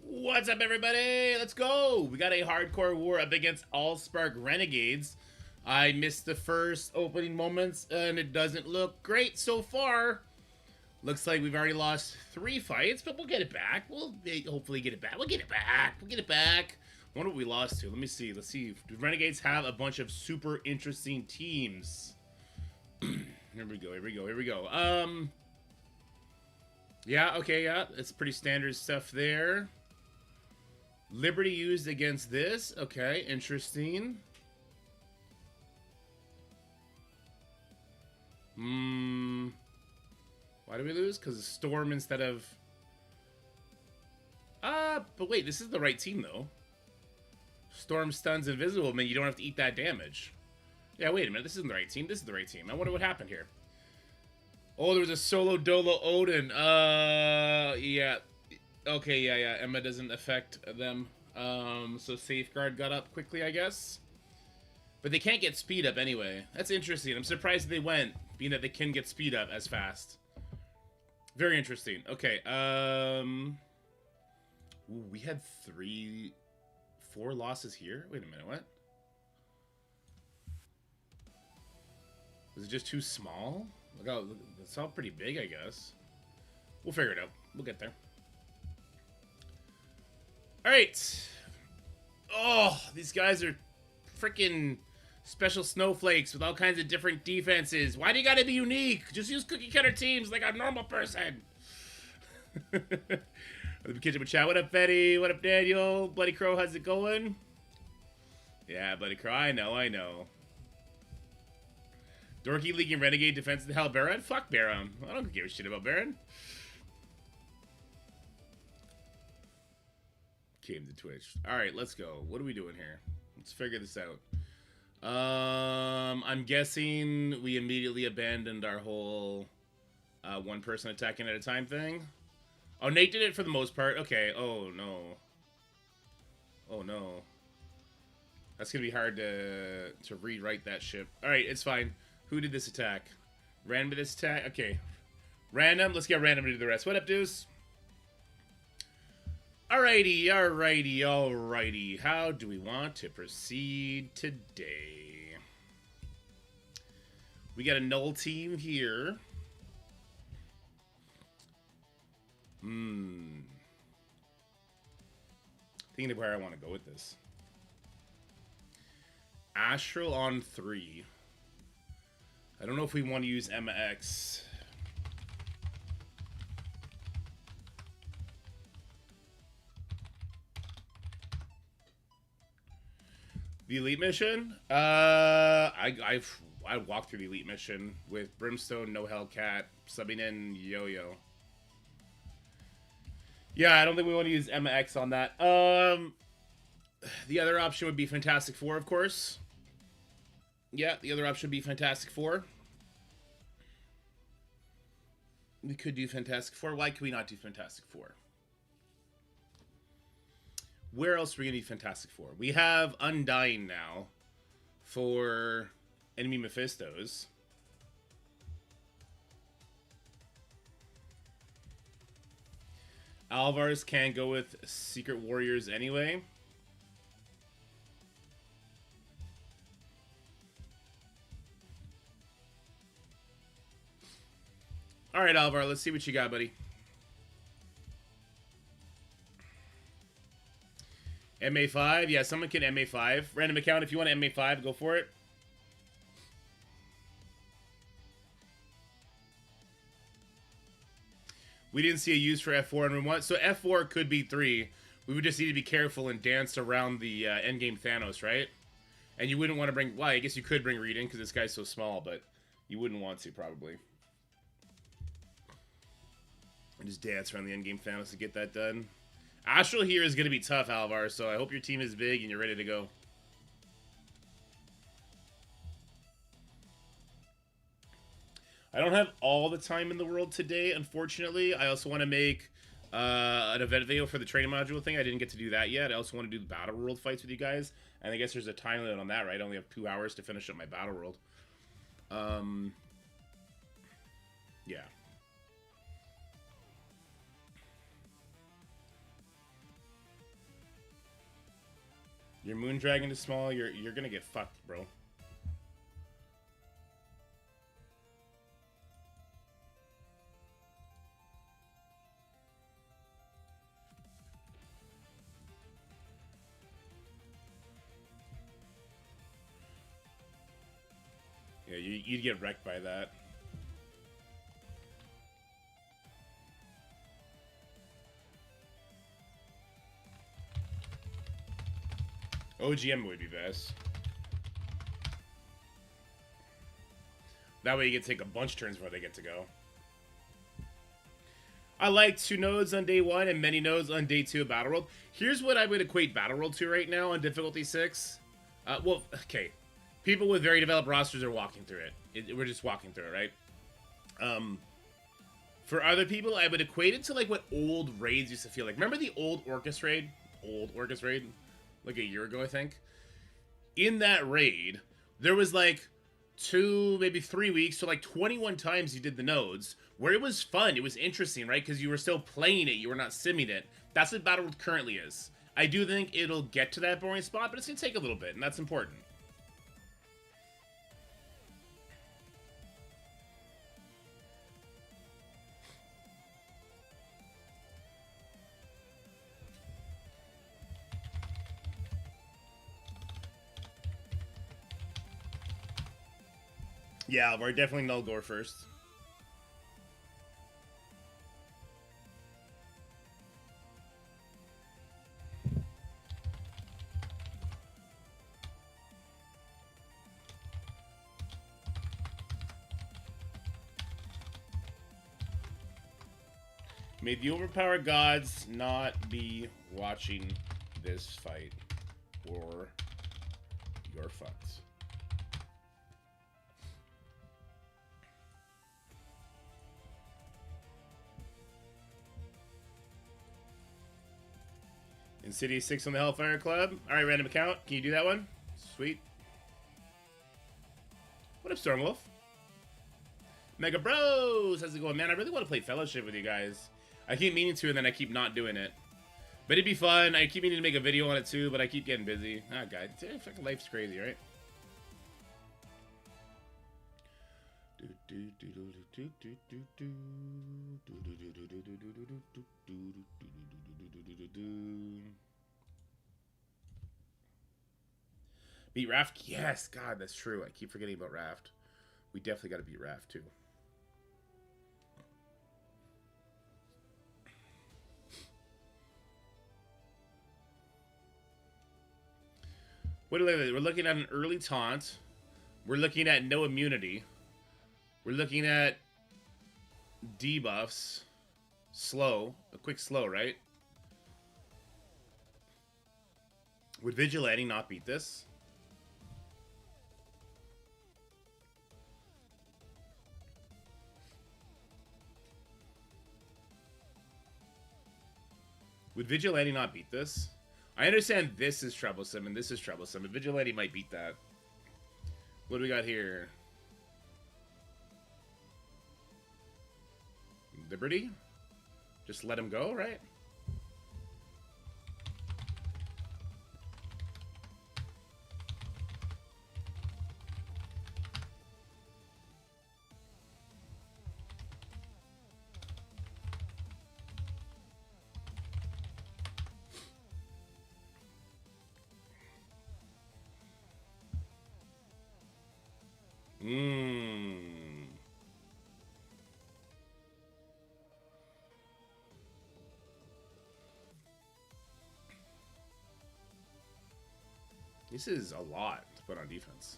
What's up, everybody? Let's go! We got a hardcore war up against Allspark Renegades. I missed the first opening moments, and it doesn't look great so far. Looks like we've already lost 3 fights, but we'll get it back. We'll hopefully get it back. We'll get it back. We'll get it back. I wonder what we lost to. Let me see. Let's see. Do Renegades have a bunch of super interesting teams? Here we go. Here we go. Here we go. Yeah, okay, yeah. It's pretty standard stuff there. Liberty used against this. Okay, interesting. Why do we lose? Because of Storm instead of... but wait, this is the right team, though. Storm stuns Invisible, man, you don't have to eat that damage. Yeah, wait a minute, this isn't the right team. This is the right team. I wonder what happened here. Oh, there was a solo Dolo Odin. Yeah. Okay, yeah. Emma doesn't affect them. So Safeguard got up quickly, I guess. But they can't get speed up anyway. That's interesting. I'm surprised they went, being that they can get speed up as fast. Very interesting. Okay, ooh, we had 4 losses here? Wait a minute, what? Was it just too small? Look how, it's all pretty big, I guess. We'll figure it out. We'll get there. Alright. Oh, these guys are freaking special snowflakes with all kinds of different defenses. Why do you gotta be unique? Just use cookie cutter teams like a normal person. Kitchen chat. What up, Betty? What up, Daniel? Bloody Crow, how's it going? Yeah, Bloody Crow. I know. Dorky League and Renegade defense of the hell, Baron? Fuck Baron. I don't give a shit about Baron. Came to Twitch. Alright, let's go. What are we doing here? Let's figure this out. I'm guessing we immediately abandoned our whole one person attacking at a time thing. Oh, Nate did it for the most part. Okay. Oh, no. Oh, no. That's going to be hard to rewrite that ship. Alright, it's fine. Who did this attack? Random this attack? Okay. Random. Let's get Random to do the rest. What up, Deuce? Alrighty. How do we want to proceed today? We got a null team here. Thinking of where I want to go with this. Astral on 3. I don't know if we want to use Emma X. The Elite Mission? I walked through the Elite Mission with Brimstone, No Hellcat, subbing in Yo-Yo. Yeah, I don't think we want to use Emma X on that. The other option would be Fantastic Four, of course. Yeah, the other option would be Fantastic Four. We could do Fantastic Four. Why could we not do Fantastic Four? Where else are we going to do Fantastic Four? We have Undying now for Enemy Mephistos. Alvarez can't go with Secret Warriors anyway. All right, Alvar, let's see what you got, buddy. MA5, yeah, someone can MA5. Random account, if you want to MA5, go for it. We didn't see a use for F4 in room 1, so F4 could be 3. We would just need to be careful and dance around the endgame Thanos, right? And you wouldn't want to bring... Well, I guess you could bring Reed in because this guy's so small, but you wouldn't want to, probably. And just dance around the endgame Thanos to get that done. Astral here is going to be tough, Alvar, so I hope your team is big and you're ready to go. I don't have all the time in the world today, unfortunately. I also want to make an event video for the training module thing. I didn't get to do that yet. I also want to do the Battle World fights with you guys. And I guess there's a time limit on that, right? I only have 2 hours to finish up my Battle World. Yeah. Your Moon Dragon is small. You're gonna get fucked, bro. Yeah, you'd get wrecked by that. OGM would be best. That way you can take a bunch of turns before they get to go. I like 2 nodes on day 1 and many nodes on day 2 of Battle World. Here's what I would equate Battle World to right now on difficulty 6. Well, okay. People with very developed rosters are walking through it. We're just walking through it, right? For other people, I would equate it to like what old raids used to feel like. Remember the old Orcus raid? Old Orcus raid? Like a year ago, I think. In that raid, there was like 2, maybe 3 weeks, so like 21 times you did the nodes, where it was fun, it was interesting, right? Because you were still playing it, you were not simming it. That's what Battle World currently is. I do think it'll get to that boring spot, but it's going to take a little bit, and that's important. Yeah, Alvar, definitely Null Gore first. May the overpowered gods not be watching this fight, or you're fucked. Insidious 6 on the Hellfire Club. Alright, random account. Can you do that one? Sweet. What up, Stormwolf? Mega Bros! How's it going? Man, I really want to play Fellowship with you guys. I keep meaning to, and then I keep not doing it. But it'd be fun. I keep meaning to make a video on it too, but I keep getting busy. Ah, God. Fucking life's crazy, right? Beat Raft? Yes, God, that's true. I keep forgetting about Raft. We definitely got to beat Raft too. What are we looking at? We're looking at an early taunt. We're looking at no immunity. We're looking at debuffs. Slow. A quick slow, right? Would Vigilante not beat this? Would Vigilante not beat this? I understand this is troublesome and this is troublesome, but Vigilante might beat that. What do we got here? Liberty? Just let him go, right? Mmm. This is a lot to put on defense.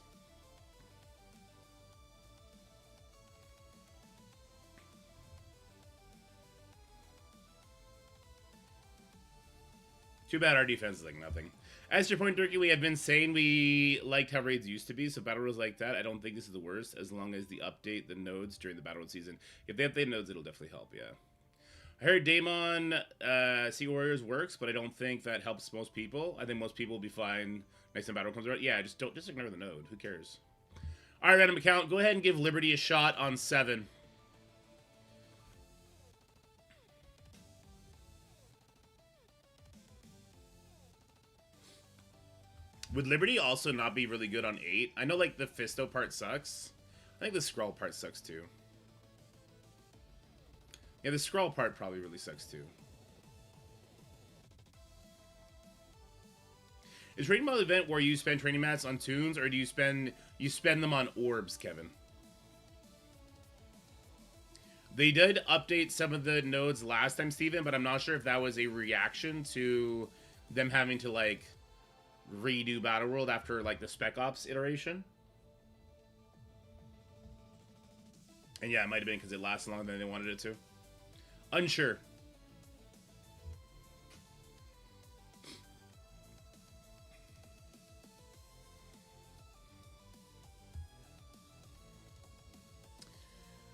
Too bad our defense is like nothing. As your point, Durkee, we have been saying we liked how raids used to be, so battle roads like that. I don't think this is the worst, as long as they update the nodes during the battle road season. If they update nodes, it'll definitely help, yeah. I heard Daemon Sea Warriors works, but I don't think that helps most people. I think most people will be fine next time battle comes around. Yeah, just ignore the node. Who cares? All right, random account. Go ahead and give Liberty a shot on 7. Would Liberty also not be really good on 8? I know, like, the Fisto part sucks. I think the Skrull part sucks, too. Yeah, the Skrull part probably really sucks, too. Is Training Mall event where you spend training mats on tunes, or do you spend them on orbs, Kevin? They did update some of the nodes last time, Steven, but I'm not sure if that was a reaction to them having to, like, redo Battle World after, like, the Spec Ops iteration. And yeah, it might have been because it lasted longer than they wanted it to. Unsure.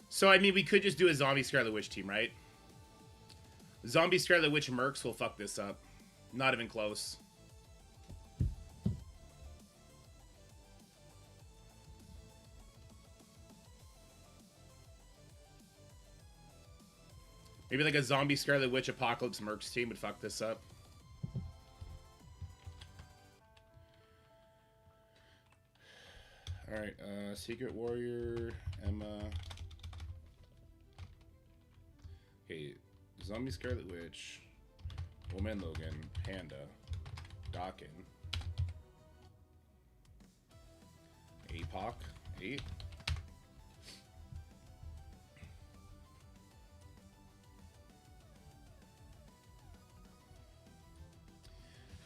So, I mean, we could just do a Zombie Scarlet Witch team, right? Zombie Scarlet Witch Mercs will fuck this up. Not even close. Maybe like a Zombie Scarlet Witch Apocalypse Mercs team would fuck this up. Alright, Secret Warrior, Emma. Okay, Zombie Scarlet Witch, Old Man Logan, Panda, Dakin, APOC, 8.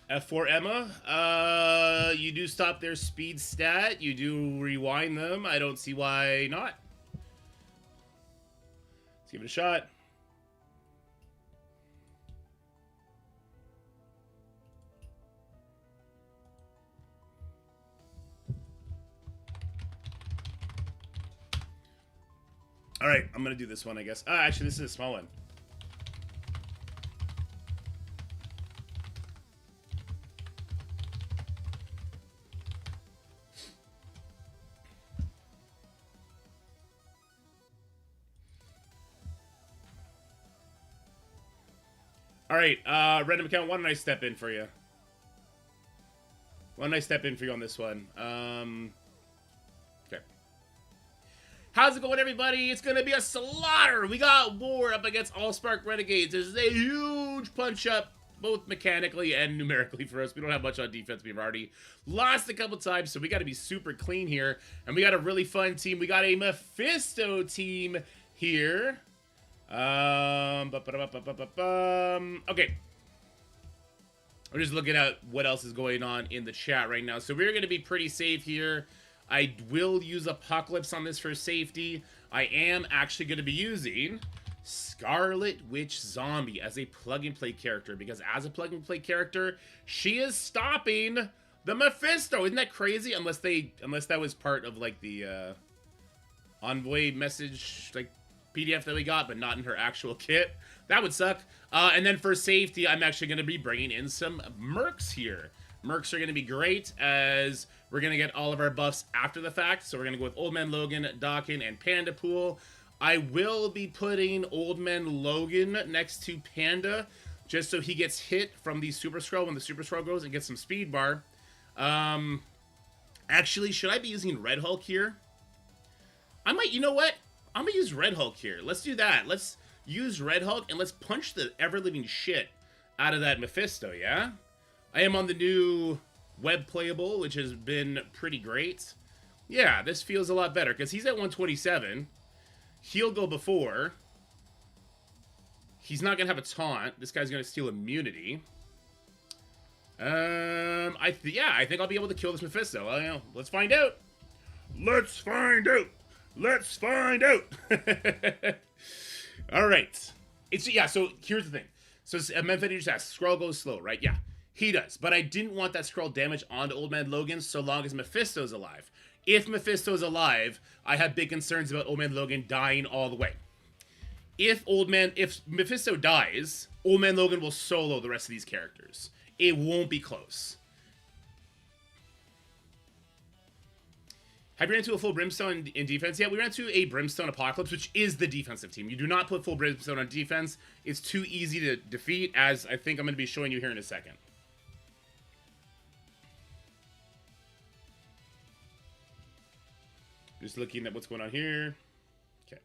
F4 Emma, you do stop their speed stat. You do rewind them. I don't see why not. Let's give it a shot. All right, I'm going to do this one, I guess. Actually, this is a small one. All right, random account. Why don't I step in for you? Why don't I step in for you on this one? Okay. How's it going, everybody? It's gonna be a slaughter. We got war up against Allspark Renegades. This is a huge punch up, both mechanically and numerically for us. We don't have much on defense. We've already lost a couple times, so we got to be super clean here. And we got a really fun team. We got a Mephisto team here. Okay. We're just looking at what else is going on in the chat right now. So we're going to be pretty safe here. I will use Apocalypse on this for safety. I am actually going to be using Scarlet Witch Zombie as a plug-and-play character, because as a plug-and-play character, she is stopping the Mephisto. Isn't that crazy? Unless that was part of, like, the Envoy message, like, PDF that we got, but not in her actual kit. That would suck. And then for safety, I'm actually going to be bringing in some Mercs here. Mercs are going to be great, as we're going to get all of our buffs after the fact. So we're going to go with Old Man Logan, Dakin, and Panda Pool. I will be putting Old Man Logan next to Panda, just so he gets hit from the Super Skrull when the Super Skrull goes and gets some speed bar. Actually, should I be using Red Hulk here? I might, you know what? I'm going to use Red Hulk here. Let's do that. Let's use Red Hulk, and let's punch the ever-living shit out of that Mephisto, yeah? I am on the new web playable, which has been pretty great. Yeah, this feels a lot better, because he's at 127. He'll go before. He's not going to have a taunt. This guy's going to steal immunity. I think I'll be able to kill this Mephisto. Well, you know, let's find out. Let's find out. Let's find out. All right. So here's the thing. So Memphis just asked, Skrull goes slow, right? Yeah, he does. But I didn't want that Skrull damage onto Old Man Logan so long as Mephisto's alive. If Mephisto's alive, I have big concerns about Old Man Logan dying all the way. If Mephisto dies, Old Man Logan will solo the rest of these characters. It won't be close. Have you ran into a full Brimstone in defense? Yeah, we ran into a Brimstone Apocalypse, which is the defensive team. You do not put full Brimstone on defense. It's too easy to defeat, as I think I'm going to be showing you here in a second. Just looking at what's going on here. Okay.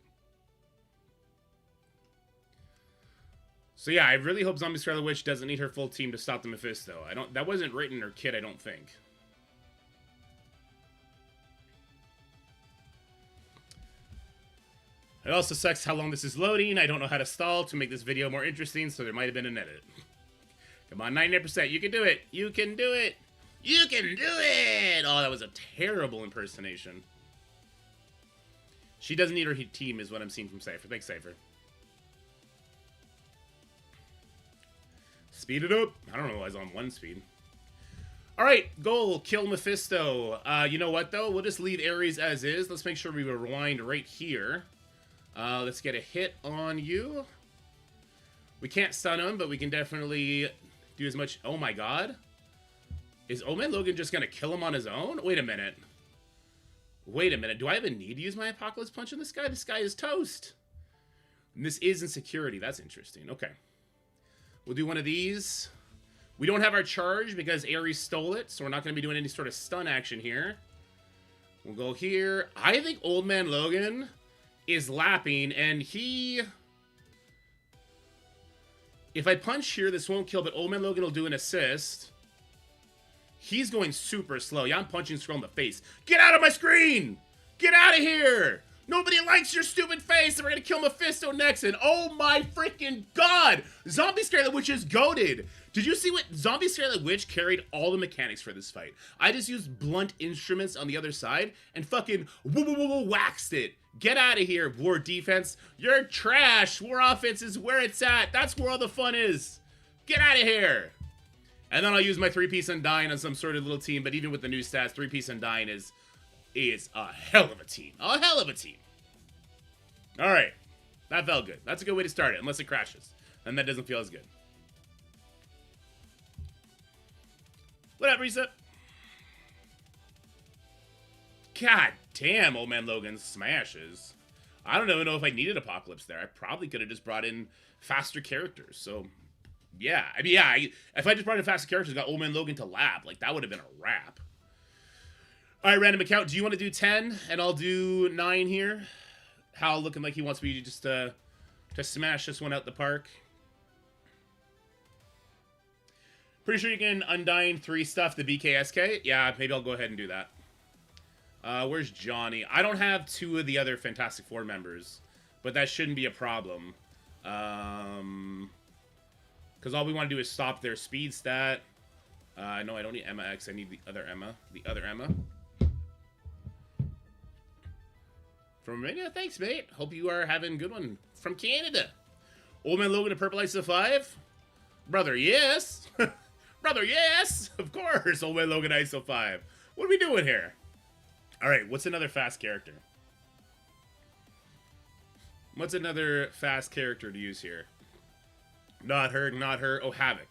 So yeah, I really hope Zombie Scarlet Witch doesn't need her full team to stop the Mephisto. That wasn't written in her kit, I don't think. It also sucks how long this is loading. I don't know how to stall to make this video more interesting, so there might have been an edit. Come on, 99%. You can do it. You can do it. You can do it. Oh, that was a terrible impersonation. She doesn't need her team, is what I'm seeing from Cypher. Thanks, Cypher. Speed it up. I don't know why I was on 1 speed. All right, goal. Kill Mephisto. You know what, though? We'll just leave Ares as is. Let's make sure we rewind right here. Let's get a hit on you. We can't stun him, but we can definitely do as much. Oh my god. Is Old Man Logan just going to kill him on his own? Wait a minute. Wait a minute. Do I even need to use my Apocalypse Punch on this guy? This guy is toast. And this is insecurity. That's interesting. Okay. We'll do one of these. We don't have our charge because Ares stole it, so we're not going to be doing any sort of stun action here. We'll go here. I think Old Man Logan is lapping, and he... If I punch here, this won't kill, but Old Man Logan will do an assist. He's going super slow. Yeah, I'm punching Skrull in the face. Get out of my screen! Get out of here! Nobody likes your stupid face, and we're gonna kill Mephisto next, and oh my freaking god! Zombie Scarlet Witch is goated! Did you see what Zombie Scarlet Witch carried all the mechanics for this fight? I just used blunt instruments on the other side and fucking waxed it. Get out of here, War Defense. You're trash. War Offense is where it's at. That's where all the fun is. Get out of here. And then I'll use my 3-piece Undying on some sort of little team, but even with the new stats, 3-piece Undying is a hell of a team. A hell of a team. All right. That felt good. That's a good way to start it, unless it crashes. And that doesn't feel as good. What up, Reset? God damn, Old Man Logan smashes. I don't even know if I needed Apocalypse there. I probably could have just brought in faster characters. So, yeah. I mean, yeah, if I just brought in faster characters, got Old Man Logan to lap, like, that would have been a wrap. All right, random account. Do you want to do 10? And I'll do 9 here. Hal looking like he wants me just to smash this one out the park. Pretty sure you can Undying 3 stuff the BKSK. Yeah, maybe I'll go ahead and do that. Where's Johnny? I don't have 2 of the other Fantastic Four members, but that shouldn't be a problem. Because all we want to do is stop their speed stat. No, I don't need Emma X. I need the other Emma. The other Emma. From Romania, thanks, mate. Hope you are having a good one. From Canada. Old Man Logan to Purple ISO 5? Brother, yes. Brother, yes. Of course, Old Man Logan ISO 5. What are we doing here? Alright, what's another fast character? What's another fast character to use here? Not her, not her. Oh, Havoc.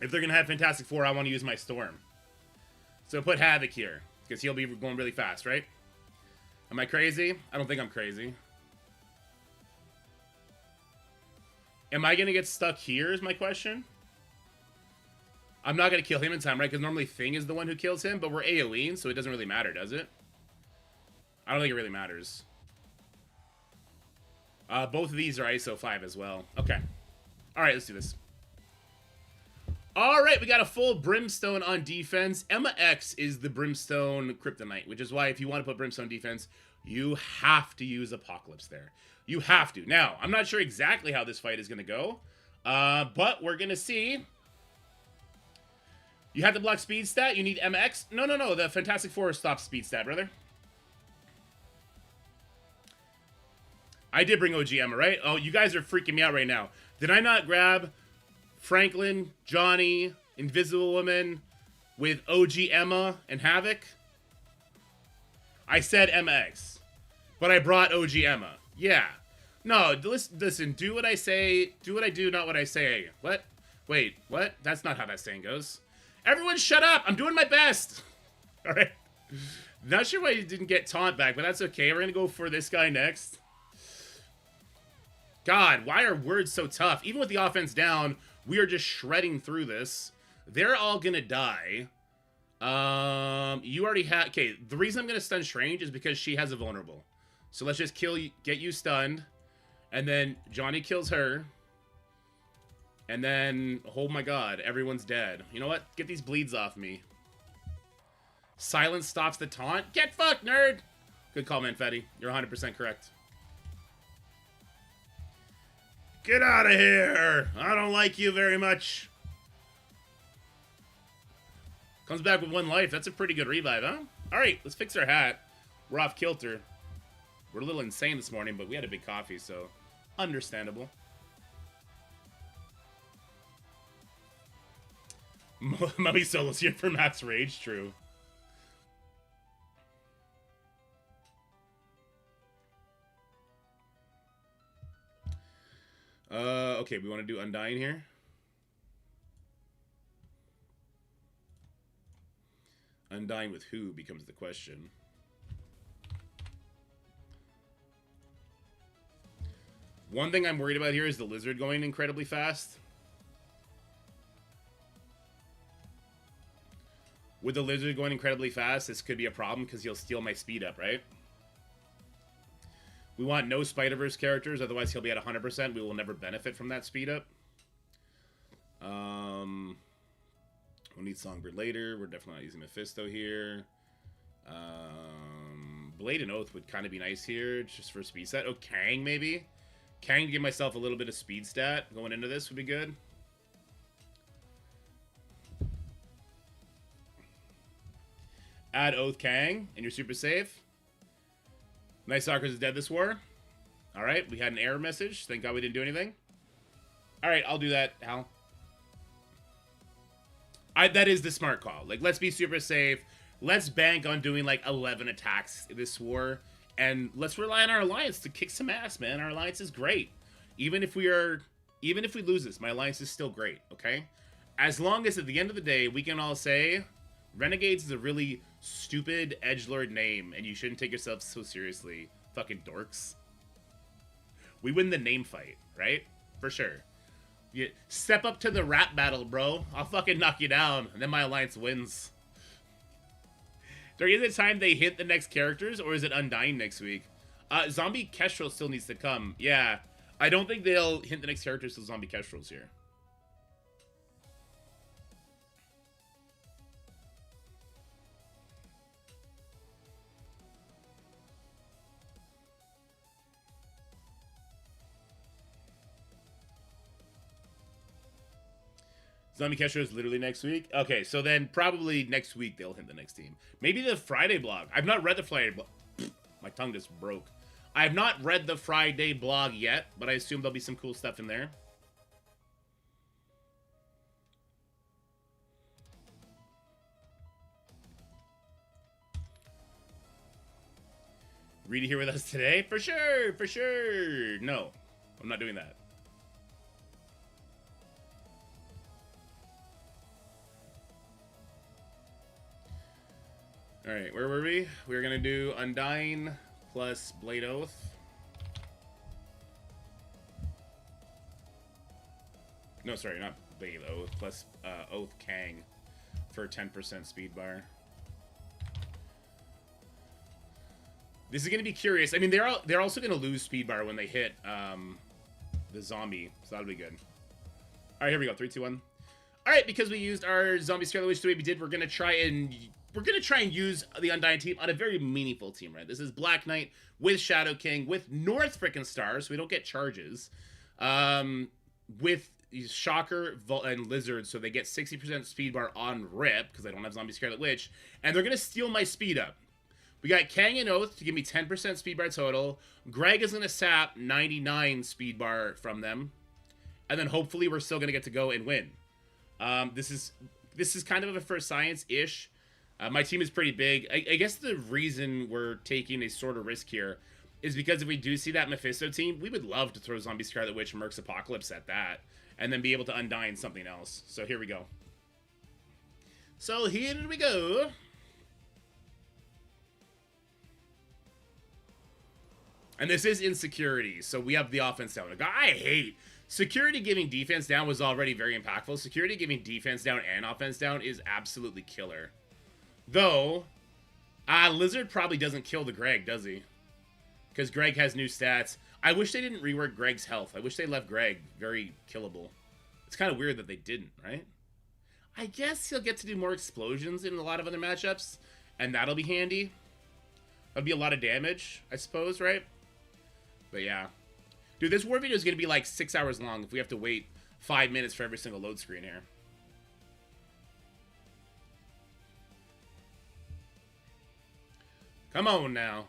If they're going to have Fantastic Four, I want to use my Storm. So put Havoc here, because he'll be going really fast, right? Am I crazy? I don't think I'm crazy. Am I going to get stuck here is my question? I'm not going to kill him in time, right? Because normally Thing is the one who kills him, but we're AoEing, so it doesn't really matter, does it? I don't think it really matters. Both of these are ISO 5 as well. Okay. Alright, let's do this. All right, we got a full Brimstone on defense. Emma X is the Brimstone Kryptonite, which is why if you want to put Brimstone defense, you have to use Apocalypse there. You have to. Now, I'm not sure exactly how this fight is going to go, but we're going to see. You have to block speed stat. You need Emma X. No. The Fantastic Four stops speed stat, brother. I did bring OG Emma, right? Oh, you guys are freaking me out right now. Did I not grab Franklin, Johnny, Invisible Woman with OG Emma and Havoc? I said MX, but I brought OG Emma. Yeah. No, listen, do what I say, do what I do, not what I say. What? Wait, what? That's not how that saying goes. Everyone shut up! I'm doing my best! Alright. Not sure why you didn't get Taunt back, but that's okay. We're gonna go for this guy next. God, why are words so tough? Even with the offense down, we are just shredding through this. They're all gonna die. You already have... Okay, the reason I'm gonna stun Strange is because she has a vulnerable. So let's just get you stunned. And then Johnny kills her. And then, oh my god, everyone's dead. You know what? Get these bleeds off me. Silence stops the taunt. Get fucked, nerd! Good call, Manfetti. You're 100% correct. Get out of here! I don't like you very much. Comes back with 1 life. That's a pretty good revive, huh? Alright, let's fix our hat. We're off kilter. We're a little insane this morning, but we had a big coffee, so understandable. Mummy Solo's here for Matt's Rage, true. Okay, we want to do Undying here. Undying with who becomes the question. One thing I'm worried about here is the lizard going incredibly fast. With the lizard going incredibly fast, this could be a problem because he'll steal my speed up, right? We want no Spider-Verse characters, otherwise he'll be at 100%. We will never benefit from that speed up. We'll need Songbird later. We're definitely not using Mephisto here. Blade and Oath would kind of be nice here, just for speed stat. Oh, Kang, maybe? Kang to give myself a little bit of speed stat going into this would be good. Add Oath Kang, and you're super safe. Night Stalkers is dead this war. Alright, we had an error message. Thank God we didn't do anything. Alright, I'll do that, Hal. That is the smart call. Like, let's be super safe. Let's bank on doing, like, 11 attacks this war. And let's rely on our alliance to kick some ass, man. Our alliance is great. Even if we lose this, my alliance is still great, okay? As long as at the end of the day, we can all say, Renegades is a really stupid edgelord name, and you shouldn't take yourself so seriously. Fucking dorks. We win the name fight, right? For sure. You step up to the rap battle, bro. I'll fucking knock you down, and then my alliance wins. During the time they hit the next characters, or is it Undying next week? Zombie Kestrel still needs to come. Yeah. I don't think they'll hint the next characters till Zombie Kestrel's here. Zombie Kestrel is literally next week. Okay, so then probably next week they'll hit the next team. Maybe the Friday blog. I've not read the Friday blog. My tongue just broke. I have not read the Friday blog yet, but I assume there'll be some cool stuff in there. Read here with us today? For sure, for sure. No, I'm not doing that. Alright, where were we? We were going to do Undying plus Blade Oath. No, sorry, not Blade Oath. Plus Oath Kang for 10% speed bar. This is going to be curious. I mean, they're also going to lose speed bar when they hit the zombie. So that'll be good. Alright, here we go. 3, 2, 1. All right, because we used our Zombie Scarlet Witch the way we did, we're gonna try and use the Undying team on a very meaningful team, right? This is Black Knight with Shadow King with North frickin' Star, so we don't get charges. With Shocker, and Lizard, so they get 60% speed bar on Rip because I don't have Zombie Scarlet Witch, and they're gonna steal my speed up. We got Kang and Oath to give me 10% speed bar total. Greg is gonna sap 99 speed bar from them, and then hopefully we're still gonna get to go and win. This is kind of a first science-ish. My team is pretty big. I guess the reason we're taking a sort of risk here is because if we do see that Mephisto team, we would love to throw Zombie Scarlet Witch and Merc's Apocalypse at that, and then be able to Undyne something else. So here we go. So here we go. And this is insecurity, so we have the offense down. I hate security giving defense down was already very impactful. Security giving defense down and offense down is absolutely killer. Though, Lizard probably doesn't kill the Greg, does he? Because Greg has new stats. I wish they didn't rework Greg's health. I wish they left Greg very killable. It's kind of weird that they didn't, right? I guess he'll get to do more explosions in a lot of other matchups, and that'll be handy. That'll be a lot of damage, I suppose, right? But yeah. Dude, this war video is going to be like 6 hours long if we have to wait 5 minutes for every single load screen here. Come on now.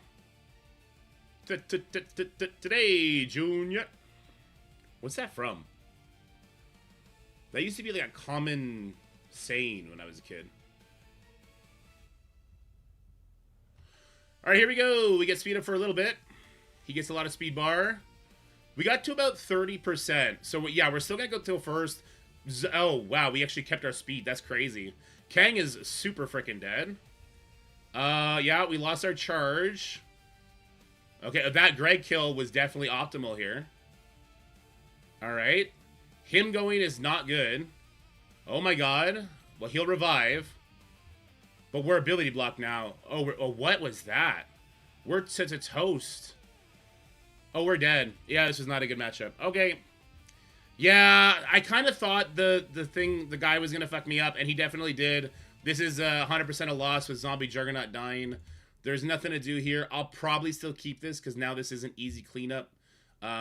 Today, Junior. What's that from? That used to be like a common saying when I was a kid. Alright, here we go. We get speed up for a little bit. He gets a lot of speed bar. We got to about 30%. So, yeah, we're still going to go till first. Oh, wow. We actually kept our speed. That's crazy. Kang is super freaking dead. Yeah, we lost our charge. Okay, that Greg kill was definitely optimal here. Alright. Him going is not good. Oh my god. Well, he'll revive. But we're ability block now. Oh, what was that? We're to toast. Oh, we're dead. Yeah, this is not a good matchup. Okay. Yeah, I kind of thought the guy was going to fuck me up, and he definitely did. This is 100% a loss with Zombie Juggernaut dying. There's nothing to do here. I'll probably still keep this, because now this is an easy cleanup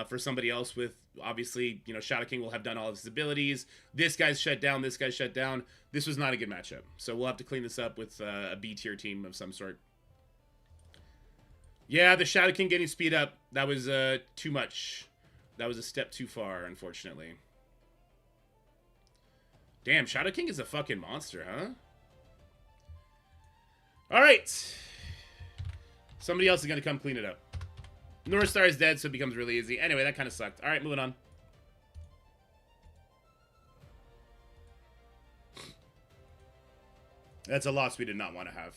for somebody else with, obviously, you know, Shadow King will have done all of his abilities. This guy's shut down. This guy's shut down. This was not a good matchup. So we'll have to clean this up with a B-tier team of some sort. Yeah, the Shadow King getting speed up, that was too much. That was a step too far, unfortunately. Damn, Shadow King is a fucking monster, huh? Alright. Somebody else is going to come clean it up. North Star is dead, so it becomes really easy. Anyway, that kind of sucked. Alright, moving on. That's a loss we did not want to have.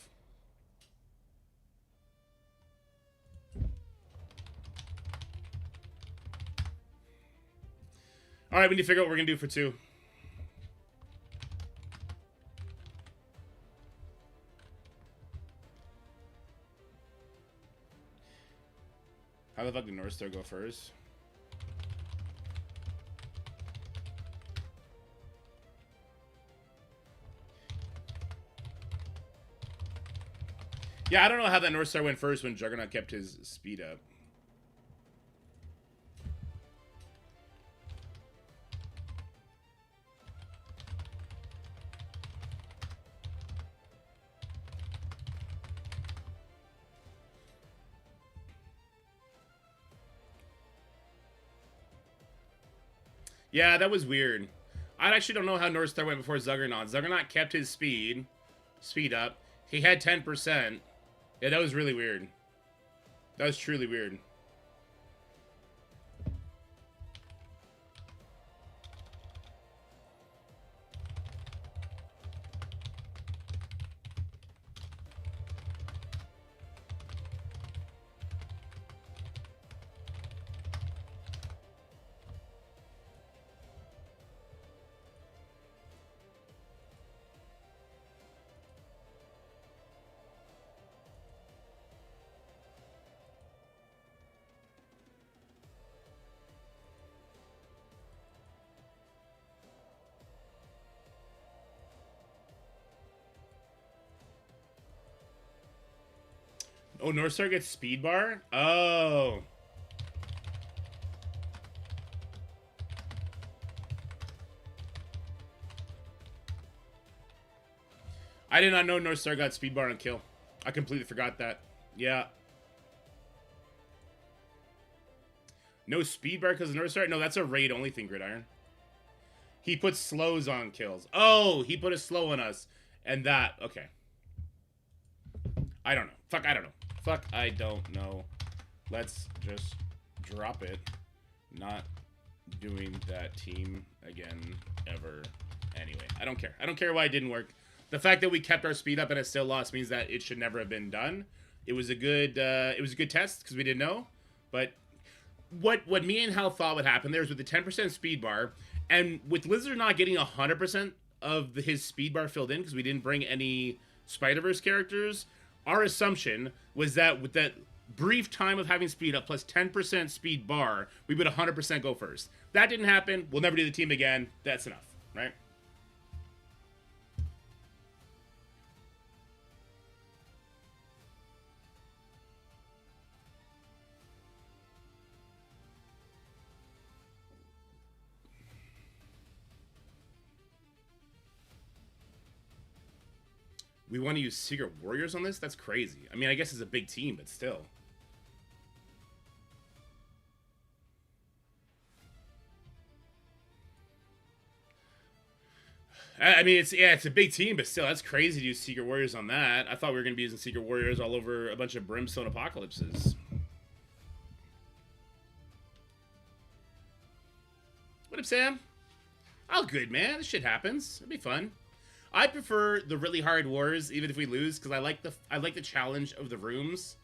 Alright, we need to figure out what we're going to do for 2. How the fuck did North Star go first? Yeah, I don't know how that North Star went first when Juggernaut kept his speed up. Yeah, that was weird. I actually don't know how North Star went before Zuggernaut. Zuggernaut kept his speed up. He had 10%. Yeah, that was really weird. That was truly weird. Oh, North Star gets speed bar? Oh. I did not know North Star got speed bar on kill. I completely forgot that. Yeah. No speed bar because of North Star? No, that's a raid only thing, Gridiron. He puts slows on kills. Oh, he put a slow on us. And that, okay. I don't know. Fuck, I don't know. Fuck, I don't know. Let's just drop it. Not doing that team again ever. Anyway, I don't care. I don't care why it didn't work. The fact that we kept our speed up and it still lost means that it should never have been done. It was a good test because we didn't know. But what me and Hal thought would happen there is with the 10% speed bar, and with Lizard not getting 100% of his speed bar filled in because we didn't bring any Spider-Verse characters, our assumption was that with that brief time of having speed up plus 10% speed bar, we would 100% go first. That didn't happen. We'll never do the team again. That's enough, right? We want to use Secret Warriors on this? That's crazy. I mean, I guess it's a big team, but still. I mean, it's a big team, but still, that's crazy to use Secret Warriors on that. I thought we were going to be using Secret Warriors all over a bunch of Brimstone Apocalypses. What up, Sam? Oh, good, man. This shit happens. It'll be fun. I prefer the really hard wars, even if we lose, because I like the challenge of the rooms.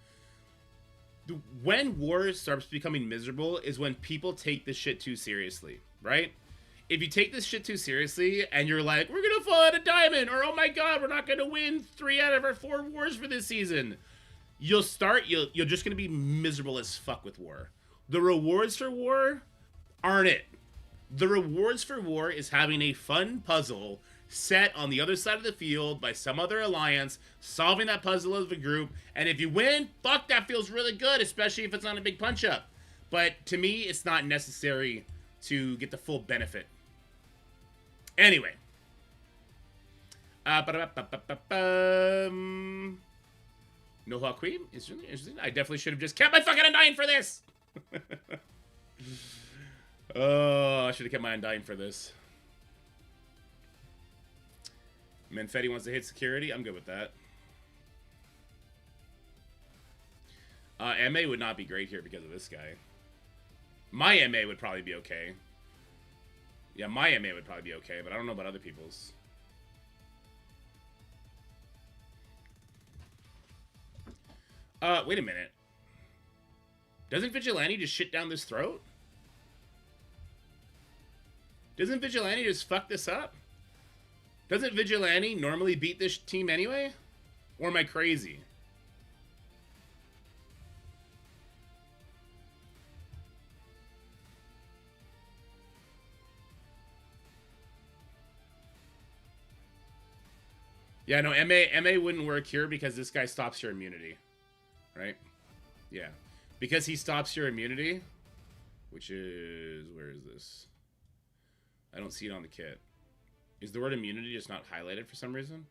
When war starts becoming miserable is when people take this shit too seriously, right? If you take this shit too seriously and you're like, we're gonna fall out of diamond, or oh my god, we're not gonna win 3 out of our 4 wars for this season, you're just gonna be miserable as fuck with war. The rewards for war aren't it. The rewards for war is having a fun puzzle set on the other side of the field by some other alliance, solving that puzzle as a group, and if you win, fuck, that feels really good, especially if it's not a big punch-up. But to me, it's not necessary to get the full benefit. Anyway. No Hawk Queen is really interesting. I definitely should have just kept my fucking Undying for this! Oh, I should have kept my Undying for this. Manfetti wants to hit security. I'm good with that. MA would not be great here because of this guy. My MA would probably be okay. Yeah, my MA would probably be okay, but I don't know about other people's. Wait a minute. Doesn't Vigilante just shit down this throat? Doesn't Vigilante just fuck this up? Doesn't Vigilante normally beat this team anyway? Or am I crazy? Yeah, no, MA wouldn't work here because this guy stops your immunity. Right? Yeah. Because he stops your immunity, which is... Where is this? I don't see it on the kit. Is the word immunity just not highlighted for some reason?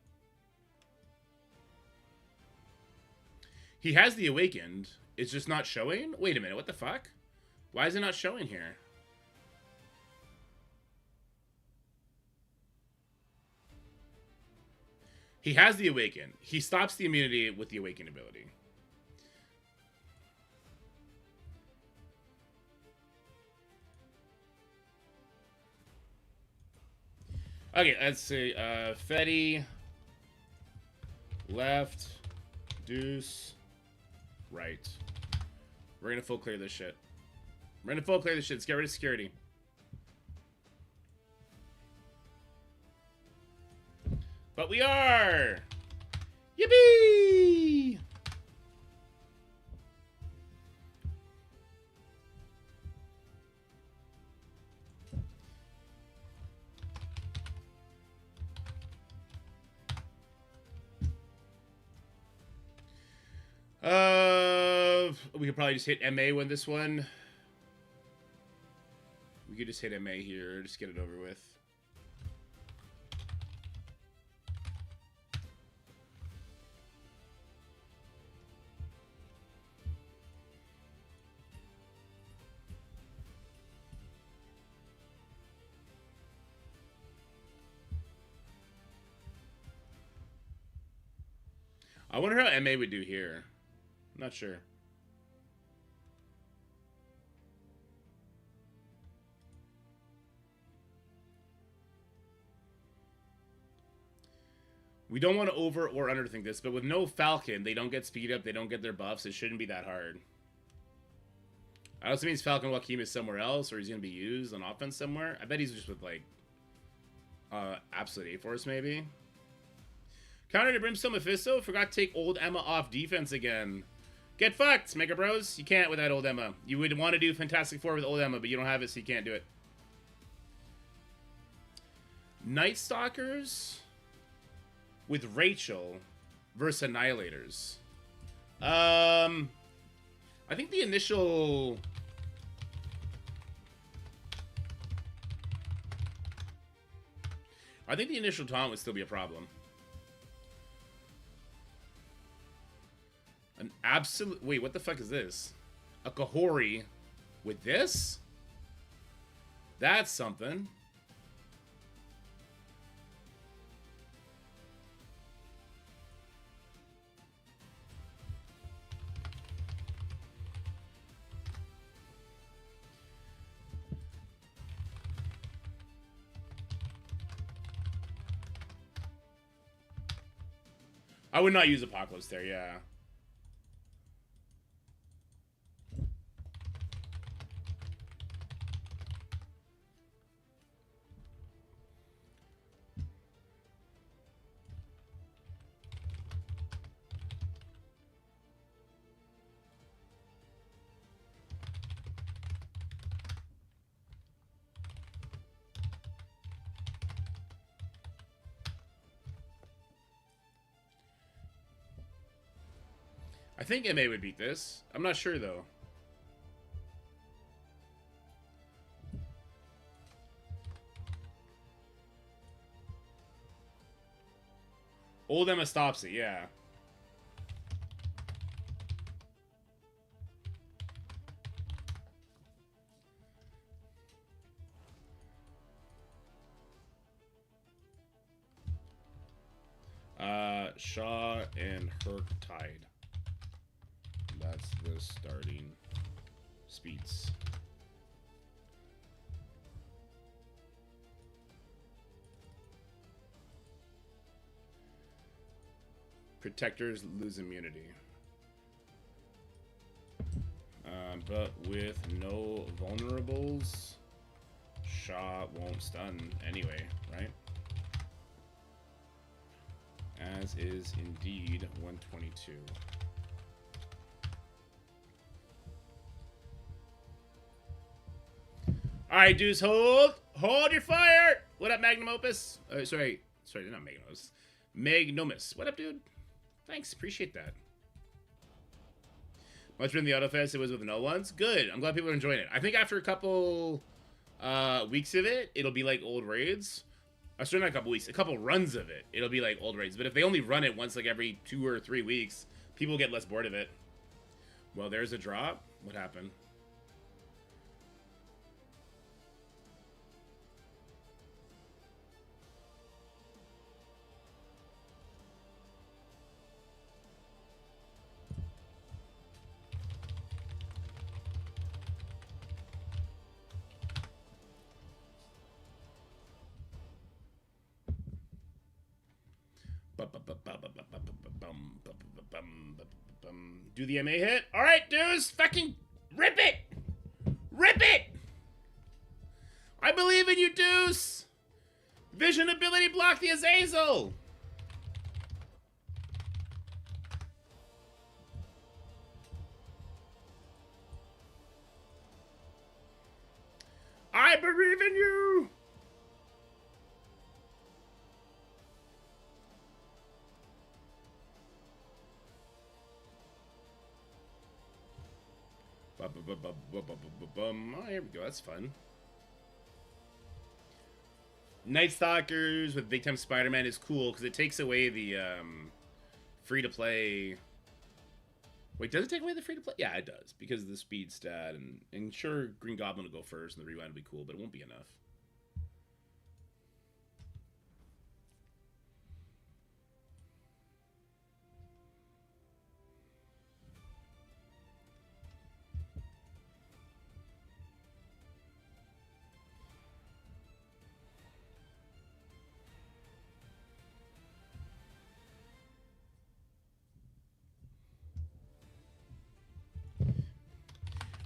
He has the Awakened. It's just not showing? Wait a minute, what the fuck? Why is it not showing here? He has the Awaken. He stops the immunity with the Awaken ability. Okay, let's see. Fetty. Left. Deuce. Right. We're gonna full clear this shit. We're gonna full clear this shit. Let's get rid of security. But we are! Yippee! We could probably just hit MA win this one. We could just hit MA here, just get it over with. I wonder how MA would do here. I'm not sure. We don't want to over or underthink this, but with no Falcon, they don't get speed up, they don't get their buffs. It shouldn't be that hard. That also means Falcon Joaquin is somewhere else, or he's going to be used on offense somewhere. I bet he's just with, like, Absolute A-Force, maybe. Counter to Brimstone Mephisto. Forgot to take old Emma off defense again. Get fucked, Mega Bros. You can't with that old Emma. You would want to do Fantastic Four with old Emma, but you don't have it, so you can't do it. Night Stalkers with Rachel versus Annihilators. I think the initial... taunt would still be a problem. An absolute... Wait, what the fuck is this? A Kahori with this? That's something. I would not use Apocalypse there, yeah. I think MA would beat this. I'm not sure, though. Old Emma stops it, yeah. Shaw and Herc tied. That's the starting speeds. Protectors lose immunity. But with no vulnerables, Shaw won't stun anyway, right? As is indeed 122. Alright, dudes, hold your fire! What up, Magnum Opus? Sorry, not Magnum Opus. Magnomus. What up, dude? Thanks, appreciate that. Much better than the Autofest it was with no ones. Good, I'm glad people are enjoying it. I think after a couple weeks of it, it'll be like old raids. Sorry, not a couple weeks, a couple runs of it, it'll be like old raids. But if they only run it once like every 2 or 3 weeks, people get less bored of it. Well, there's a drop. What happened? Do the MA hit? Alright, dudes! Fucking rip it! Rip it! I believe in you, Deuce! Vision ability block the Azazel! I believe in you! Oh, here we go. That's fun. Night Stalkers with Big Time Spider-Man is cool because it takes away the free-to-play. Wait, does it take away the free-to-play? Yeah, it does because of the speed stat. And sure, Green Goblin will go first and the rewind will be cool, but it won't be enough.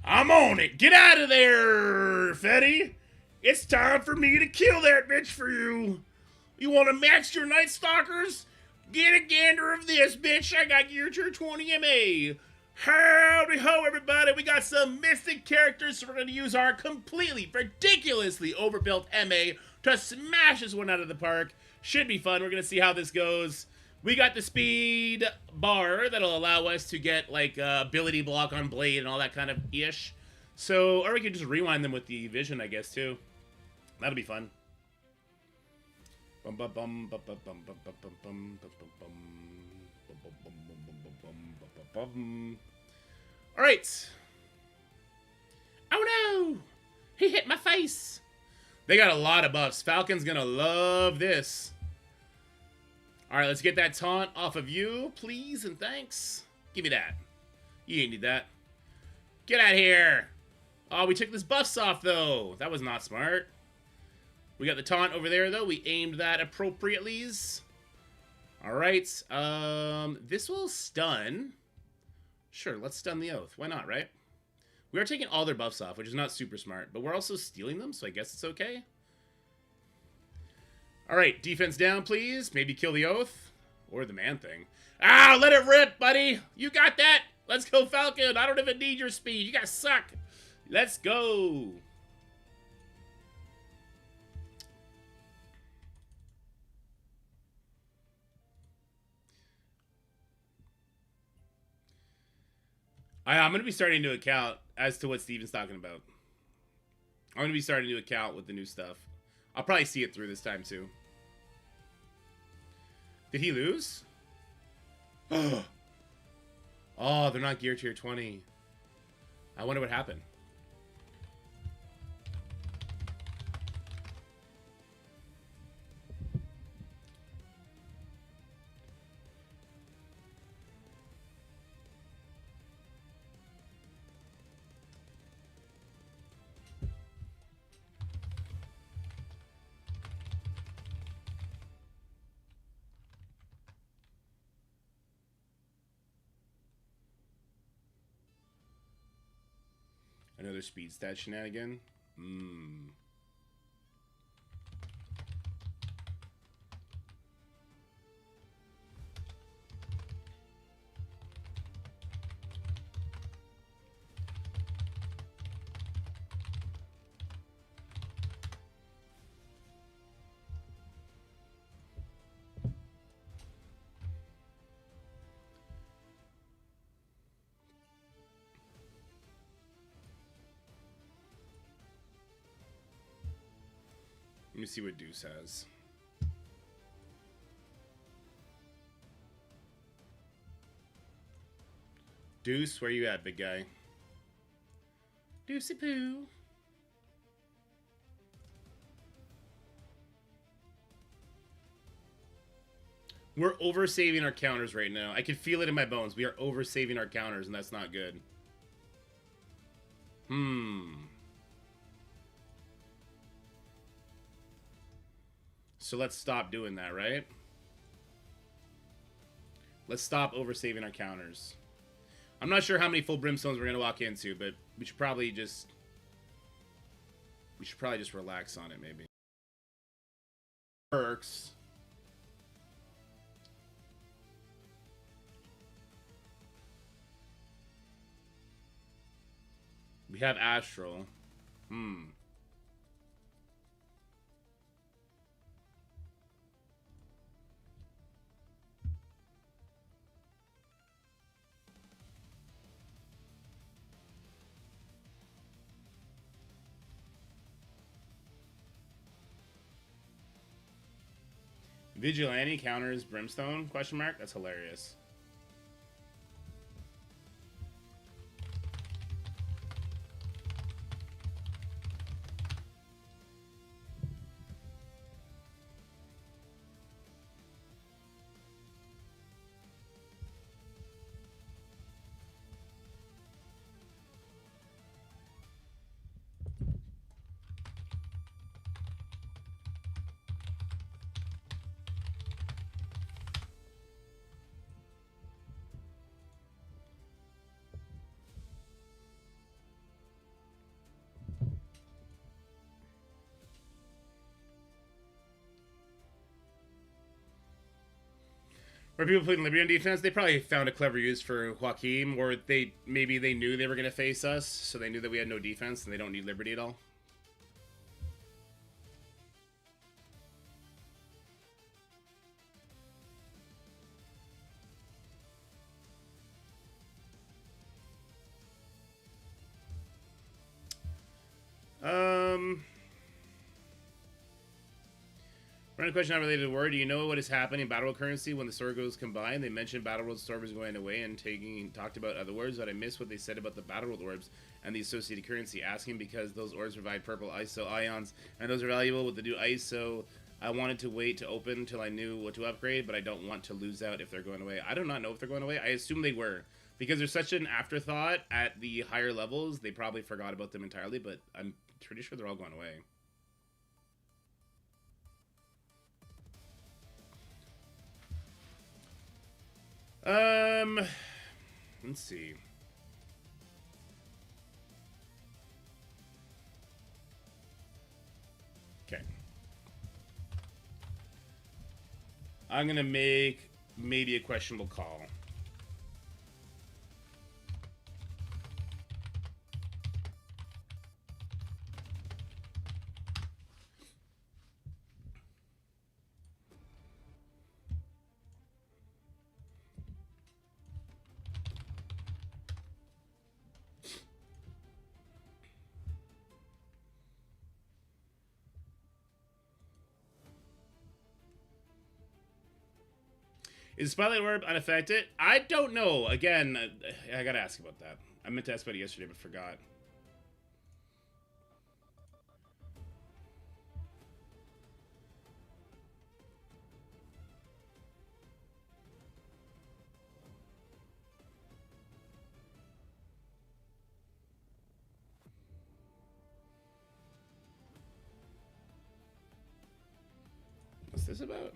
I'm on it. Get out of there, Fetty. It's time for me to kill that bitch for you. You want to match your Night Stalkers? Get a gander of this, bitch. I got Gear Tier 20 MA. Howdy ho, everybody. We got some Mystic characters, so we're going to use our completely, ridiculously overbuilt MA to smash this one out of the park. Should be fun. We're going to see how this goes. We got the speed bar that'll allow us to get, like, ability block on Blade and all that kind of ish. So, or we could just rewind them with the vision, I guess, too. That'll be fun. Alright. Oh no! He hit my face! They got a lot of buffs. Falcon's gonna love this. Alright, let's get that taunt off of you, please, and thanks. Give me that. You ain't need that. Get out of here! Oh, we took this buffs off, though. That was not smart. We got the taunt over there, though. We aimed that appropriately. Alright, this will stun. Sure, let's stun the Oath. Why not, right? We are taking all their buffs off, which is not super smart, but we're also stealing them, so I guess it's okay. Alright, defense down, please. Maybe kill the Oath. Or the Man-Thing. Ah, let it rip, buddy! You got that! Let's go, Falcon! I don't even need your speed. You guys suck! Let's go! I'm going to be starting a new account as to what Steven's talking about. I'm going to be starting a new account with the new stuff. I'll probably see it through this time, too. Did he lose? Oh, they're not Gear Tier 20. I wonder what happened. Another speed stat shenanigan. Let me see what Deuce has. Deuce, where you at, big guy? Deucey poo. We're over-saving our counters right now. I can feel it in my bones. We are over-saving our counters, and that's not good. So let's stop doing that, right? Let's stop over-saving our counters. I'm not sure how many full brimstones we're going to walk into, but we should probably just relax on it, maybe. Perks. We have Astral. Vigilante counters Brimstone? Question mark? That's hilarious. Where people playing Liberty on defense, they probably found a clever use for Joaquim, or maybe they knew they were going to face us, so they knew that we had no defense and they don't need Liberty at all. Random question not related to War. Do you know what is happening in Battle World currency when the sword goes combined? They mentioned Battle World Storm is going away and talked about other orbs, but I missed what they said about the Battle World orbs and the associated currency. Asking because those orbs provide purple ISO ions and those are valuable with the new ISO. I wanted to wait to open until I knew what to upgrade, but I don't want to lose out if they're going away. I do not know if they're going away. I assume they were. Because there's such an afterthought at the higher levels, they probably forgot about them entirely, but I'm pretty sure they're all going away. Let's see. Okay. I'm gonna make maybe a questionable call. Is Spotlight Orb unaffected? I don't know. Again, I gotta ask about that. I meant to ask about it yesterday, but forgot. What's this about?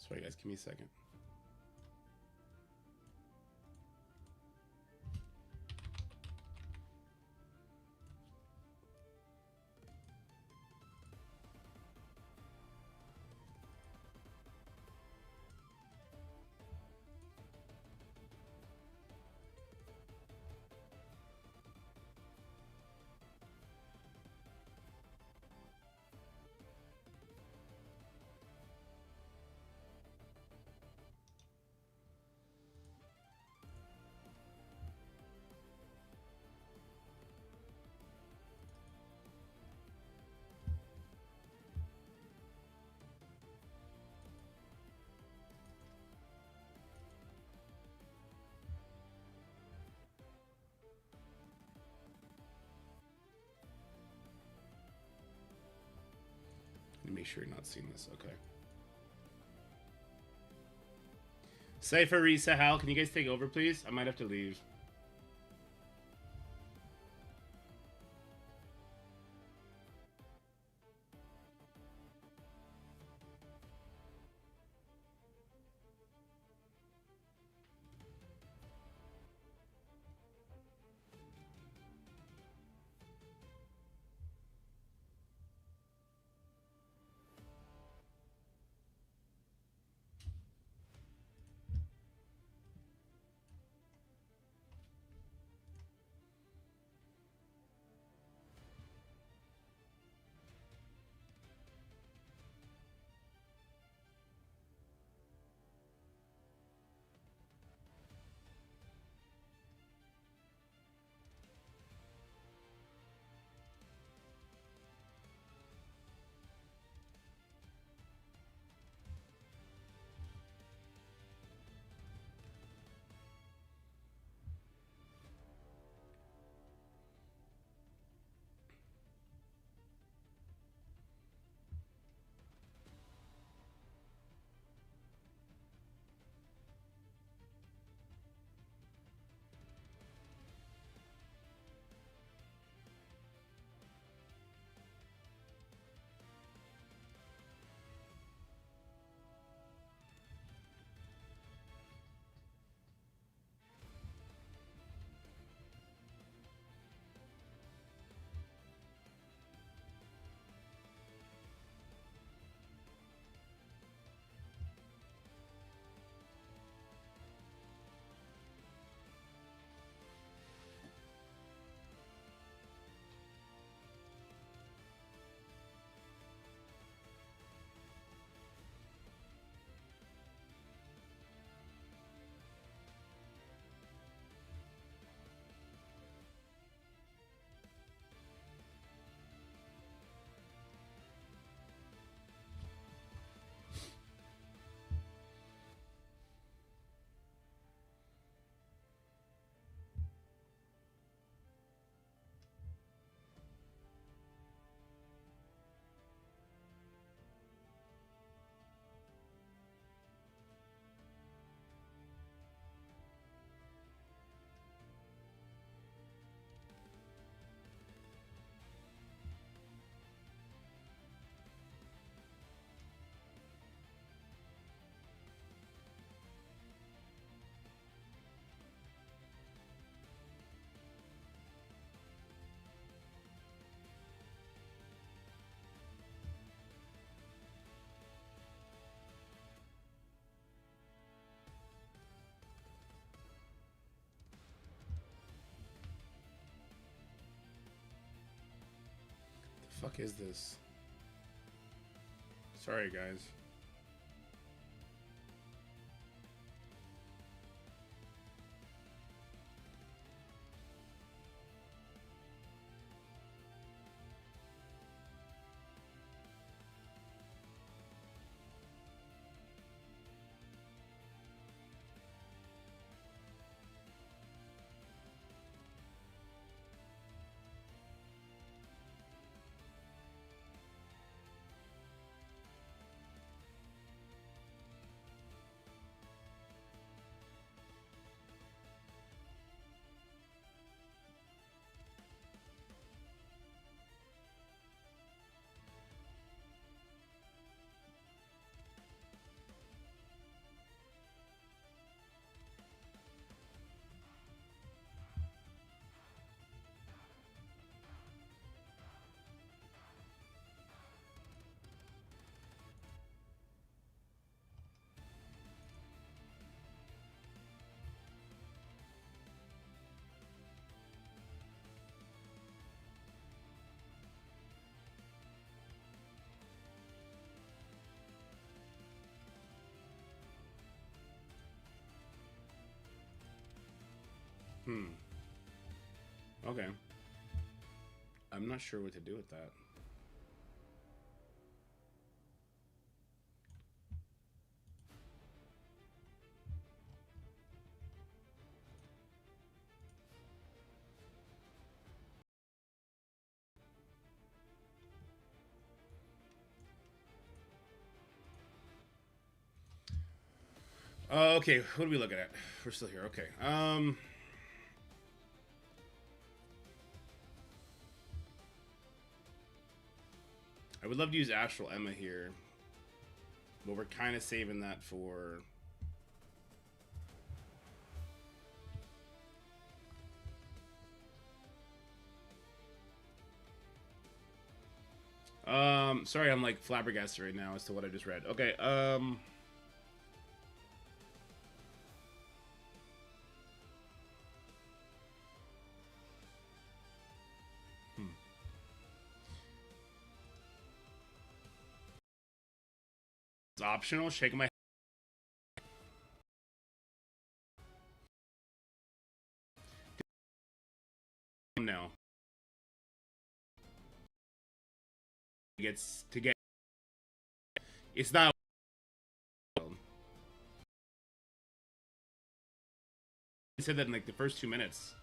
Sorry, guys, give me a second. Let me make sure you're not seeing this. Okay. Cypher, Risa, Hal, can you guys take over, please? I might have to leave. fuck is this? Sorry, guys. Okay. I'm not sure what to do with that. Okay, what are we looking at? We're still here. Okay. I would love to use Astral Emma here, but we're kind of saving that for. Sorry, I'm like flabbergasted right now as to what I just read. Okay, It's optional. Shaking my head now. Gets to get. It's not. He said that in like the first 2 minutes.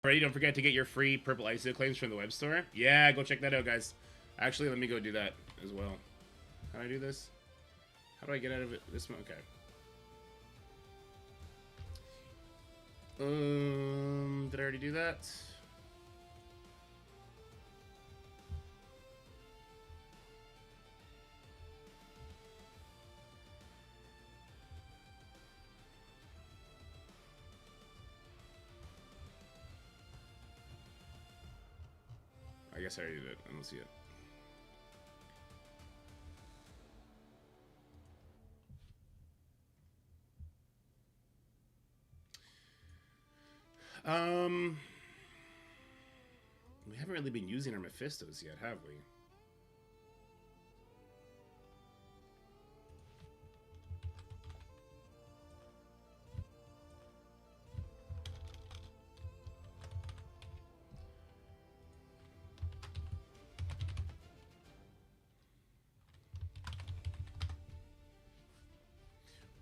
Alrighty, don't forget to get your free purple ISO claims from the web store. Yeah, go check that out, guys. Actually, let me go do that as well. How do I do this? How do I get out of it? This one? Okay. Did I already do that? I guess I already did it. I don't see it. We haven't really been using our Mephistos yet, have we?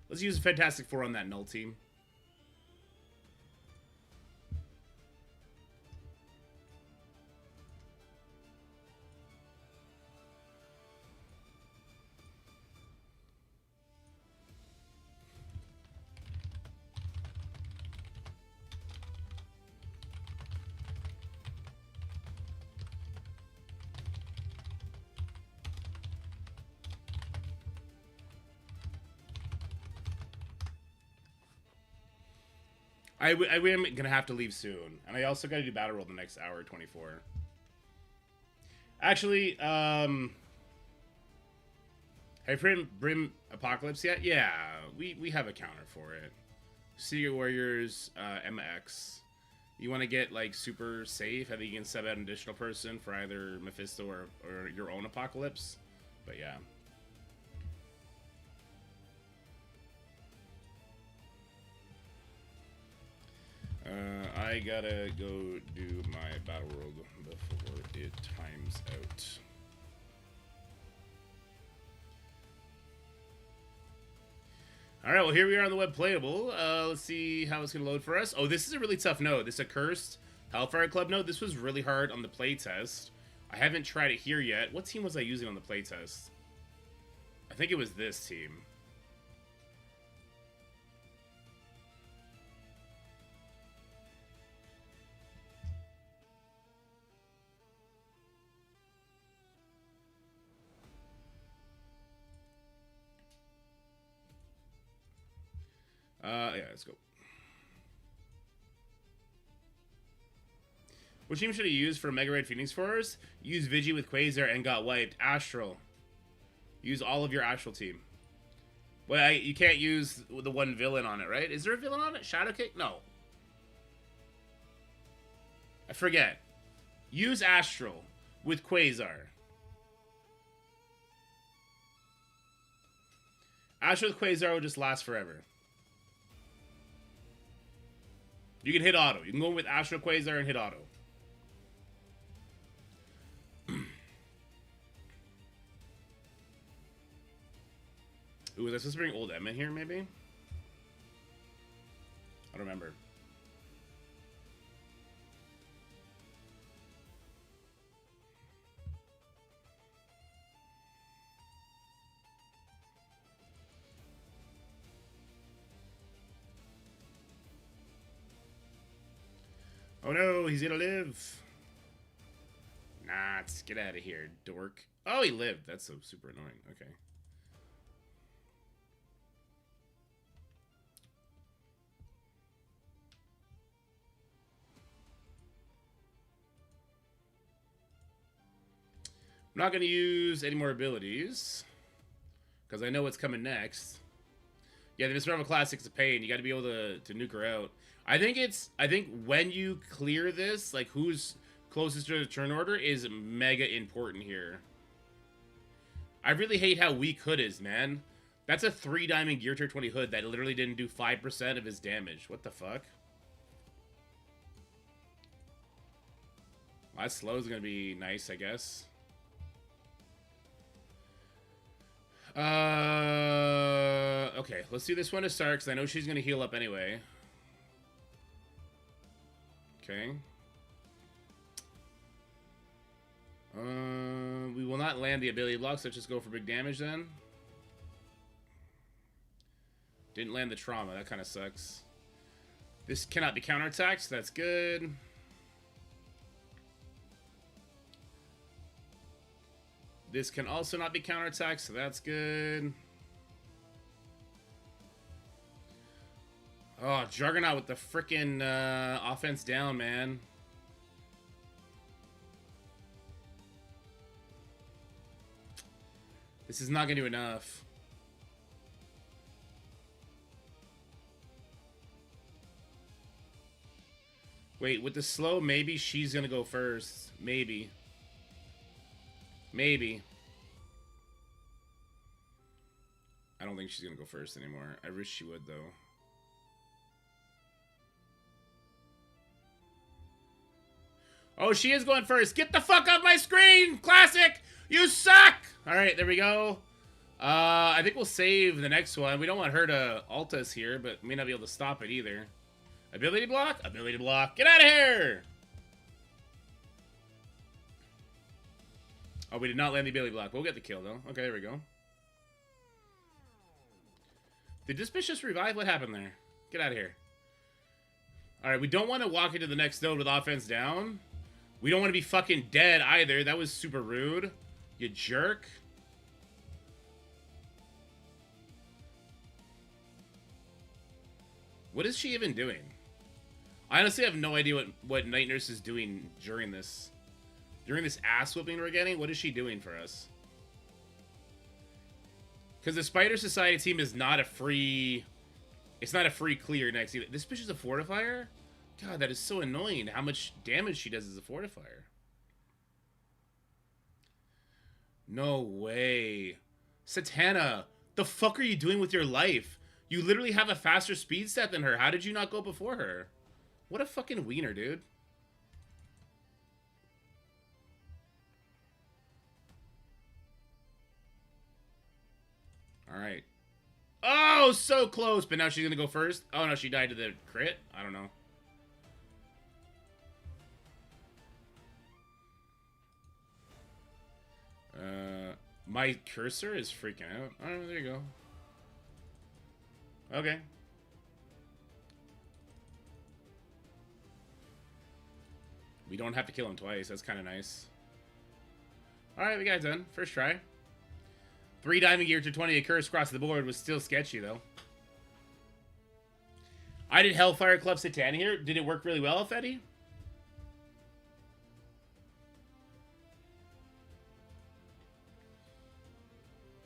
Let's use Fantastic Four on that null team. I am gonna have to leave soon, and I also got to do battle roll the next hour 24. Actually, have you printed Brim Apocalypse yet? Yeah, we have a counter for it. Secret Warriors, MX. You want to get like super safe. I think you can sub out an additional person for either Mephisto or your own Apocalypse. But yeah. I gotta go do my Battle World before it times out. Alright, well here we are on the web playable. Let's see how it's going to load for us. Oh, this is a really tough node. This Accursed Hellfire Club node. This was really hard on the playtest. I haven't tried it here yet. What team was I using on the playtest? I think it was this team. Yeah, let's go. What team should I use for Mega Red Phoenix Force? Use Vigi with Quasar and got wiped. Astral. Use all of your Astral team. Well, you can't use the one villain on it, right? Is there a villain on it? Shadowkick? No. I forget. Use Astral with Quasar. Astral with Quasar will just last forever. You can hit auto. You can go with Astral Quasar and hit auto. Ooh, was I supposed to bring old M in here, maybe? I don't remember. Oh no, he's gonna live. Nah, let's get out of here, dork. Oh, he lived. That's so super annoying. Okay. I'm not going to use any more abilities because I know what's coming next. Yeah, the Miss Marvel Classic's a pain. You got to be able to nuke her out. I think when you clear this, like who's closest to the turn order is mega important here. I really hate how weak Hood is, man. That's a 3 diamond Gear Tier 20 Hood that literally didn't do 5% of his damage. What the fuck? Well, that slow is going to be nice, I guess. Okay, let's do this one to start, because I know she's going to heal up anyway. Okay. We will not land the ability blocks. Let's just go for big damage then. Didn't land the trauma. That kind of sucks. This cannot be counterattacked, so that's good. This can also not be counterattacked, so that's good. Oh, Juggernaut with the frickin' offense down, man. This is not going to do enough. Wait, with the slow, maybe she's going to go first. Maybe. Maybe. I don't think she's going to go first anymore. I wish she would, though. Oh, she is going first. Get the fuck off my screen! Classic! You suck! Alright, there we go. I think we'll save the next one. We don't want her to ult us here, but we may not be able to stop it either. Ability block? Ability block. Get out of here! Oh, we did not land the ability block. We'll get the kill, though. Okay, there we go. Did Dismiss just revive? What happened there? Get out of here. Alright, we don't want to walk into the next node with offense down. We don't want to be fucking dead either. That was super rude. You jerk. What is she even doing? I honestly have no idea what Night Nurse is doing during this. During this ass whooping we're getting. What is she doing for us? Because the Spider Society team is not a free It's not a free clear next. This bitch is a fortifier? God, that is so annoying. How much damage she does as a fortifier. No way. Satana, the fuck are you doing with your life? You literally have a faster speed stat than her. How did you not go before her? What a fucking wiener, dude. Alright. Oh, so close. But now she's going to go first. Oh, no, she died to the crit? I don't know. My cursor is freaking out. Oh, there you go. Okay. We don't have to kill him twice. That's kind of nice. Alright, we got it done. First try. 3 diamond gear to 20 a curse across the board was still sketchy, though. I did Hellfire Club Satana here. Did it work really well, Fetty?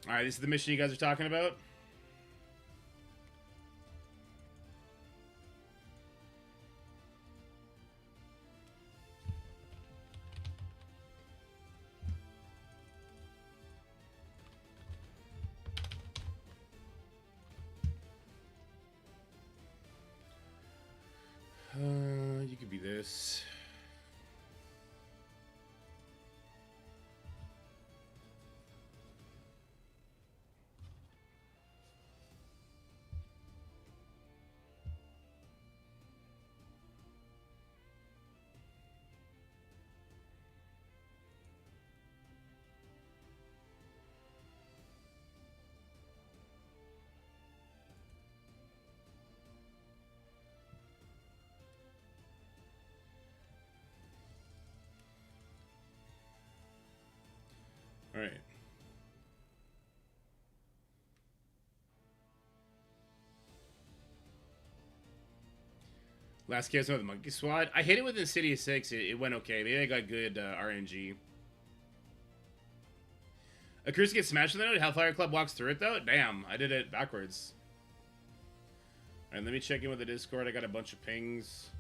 Alright, this is the mission you guys are talking about. You could be this. Alright. Last case with the Monkey Squad. I hit it with Insidious 6. It went okay. Maybe I got good RNG. Akusa gets smashed with the note. Hellfire Club walks through it, though. Damn, I did it backwards. Alright, let me check in with the Discord. I got a bunch of pings.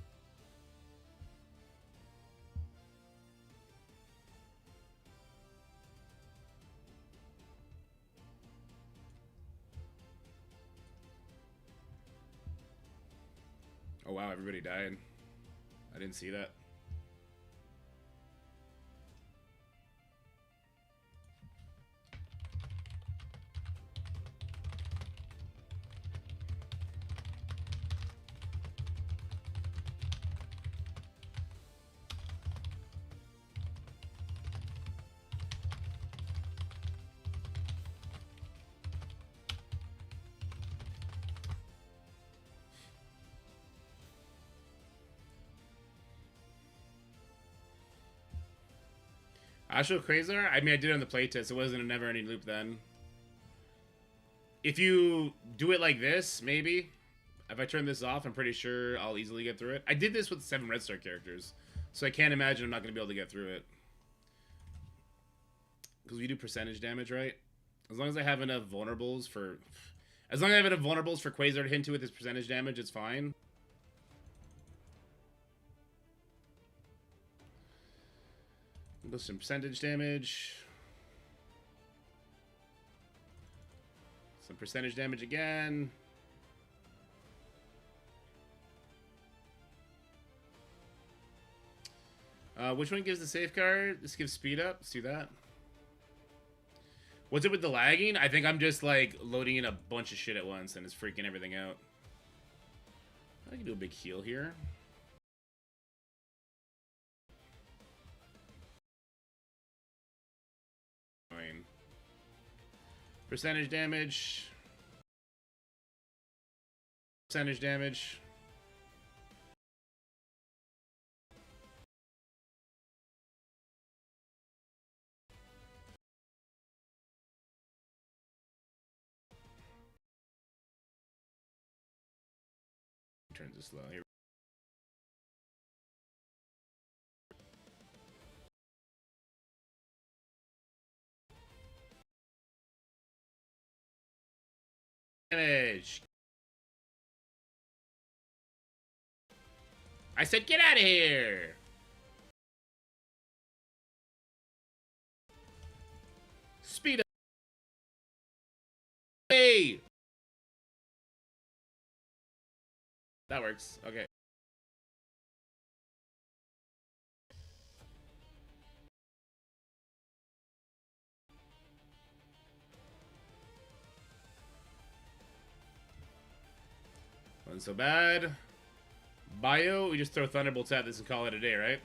Oh, wow, everybody died. I didn't see that. Astral Quasar? I mean, I did it on the playtest. It wasn't a never-ending loop then. If you do it like this, maybe. If I turn this off, I'm pretty sure I'll easily get through it. I did this with 7 Red Star characters, so I can't imagine I'm not going to be able to get through it. Because we do percentage damage, right? As long as I have enough vulnerables for... As long as I have enough vulnerables for Quasar to hit with his percentage damage, it's fine. Go some percentage damage. Some percentage damage again. Which one gives the safeguard? This gives speed up. Let's do that. What's it with the lagging? I think I'm just like loading in a bunch of shit at once and it's freaking everything out. I can do a big heal here. Percentage damage. Percentage damage. Turn this slow here. Damage. I said get out of here! Speed up. Hey! That works. Okay. Wasn't so bad. Bio, we just throw Thunderbolts at this and call it a day, right?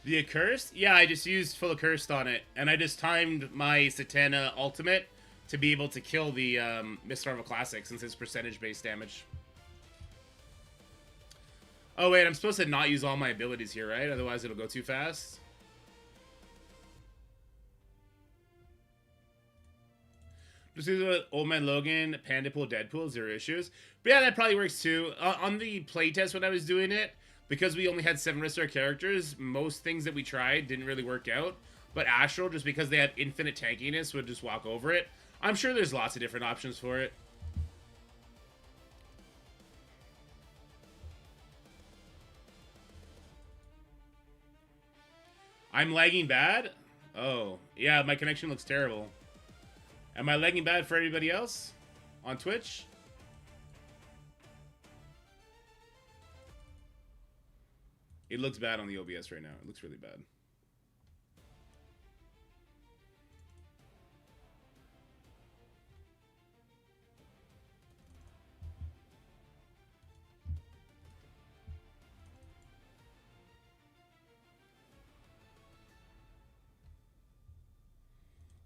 The Accursed? Yeah, I just used full Accursed on it, and I just timed my Satana ultimate to be able to kill the Mr. Marvel Classic since it's percentage-based damage. Oh wait, I'm supposed to not use all my abilities here, right? Otherwise it'll go too fast. Just use it Old Man Logan, Pandapool, Deadpool, 0 issues. But yeah, that probably works too. On the playtest when I was doing it, because we only had 7 Ristar characters, most things that we tried didn't really work out. But Astral, just because they had infinite tankiness, would just walk over it. I'm sure there's lots of different options for it. I'm lagging bad? Oh, yeah, my connection looks terrible. Am I lagging bad for everybody else on Twitch? It looks bad on the OBS right now. It looks really bad.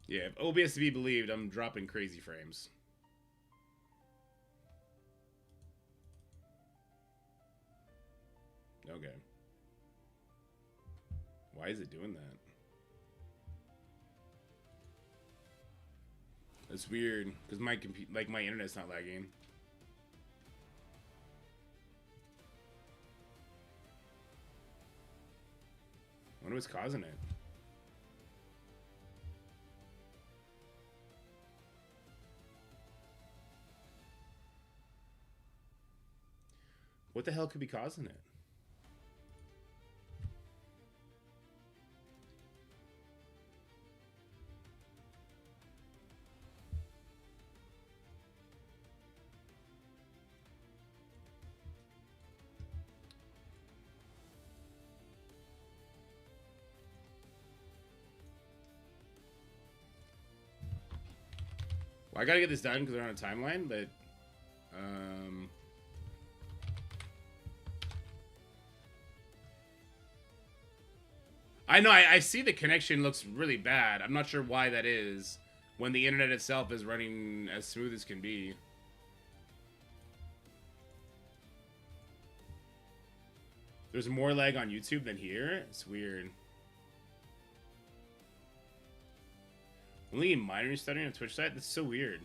Yeah, if OBS to be believed, I'm dropping crazy frames. Okay. Why is it doing that? That's weird, because my my internet's not lagging. I wonder what's causing it. What the hell could be causing it? Well, I gotta get this done because we're on a timeline, but I know I see the connection looks really bad. I'm not sure why that is when the internet itself is running as smooth as can be. There's more lag on YouTube than here? It's weird. Only minor stuttering on Twitch side? That's so weird.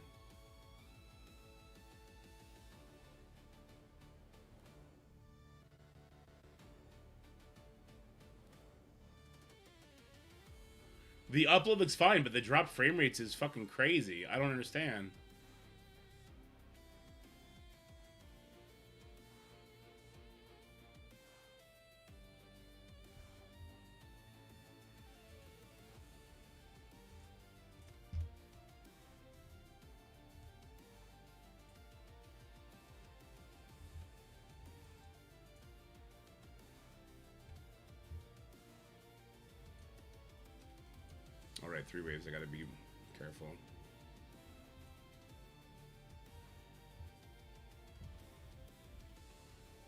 The upload looks fine, but the drop frame rates is fucking crazy. I don't understand. Alright, 3 waves. I gotta be careful.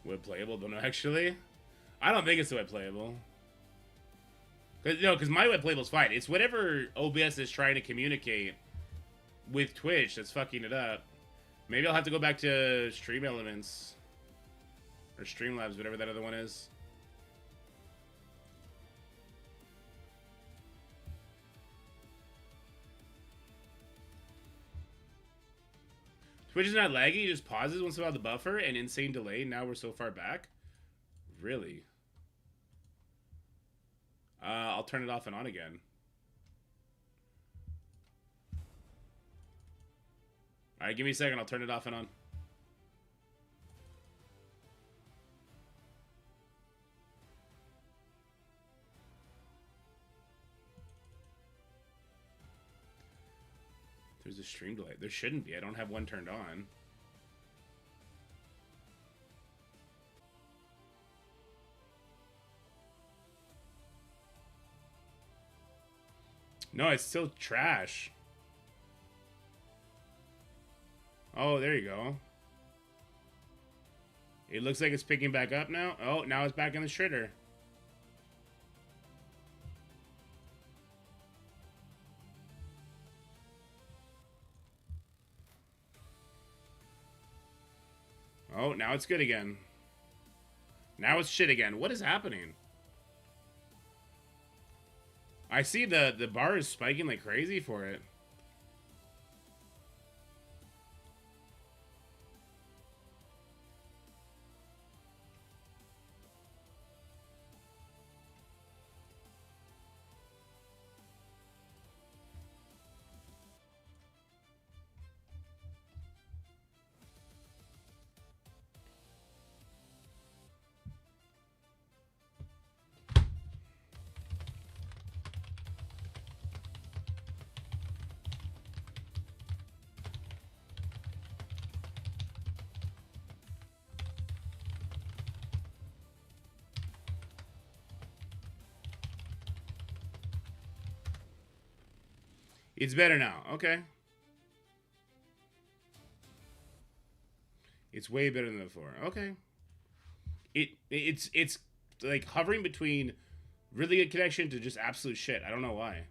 Web playable? Don't know, actually. I don't think it's web playable. Because my web playable is fine. It's whatever OBS is trying to communicate with Twitch that's fucking it up. Maybe I'll have to go back to Stream Elements. Or Streamlabs, whatever that other one is. Twitch is not laggy, it just pauses once in a while the buffer and insane delay. Now we're so far back. Really? I'll turn it off and on again. Alright, give me a second, I'll turn it off and on. There's a stream delay. There shouldn't be. I don't have one turned on. No, it's still trash. Oh, there you go. It looks like it's picking back up now. Oh, now it's back in the shitter. Oh, now it's good again. Now it's shit again. What is happening? I see the bar is spiking like crazy for it. It's better now. Okay. It's way better than before. Okay. It's like hovering between really good connection to just absolute shit. I don't know why.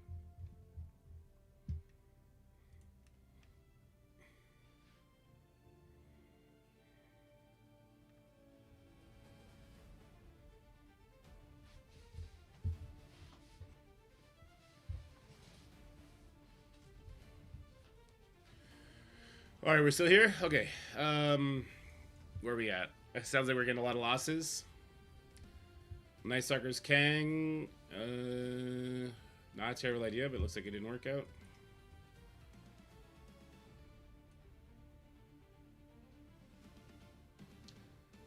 All right, we're still here? Okay. Where are we at? It sounds like we're getting a lot of losses. Night Stalker's Kang. Not a terrible idea, but it looks like it didn't work out.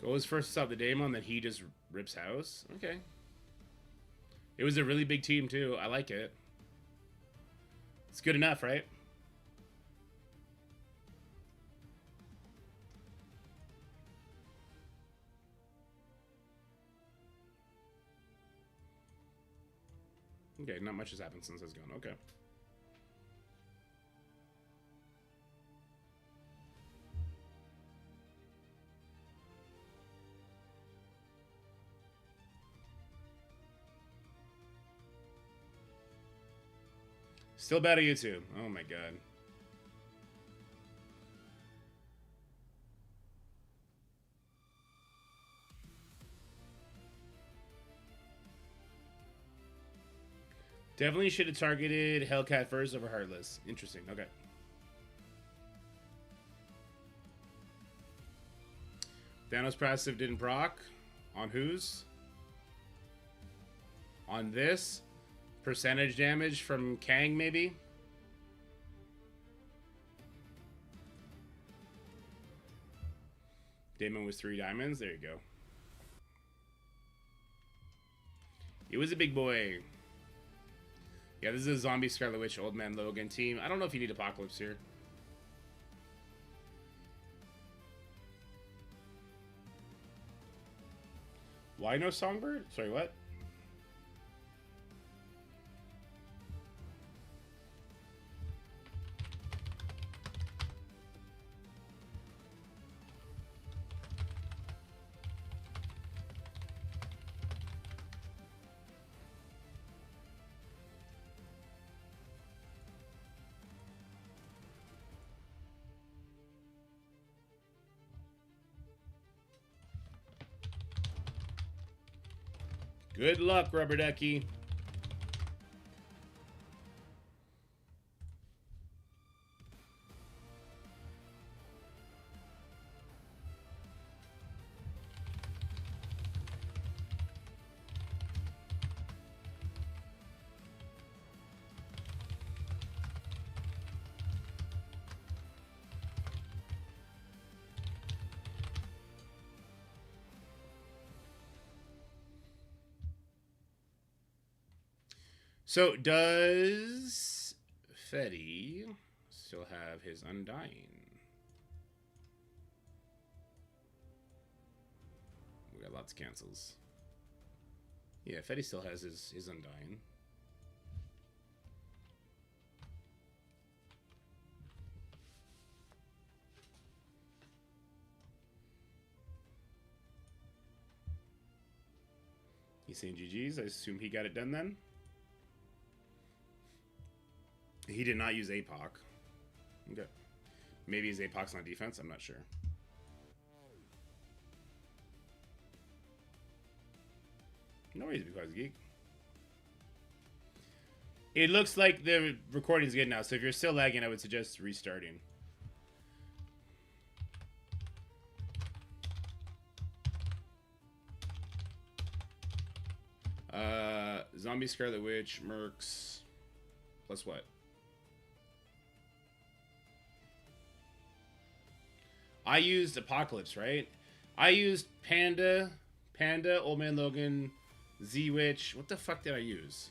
Goes first to stop the Daemon, then he just rips house. Okay. It was a really big team, too. I like it. It's good enough, right? Okay, not much has happened since it's gone. Okay. Still bad at YouTube. Oh my god. Definitely should have targeted Hellcat first over Heartless. Interesting. Okay. Thanos passive didn't proc. On whose? On this? Percentage damage from Kang, maybe? Daemon was 3 diamonds. There you go. It was a big boy. Yeah, this is a Zombie Scarlet Witch Old Man Logan team. I don't know if you need Apocalypse here. Why no Songbird? Sorry, what? Good luck, Rubber Ducky. So, does Fetty still have his Undying? We got lots of cancels. Yeah, Fetty still has his Undying. He's saying GG's. I assume he got it done then. He did not use APOC. Okay. Maybe his APOC's on defense. I'm not sure. No reason because geek. It looks like the recording's good now, so if you're still lagging, I would suggest restarting. Zombie Scarlet Witch, Mercs. Plus what? I used Apocalypse, right? I used Panda, Old Man Logan, Z-Witch. What the fuck did I use?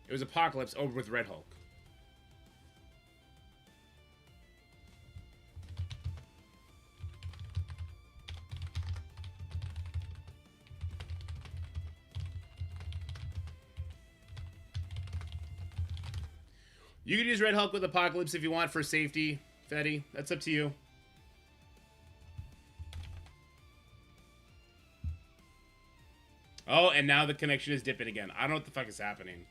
It was Apocalypse over with Red Hulk. You could use Red Hulk with Apocalypse if you want for safety, Fetty. That's up to you. Oh, and now the connection is dipping again. I don't know what the fuck is happening.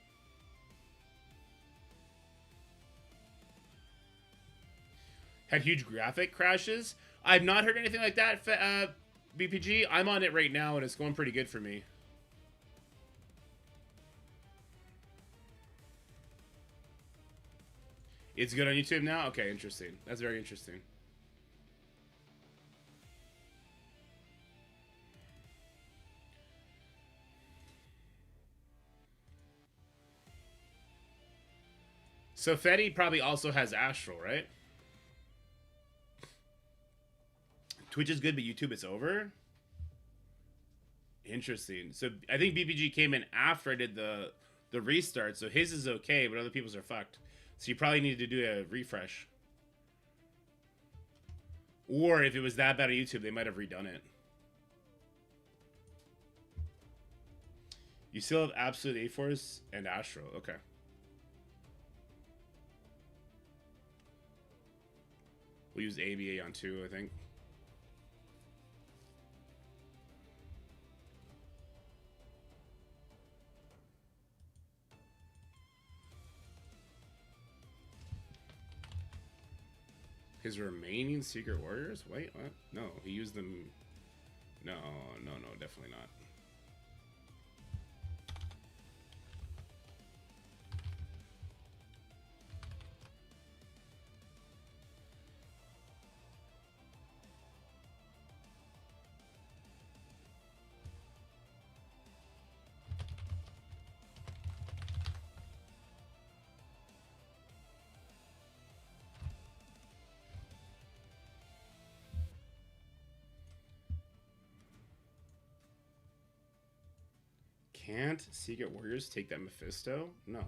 Had huge graphic crashes. I've not heard anything like that, BPG. I'm on it right now, and it's going pretty good for me. It's good on YouTube now? Okay, interesting. That's very interesting. So Fetty probably also has Astral, right? Twitch is good, but YouTube it's over? Interesting. So I think BPG came in after I did the restart, so his is okay, but other people's are fucked. So you probably need to do a refresh. Or if it was that bad on YouTube, they might have redone it. You still have Absolute A-Force and Astral. Okay. We'll use ABA on 2, I think. His remaining Secret Warriors? Wait, what? No, he used them... No, definitely not. Can't Secret Warriors take that Mephisto? No.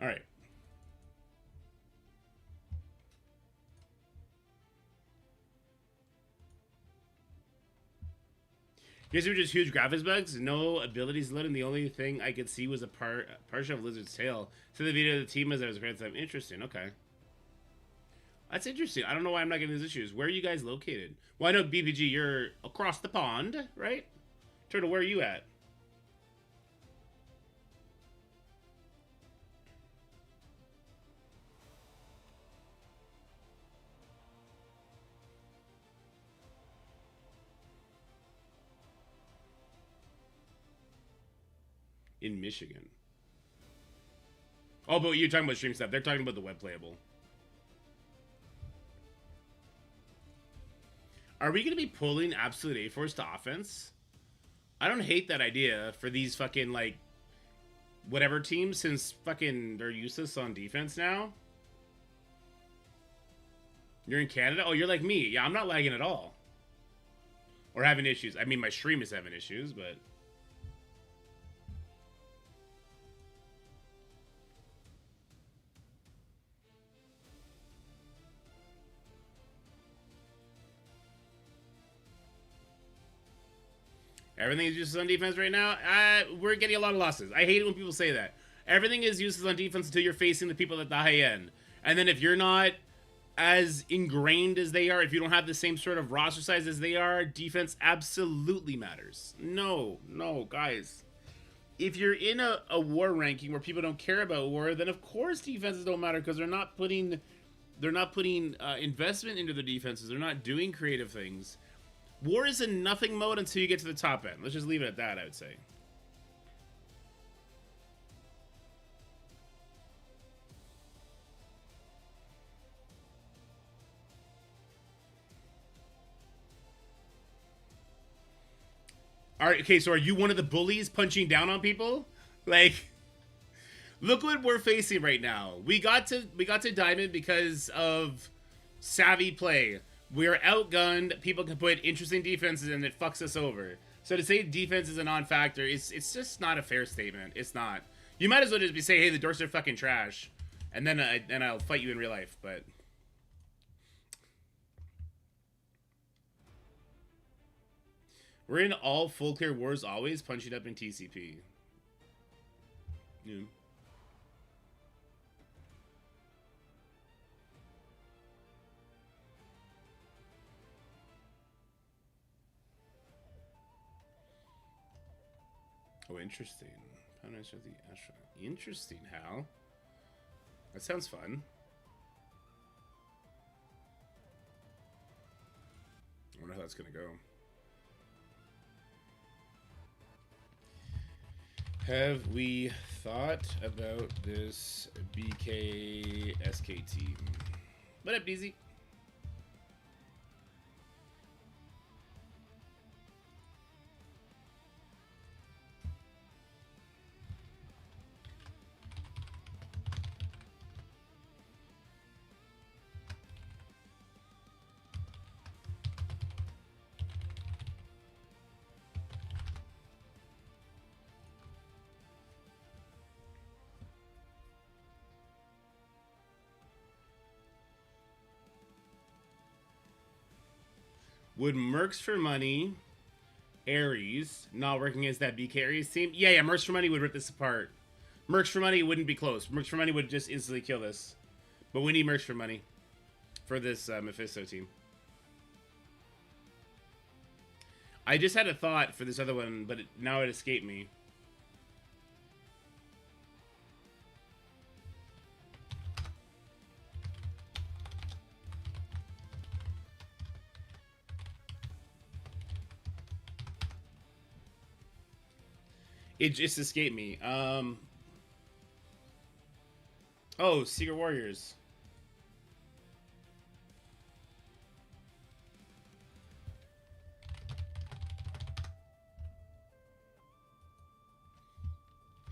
All right. These were just huge graphics bugs. No abilities loading. The only thing I could see was a partial of Lizard's tail. So the video of the team as I was playing. Interesting. Okay. That's interesting. I don't know why I'm not getting these issues. Where are you guys located? Well, I know BBG, you're across the pond, right? Turtle, where are you at? In Michigan. Oh, but you're talking about stream stuff. They're talking about the web playable. Are we going to be pulling Absolute A-Force to offense? I don't hate that idea for these fucking, like, whatever teams, since fucking they're useless on defense now. You're in Canada? Oh, you're like me. Yeah, I'm not lagging at all. Or having issues. I mean, my stream is having issues, but... Everything is useless on defense right now. We're getting a lot of losses. I hate it when people say that. Everything is useless on defense until you're facing the people at the high end. And then if you're not as ingrained as they are, if you don't have the same sort of roster size as they are, defense absolutely matters. No, guys. If you're in a war ranking where people don't care about war, then of course defenses don't matter because they're not putting investment into their defenses. They're not doing creative things. War is in nothing mode until you get to the top end. Let's just leave it at that, I would say. All right, okay, so are you one of the bullies punching down on people? Like, look what we're facing right now. We got to Diamond because of savvy play. We're outgunned. People can put interesting defenses and it fucks us over. So to say defense is a non-factor, it's just not a fair statement. It's not. You might as well just be say, hey, the Dorks are fucking trash, and then I'll fight you in real life. But we're in all full clear wars always, punching up in TCP. Yeah. Oh, interesting. Interesting, Hal. That sounds fun. I wonder how that's gonna go. Have we thought about this BKSK team? What up, DZ? Would Mercs for Money, Ares, not working against that BK Ares team? Yeah, Mercs for Money would rip this apart. Mercs for Money wouldn't be close. Mercs for Money would just instantly kill this. But we need Mercs for Money for this Mephisto team. I just had a thought for this other one, but now it escaped me. It just escaped me. Oh, Secret Warriors.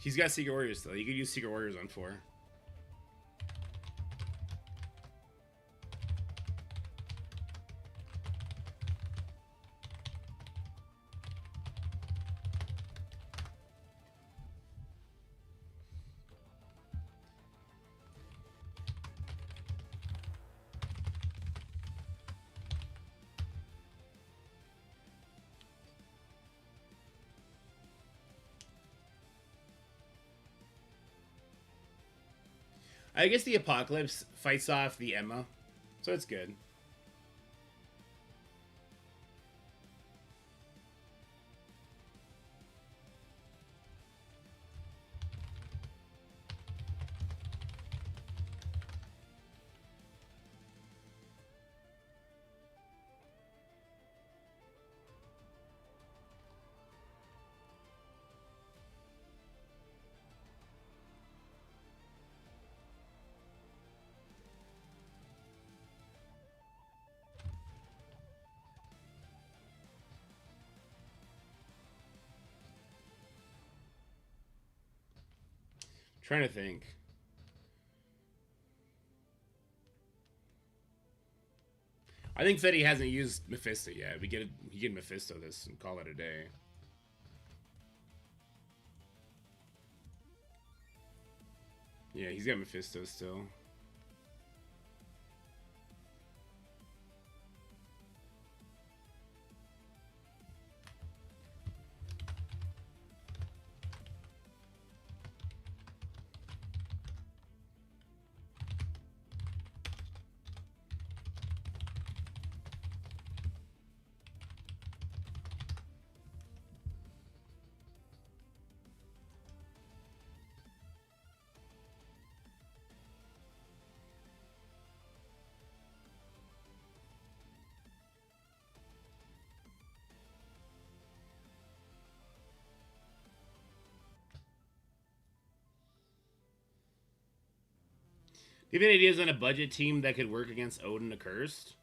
He's got Secret Warriors still. You could use Secret Warriors on 4. I guess the Apocalypse fights off the Emma, So it's good. Trying to think. I think Fetty hasn't used Mephisto yet. We get Mephisto this and call it a day. Yeah, he's got Mephisto still. Do you have any ideas on a budget team that could work against Odin Accursed?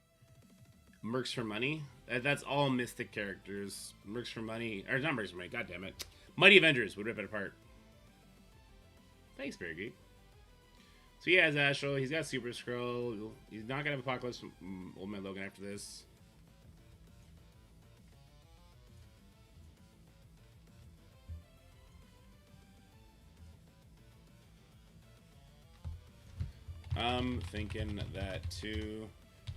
Mercs for Money? That's all Mystic characters. Mercs for Money. Or not Mercs for Money, god damn it. Mighty Avengers would rip it apart. Thanks, Barry Geek. So he has Astral. He's got Super Skrull. He's not going to have Apocalypse from Old Man Logan after this. I'm thinking that to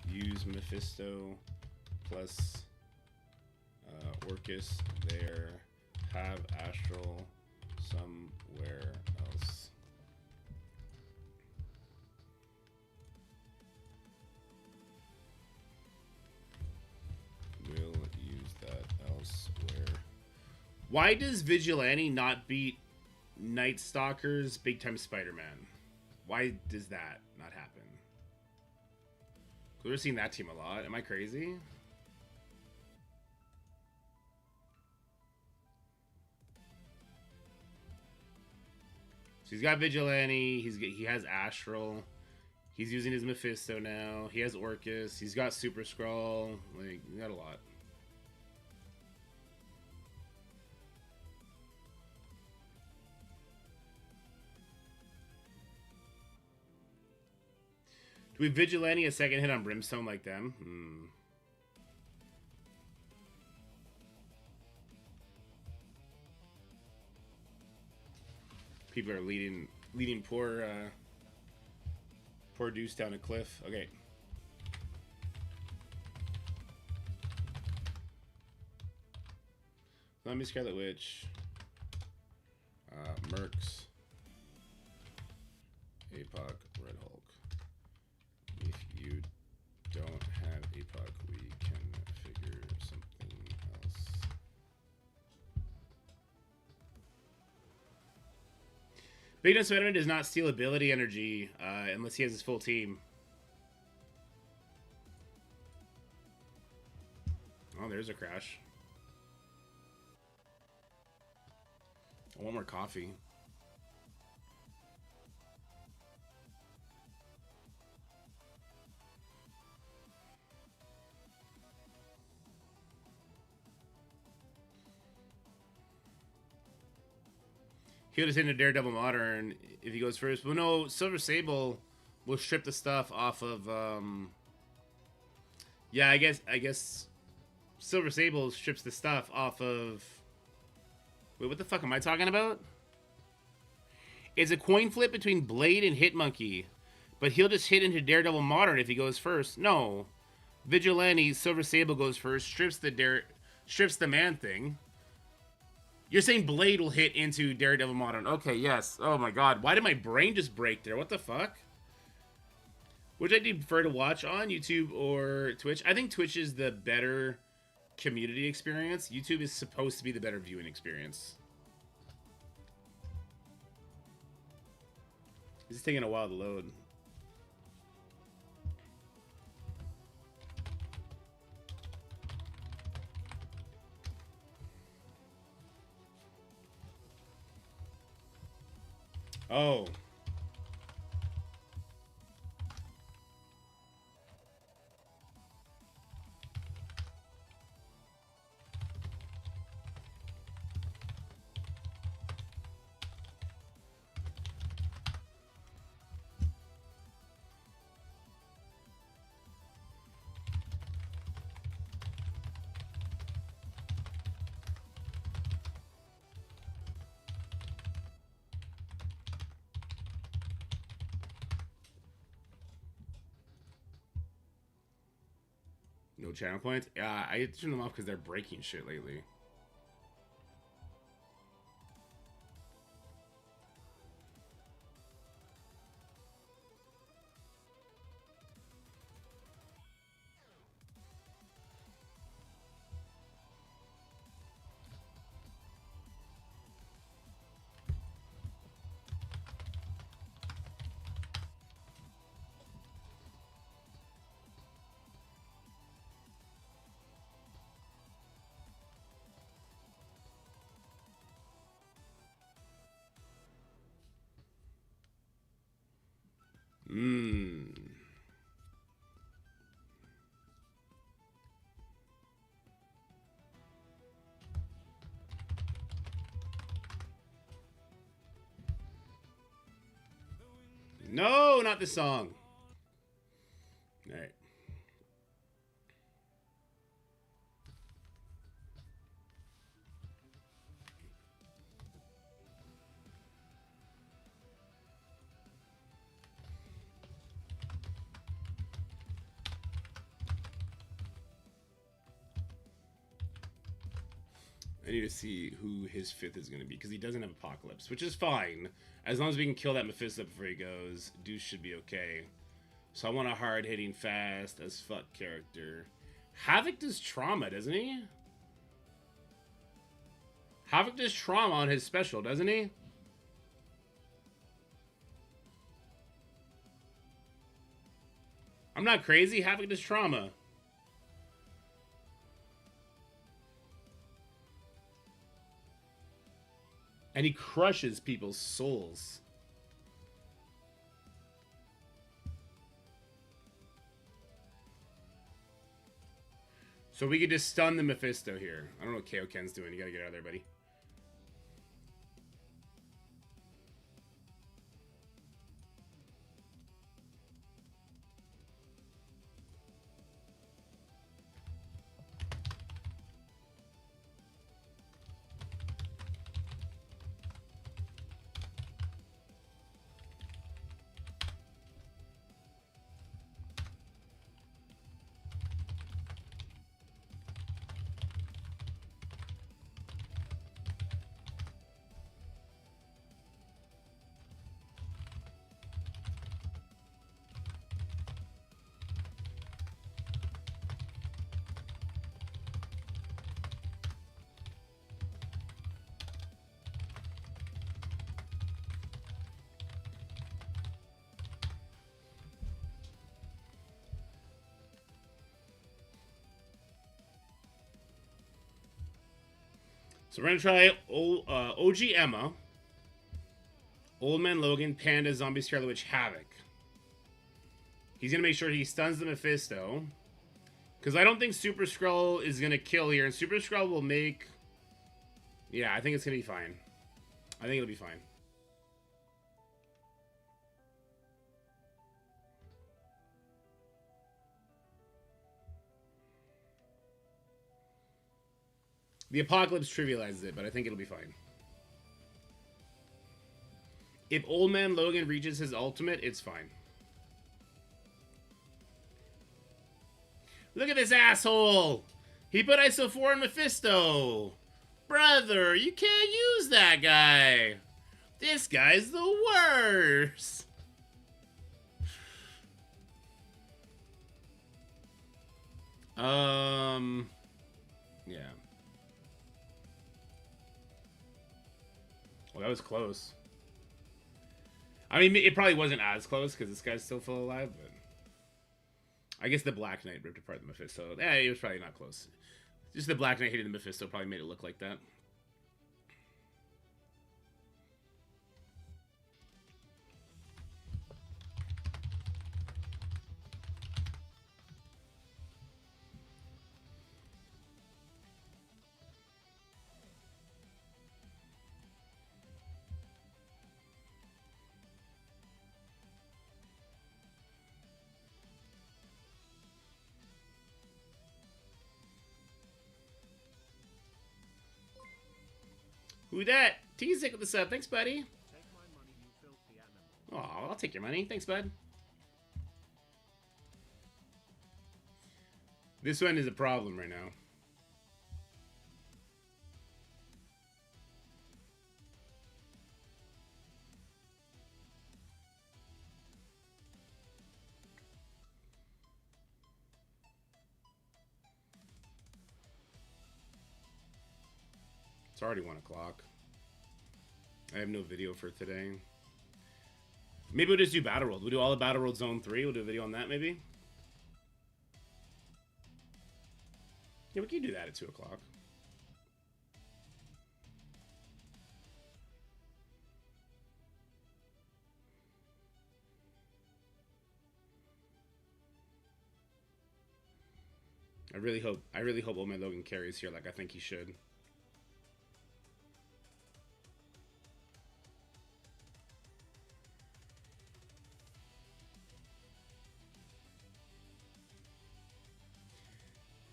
use Mephisto plus Orcus there, have Astral somewhere else. We'll use that elsewhere. Why does Vigilante not beat Night Stalker's Big Time Spider-Man? Why does that not happen? We're seeing that team a lot. Am I crazy? So he's got Vigilante. He has Astral. He's using his Mephisto now. He has Orcus. He's got Super Skrull. Like, he got a lot. Do we Vigilante a second hit on Brimstone like them? People are leading poor Deuce down a cliff. Okay. Let me Scarlet Witch. Mercs. APOC, Red Hulk. If you don't have APOC, we can figure something else. Big Nose Veteran does not steal ability energy unless he has his full team. Oh, there's a crash. I want more coffee. He'll just into Daredevil Modern if he goes first. But no, Silver Sable will strip the stuff off of. Yeah, I guess Silver Sable strips the stuff off of. Wait, what the fuck am I talking about? It's a coin flip between Blade and Hitmonkey, but he'll just hit into Daredevil Modern if he goes first. No, Vigilante Silver Sable goes first, strips the man thing. You're saying Blade will hit into Daredevil Modern. Okay, yes. Oh my god. Why did my brain just break there? What the fuck? Which I do prefer to watch on YouTube or Twitch. I think Twitch is the better community experience. YouTube is supposed to be the better viewing experience. It's taking a while to load. Oh. No channel points? Yeah, I turn them off because they're breaking shit lately. No, not this song. All right. I need to see who his fifth is going to be, because he doesn't have Apocalypse, which is fine. As long as we can kill that Mephisto before he goes, Deuce should be okay. So I want a hard-hitting, fast as fuck character. Havoc does trauma, doesn't he? Havoc does trauma on his special, doesn't he? I'm not crazy. Havoc does trauma. And he crushes people's souls. So we could just stun the Mephisto here. I don't know what Kaioken's doing. You gotta get out of there, buddy. So we're gonna try OG Emma, Old Man Logan, Panda, Zombie Scarlet Witch, Havoc. He's gonna make sure he stuns the Mephisto, because I don't think Super Skrull is gonna kill here, and Super Skrull will make. Yeah, I think it's gonna be fine. I think it'll be fine. The Apocalypse trivializes it, but I think it'll be fine. If Old Man Logan reaches his ultimate, it's fine. Look at this asshole! He put ISO 4 on Mephisto! Brother, you can't use that guy! This guy's the worst! Yeah. Well, that was close. I mean, it probably wasn't as close because this guy's still full alive, but I guess the Black Knight ripped apart the Mephisto. Yeah, it was probably not close. Just the Black Knight hitting the Mephisto probably made it look like that. Who that? T-Sick with the sub. Thanks, buddy. Take my money, you filthy animal. Oh, I'll take your money. Thanks, bud. This one is a problem right now. It's already 1 o'clock. I have no video for today. Maybe we'll just do Battle World. We'll do all the Battle World Zone 3. We'll do a video on that, maybe. Yeah, we can do that at 2 o'clock. I really hope Old Man Logan carries here like I think he should.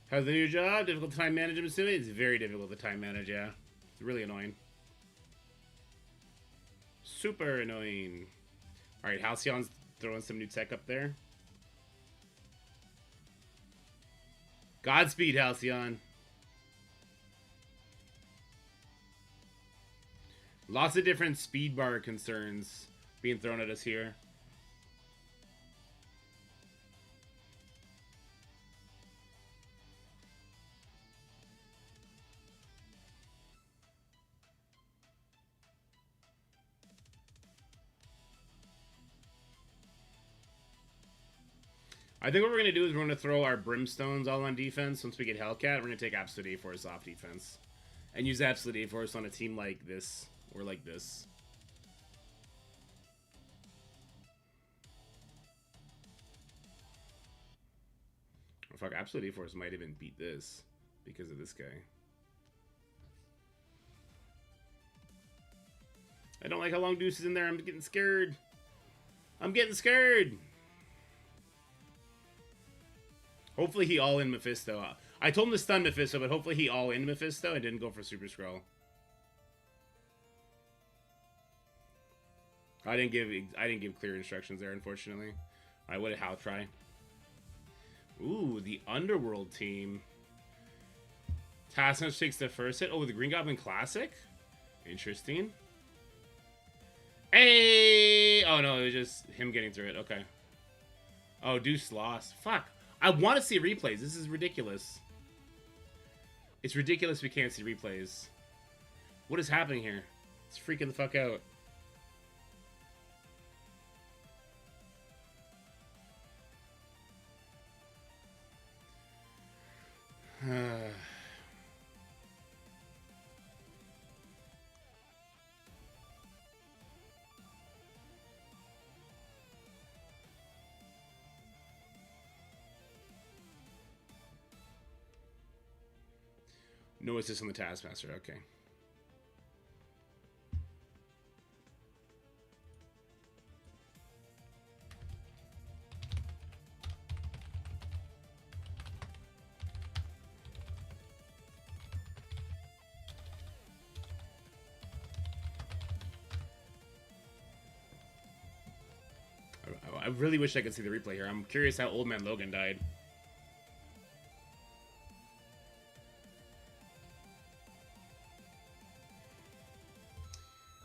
How's the new job? Difficult time manage, I'm assuming? It's very difficult to time manage, yeah. It's really annoying. Super annoying. Alright, Halcyon's throwing some new tech up there. Godspeed, Halcyon. Lots of different speed bar concerns being thrown at us here. I think what we're going to do is we're going to throw our Brimstones all on defense. Once we get Hellcat, we're going to take Absolute A-Force off defense. And use Absolute A-Force on a team like this. Or like this. Oh, fuck, Absolute A-Force might even beat this. Because of this guy. I don't like how Long Deuce is in there. I'm getting scared. I'm getting scared. Hopefully he all-in Mephisto. I told him to stun Mephisto, but hopefully he all-in Mephisto and didn't go for Super Skrull. I didn't give clear instructions there, unfortunately. I would have try. Ooh, the Underworld team. Taskmaster takes the first hit. Oh, the Green Goblin Classic? Interesting. Hey! Oh no, it was just him getting through it. Okay. Oh, Deuce lost. Fuck. I want to see replays. This is ridiculous. It's ridiculous we can't see replays. What is happening here? It's freaking the fuck out. No assist on the Taskmaster, okay. I really wish I could see the replay here. I'm curious how Old Man Logan died.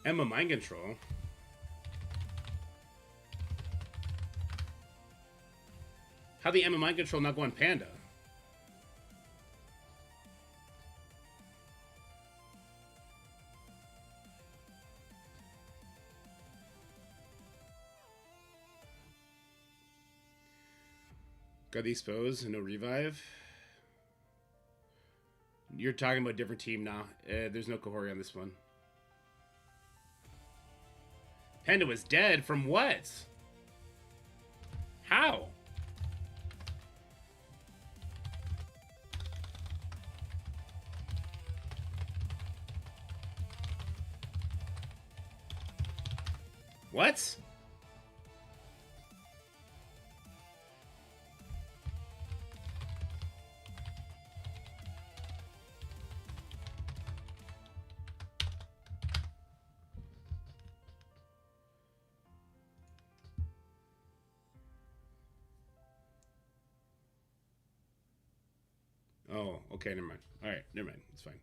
Emma Mind Control. How the Emma Mind Control not go on Panda? Got the expose and no revive. You're talking about a different team now. There's no Kahori on this one. Panda was dead from what? How? What? Oh, okay, never mind. All right, never mind. It's fine.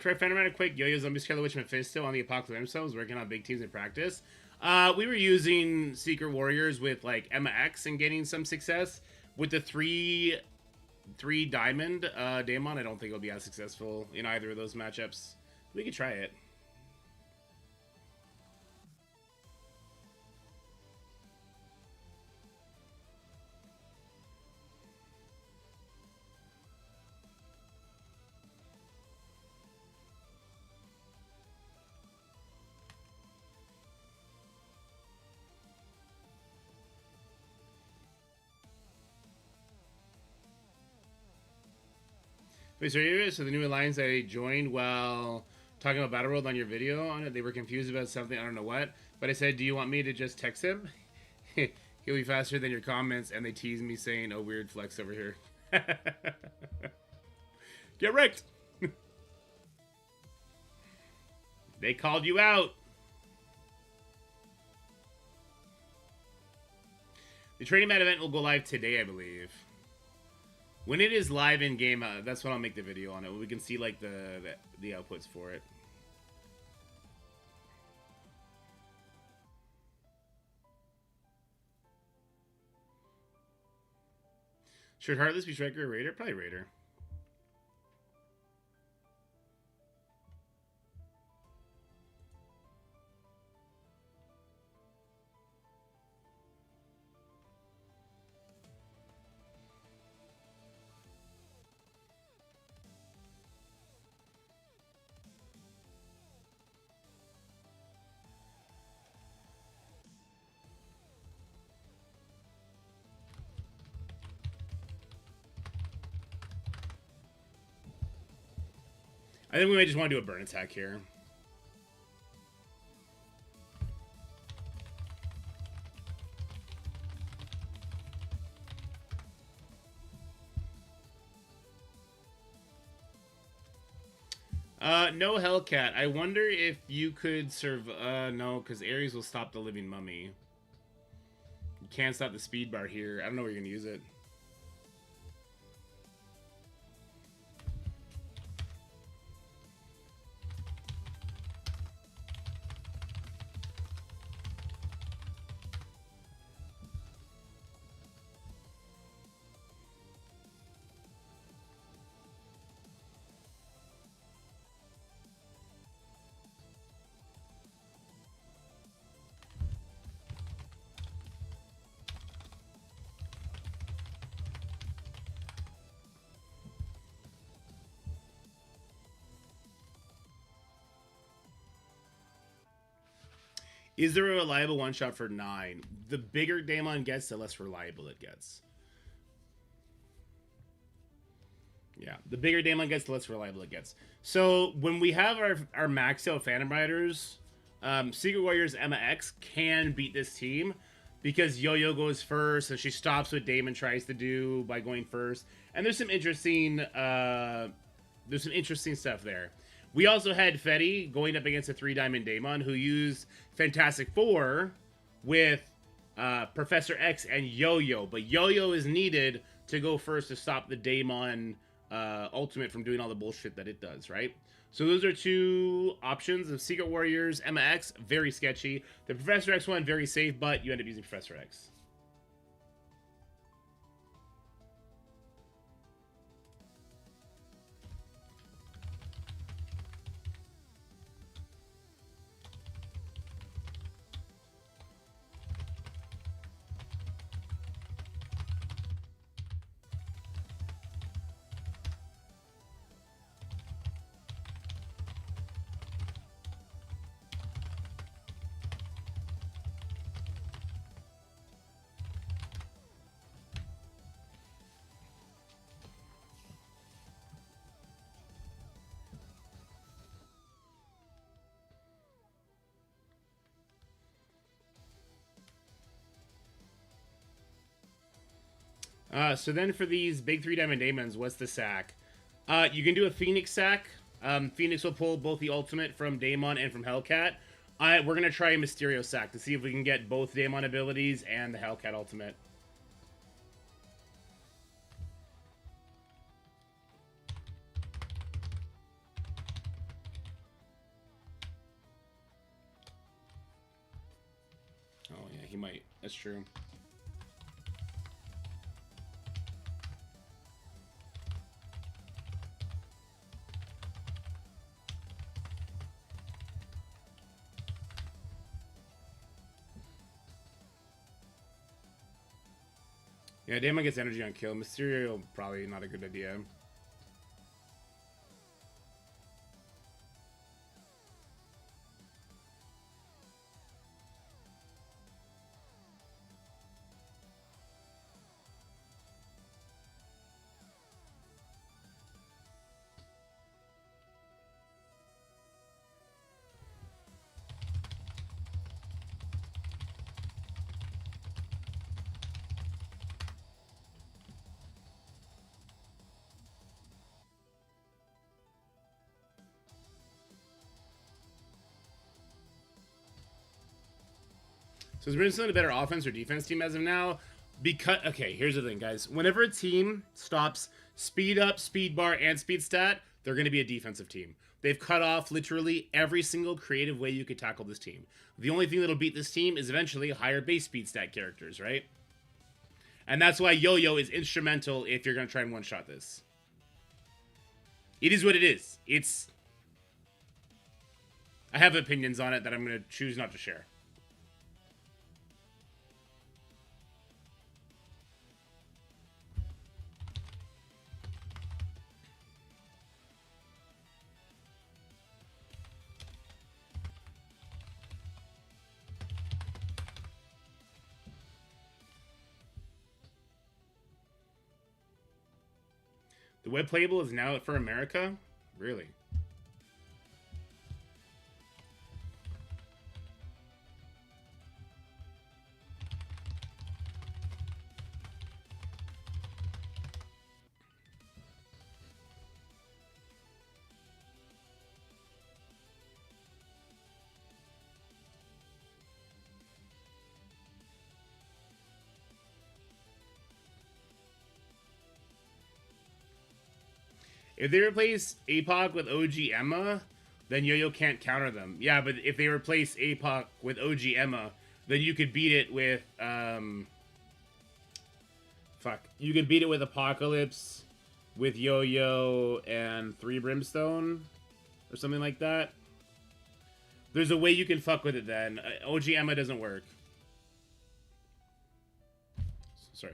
Try Phantom quick. Yo-Yo, Zombie, Scarlet Witch, Mephisto on the Apocalypse themselves, working on big teams in practice. We were using Secret Warriors with like Emma X and getting some success. With the three diamond Daemon, I don't think it'll be as successful in either of those matchups. We could try it. Wait, so the new alliance I joined while talking about Battle World on your video on it, they were confused about something, I don't know what, but I said, do you want me to just text him? He'll be faster than your comments, and they tease me saying, oh, weird flex over here. Get wrecked! They called you out! The Training Mat event will go live today, I believe. When it is live in game, that's when I'll make the video on it. We can see like the outputs for it. Should Heartless be Striker or Raider? Probably Raider. I think we might just want to do a burn attack here. No Hellcat. I wonder if you could serve. No, because Ares will stop the living mummy. You can't stop the speed bar here. I don't know where you're gonna use it. Is there a reliable one-shot for 9? The bigger Daemon gets, the less reliable it gets. Yeah, the bigger Daemon gets, the less reliable it gets. So when we have our maxed out Phantom Riders, Secret Warriors Emma X can beat this team because Yo-Yo goes first, and she stops what Daemon tries to do by going first. And there's some interesting stuff there. We also had Fetty going up against a 3-diamond Daemon who used Fantastic Four with Professor X and Yo-Yo. But Yo-Yo is needed to go first to stop the Daemon ultimate from doing all the bullshit that it does, right? So those are two options of Secret Warriors. Emma X, very sketchy. The Professor X one, very safe, but you end up using Professor X. So then for these big 3 diamond daemons, what's the sack? You can do a Phoenix sack. Phoenix will pull both the ultimate from Daemon and from Hellcat. We're going to try a Mysterio sack to see if we can get both Daemon abilities and the Hellcat ultimate. Oh, yeah, he might. That's true. Yeah, Daemon gets energy on kill. Mysterio, probably not a good idea. So is Brimstone a better offense or defense team as of now? Because, okay, here's the thing, guys. Whenever a team stops speed up, speed bar, and speed stat, they're going to be a defensive team. They've cut off literally every single creative way you could tackle this team. The only thing that'll beat this team is eventually higher base speed stat characters, right? And that's why Yo-Yo is instrumental if you're going to try and one-shot this. It is what it is. It's... I have opinions on it that I'm going to choose not to share. The web playable is now for America? Really? If they replace APOC with OG Emma, then Yo-Yo can't counter them. Yeah, but if they replace APOC with OG Emma, then you could beat it with, fuck. You could beat it with Apocalypse, with Yo-Yo, and 3 Brimstone, or something like that. There's a way you can fuck with it then. OG Emma doesn't work. Sorry.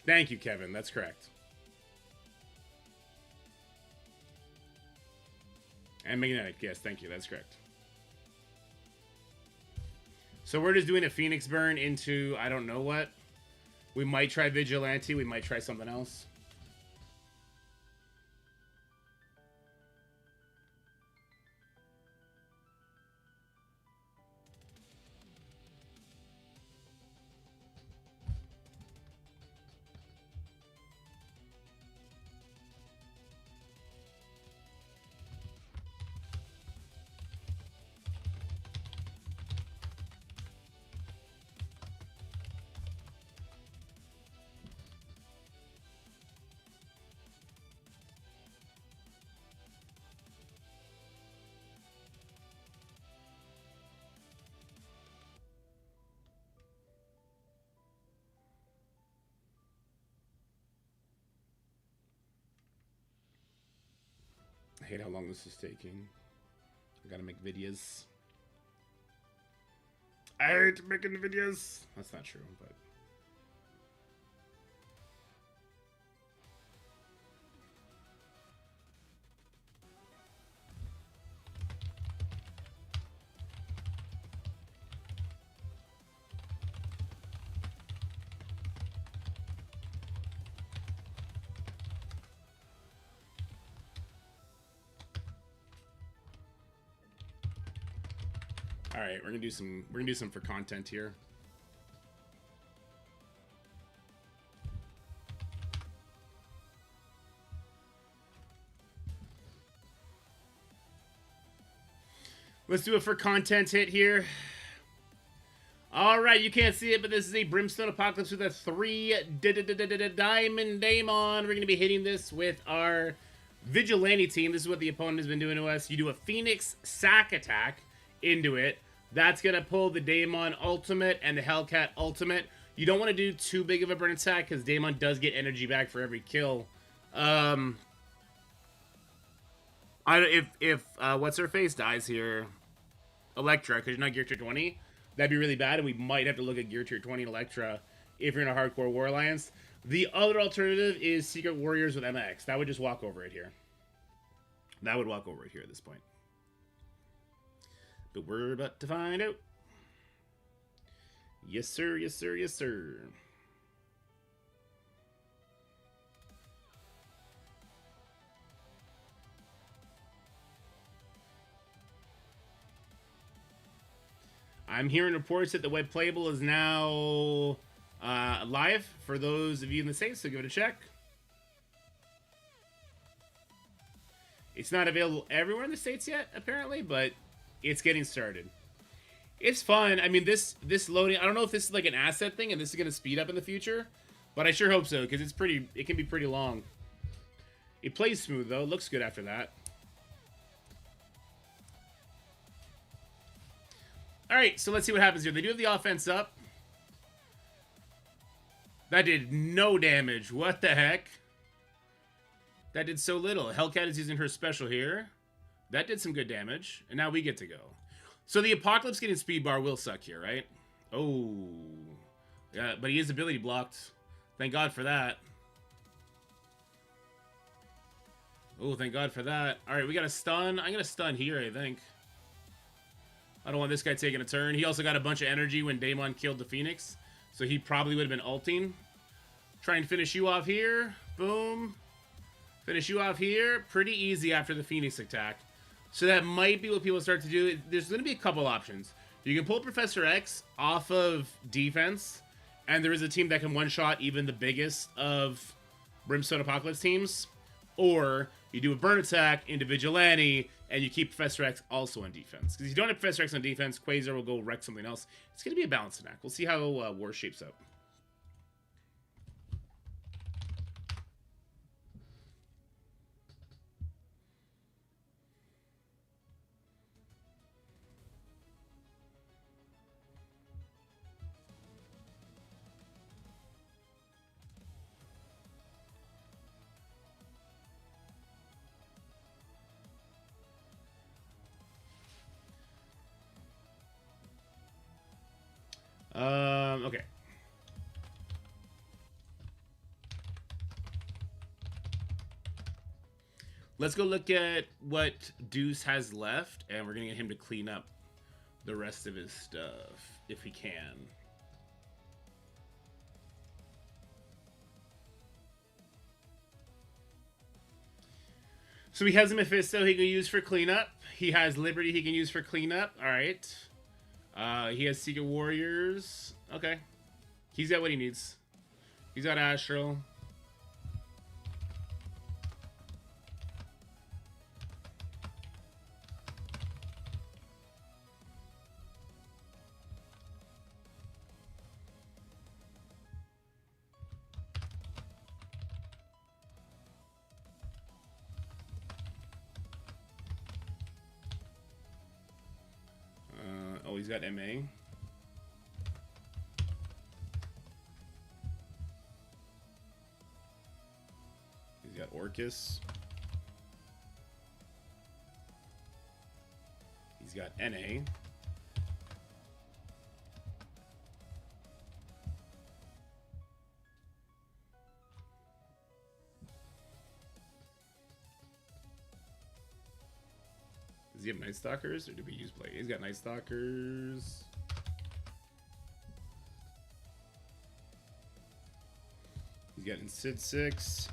Thank you, Kevin. That's correct. And Magnetic, yes, thank you. That's correct. So we're just doing a Phoenix burn into I don't know what. We might try Vigilante. We might try something else. hate how long this is taking. I gotta make videos. I hate making videos. That's not true, but... All right, we're gonna do some for content here. Let's do it for content hit here. All right, you can't see it, but this is a Brimstone Apocalypse with a 3 Diamond Daemon. We're gonna be hitting this with our Vigilante team. This is what the opponent has been doing to us. You do a Phoenix sack attack into it. That's going to pull the Daemon ultimate and the Hellcat ultimate. You don't want to do too big of a burn attack because Daemon does get energy back for every kill. If what's her face dies here, Electra, because you're not gear tier 20, that'd be really bad, and we might have to look at gear tier 20 Electra if you're in a hardcore War Alliance. The other alternative is Secret Warriors with MX. That would just walk over it here. That would walk over it here at this point. But we're about to find out. Yes, sir. Yes, sir. Yes, sir. I'm hearing reports that the web playable is now live for those of you in the States, so give it a check. It's not available everywhere in the States yet, apparently, but it's getting started. It's fun. I mean, this loading, I don't know if this is like an asset thing and this is going to speed up in the future, but I sure hope so, because it can be pretty long. It plays smooth, though. It looks good after that. All right, so let's see what happens here. They do have the offense up. That did no damage. What the heck? That did so little. Hellcat is using her special here. That did some good damage. And now we get to go. So the Apocalypse getting speed bar will suck here, right? Oh. Yeah, but he is ability blocked. Thank God for that. Oh, thank God for that. All right, we got a stun. I'm going to stun here, I think. I don't want this guy taking a turn. He also got a bunch of energy when Daemon killed the Phoenix. So he probably would have been ulting. Try and finish you off here. Boom. Finish you off here. Pretty easy after the Phoenix attack. So that might be what people start to do. There's going to be a couple options. You can pull Professor X off of defense, and there is a team that can one-shot even the biggest of Brimstone Apocalypse teams. Or you do a burn attack into Vigilante, and you keep Professor X also on defense. Because if you don't have Professor X on defense, Quasar will go wreck something else. It's going to be a balancing act. We'll see how War shapes up. Okay. Let's go look at what Deuce has left, and we're going to get him to clean up the rest of his stuff, if he can. So he has a Mephisto he can use for cleanup. He has Liberty he can use for cleanup. All right. He has Secret Warriors. Okay. He's got what he needs. He's got Astral. Oh, he's got MA. He's got Orcus. He's got NA. Does he have Night Stalkers, or did we use Blade? He's got Night Stalkers. He's got Sid 6.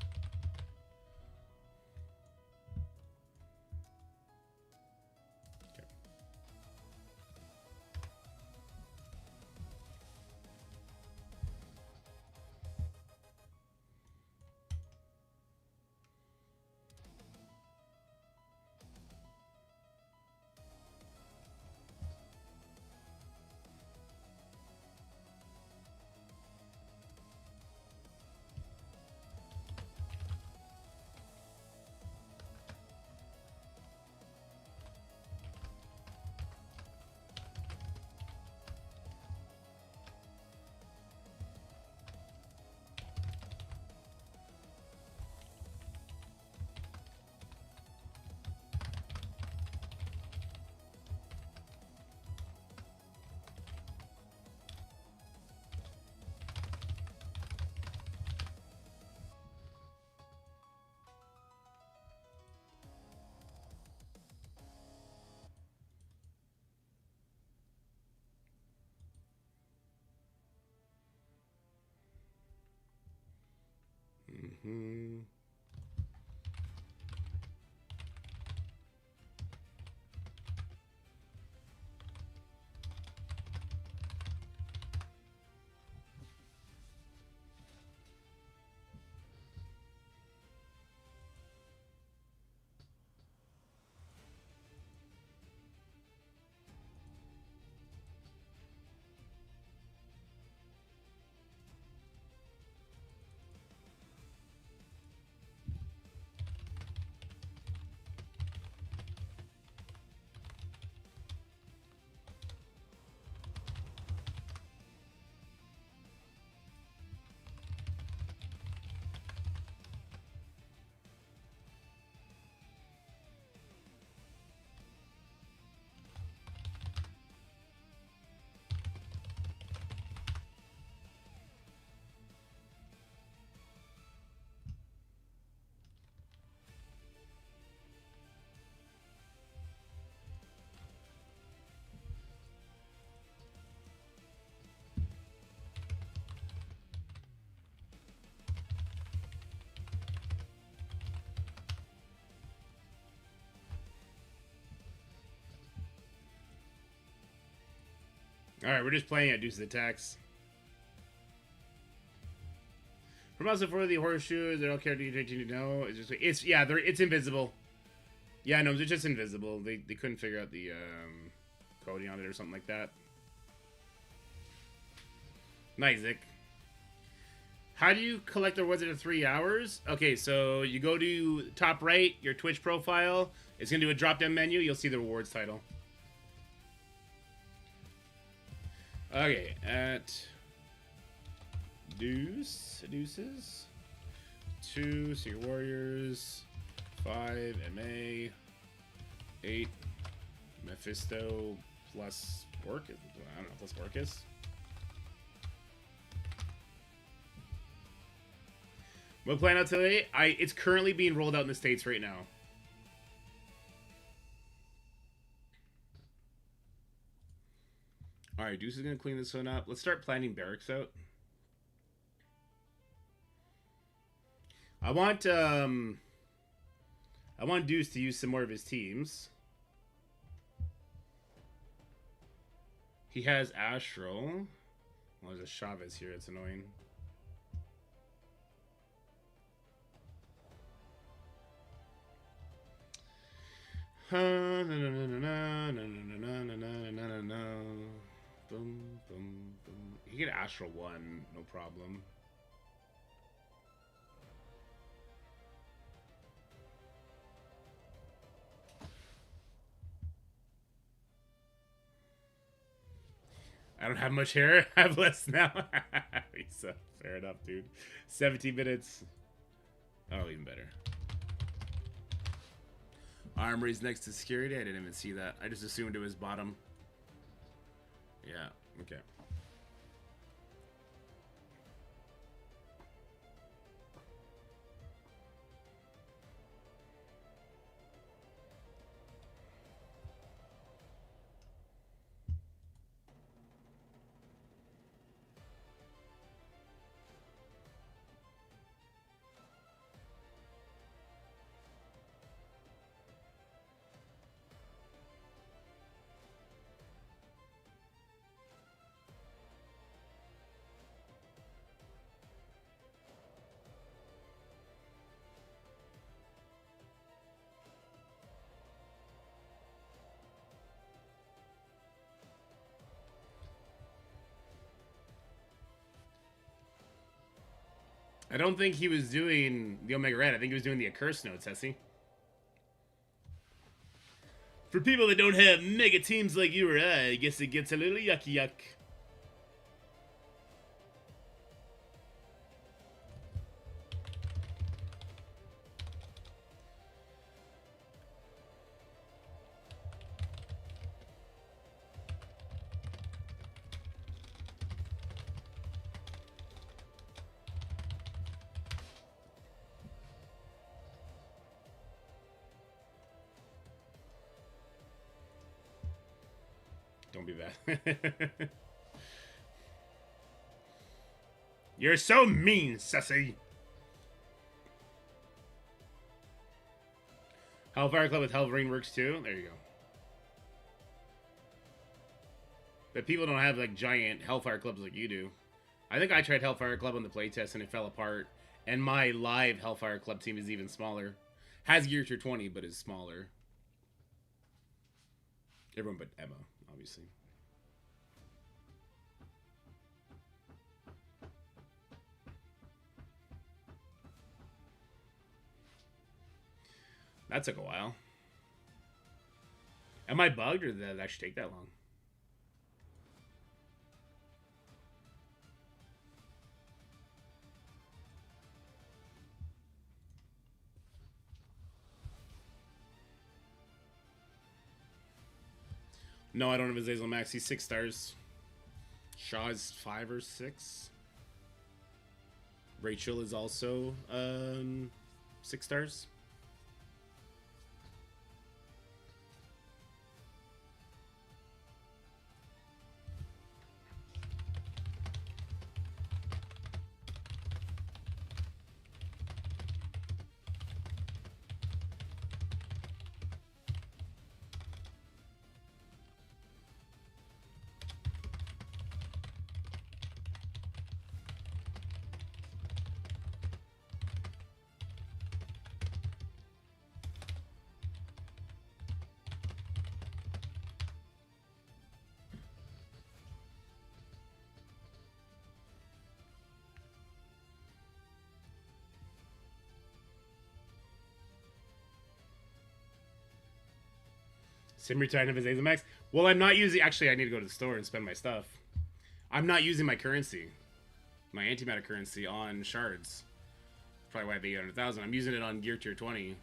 Mm-hmm. Alright, we're just playing at Deuce Attacks. From us for the horseshoes, they don't care to know. It's yeah, it's invisible. Yeah, no, it's just invisible. They couldn't figure out the coding on it or something like that. Nice, Zick. How do you collect the rewards after 3 hours? Okay, so you go to top right, your Twitch profile. It's gonna do a drop-down menu. You'll see the rewards title. Okay, at Deuces, 2 Secret Warriors, 5 MA, 8 Mephisto plus Orcus. I don't know, plus Orcus. We're playing out today. It's currently being rolled out in the States right now. Alright, Deuce is gonna clean this one up. Let's start planning barracks out. I want Deuce to use some more of his teams. He has Astral. Well, there's a Chavez here, it's annoying. Boom, boom, boom. He can Astral 1, no problem. I don't have much hair. I have less now. So, fair enough, dude. 17 minutes. Oh, even better. Armory's next to security? I didn't even see that. I just assumed it was bottom. Yeah, okay. I don't think he was doing the Omega Red. I think he was doing the Accursed notes, Hesse. For people that don't have mega teams like you or I guess it gets a little yucky yuck. Don't be bad. You're so mean, Sussy. Hellfire Club with Hellverine works too. There you go. But people don't have like giant Hellfire Clubs like you do. I think I tried Hellfire Club on the playtest and it fell apart. And my live Hellfire Club team is even smaller. Has Gear Tier 20, but is smaller. Everyone but Emma, obviously. That took a while. Am I bugged or did that actually take that long? No, I don't have Azazel Max. He's 6 stars. Shaw is 5 or 6. Rachel is also 6 stars. Sim return of his Azazel Max. Well, I'm not using... Actually, I need to go to the store and spend my stuff. I'm not using my currency. My antimatter currency on shards. Probably why I have 800,000. I'm using it on Gear Tier 20.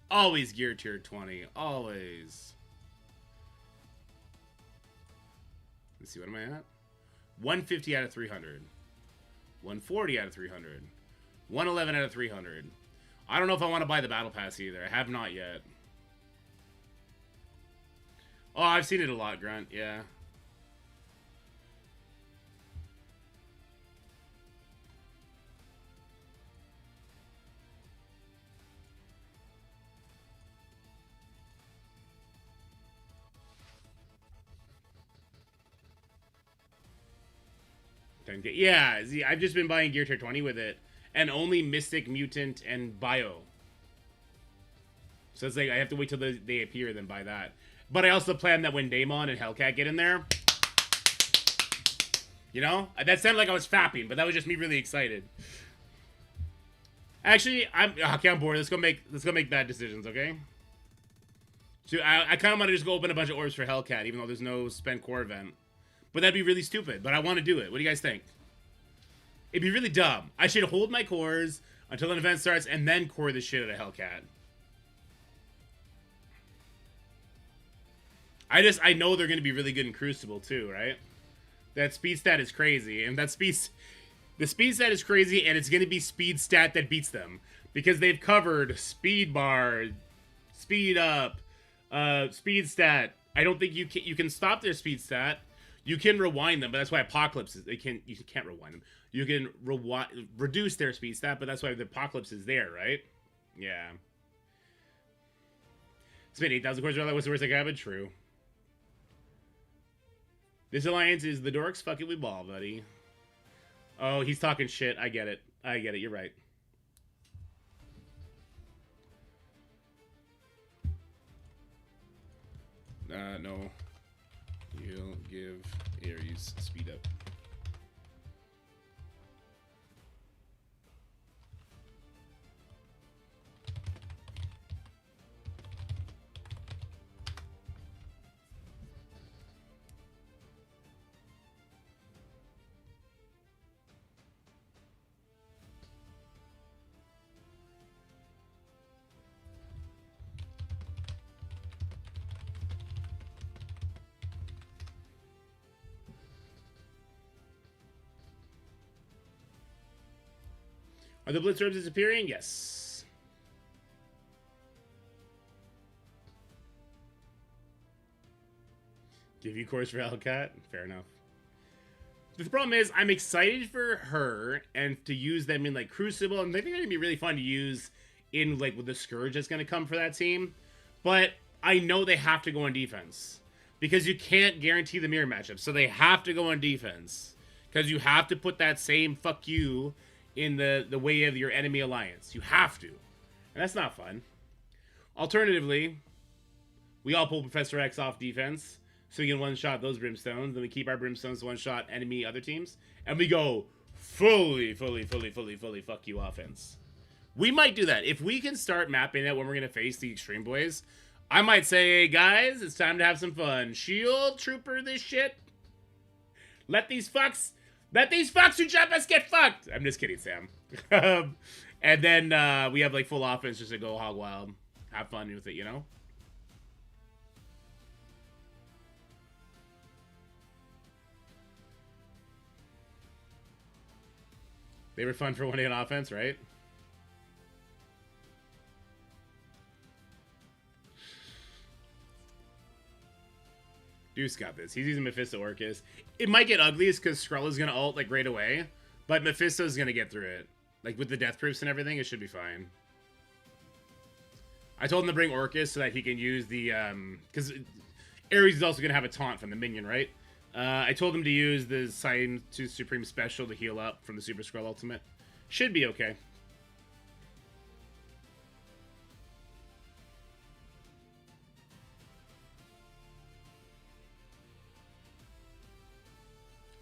Always Gear Tier 20. Always. Let's see, what am I at? 150 out of 300. 140 out of 300. 111 out of 300. I don't know if I want to buy the Battle Pass either. I have not yet. Oh, I've seen it a lot, Grunt. Yeah. Yeah, see, I've just been buying Gear Tier 20 with it. And only Mystic, Mutant, and Bio. So it's like I have to wait till they appear, then buy that. But I also plan that when Daemon and Hellcat get in there, you know, that sounded like I was fapping, but that was just me really excited. Actually, I'm bored. Let's go make bad decisions, okay? So I kind of want to just go open a bunch of orbs for Hellcat, even though there's no spent core event. But that'd be really stupid. But I want to do it. What do you guys think? It'd be really dumb. I should hold my cores until an event starts and then core the shit out of Hellcat. I know they're going to be really good in Crucible too, right? That speed stat is crazy, and the speed stat is crazy, and it's going to be speed stat that beats them because they've covered speed bar, speed up, speed stat. I don't think you can stop their speed stat. You can rewind them, but that's why Apocalypse is you can't rewind them. You can reduce their speed stat, but that's why the Apocalypse is there, right? Yeah. Spent 8,000 coins. What's the worst that could happen? True. This alliance is the dorks. Fuck it, we ball, buddy. Oh, he's talking shit. I get it. I get it. You're right. No. You'll give Ares speed up. Are the Blitz Orbs disappearing? Yes. Give you course for Hellcat? Fair enough. The problem is, I'm excited for her and to use them in like Crucible, and I think they're gonna be really fun to use in like with the Scourge that's gonna come for that team. But I know they have to go on defense because you can't guarantee the mirror matchup, so they have to go on defense because you have to put that same fuck you in the way of your enemy alliance. You have to. And that's not fun. Alternatively, we all pull Professor X off defense, so we can one-shot those Brimstones, then we keep our Brimstones to one-shot enemy other teams, and we go fully fuck you offense. We might do that. If we can start mapping out when we're going to face the Extreme Boys, I might say, hey guys, it's time to have some fun. Shield Trooper this shit. Let these fucks who jump us get fucked. I'm just kidding, Sam. And then we have like full offense just to go hog wild. Have fun with it, you know? They were fun for one day on offense, right? Deuce got this. He's using Mephisto Orcus. It might get ugliest because Skrull is going to ult like right away, but Mephisto's going to get through it. Like with the death proofs and everything, it should be fine. I told him to bring Orcus so that he can use the, because Ares is also going to have a taunt from the minion, right? I told him to use the Sign to Supreme Special to heal up from the Super Skrull Ultimate. Should be okay.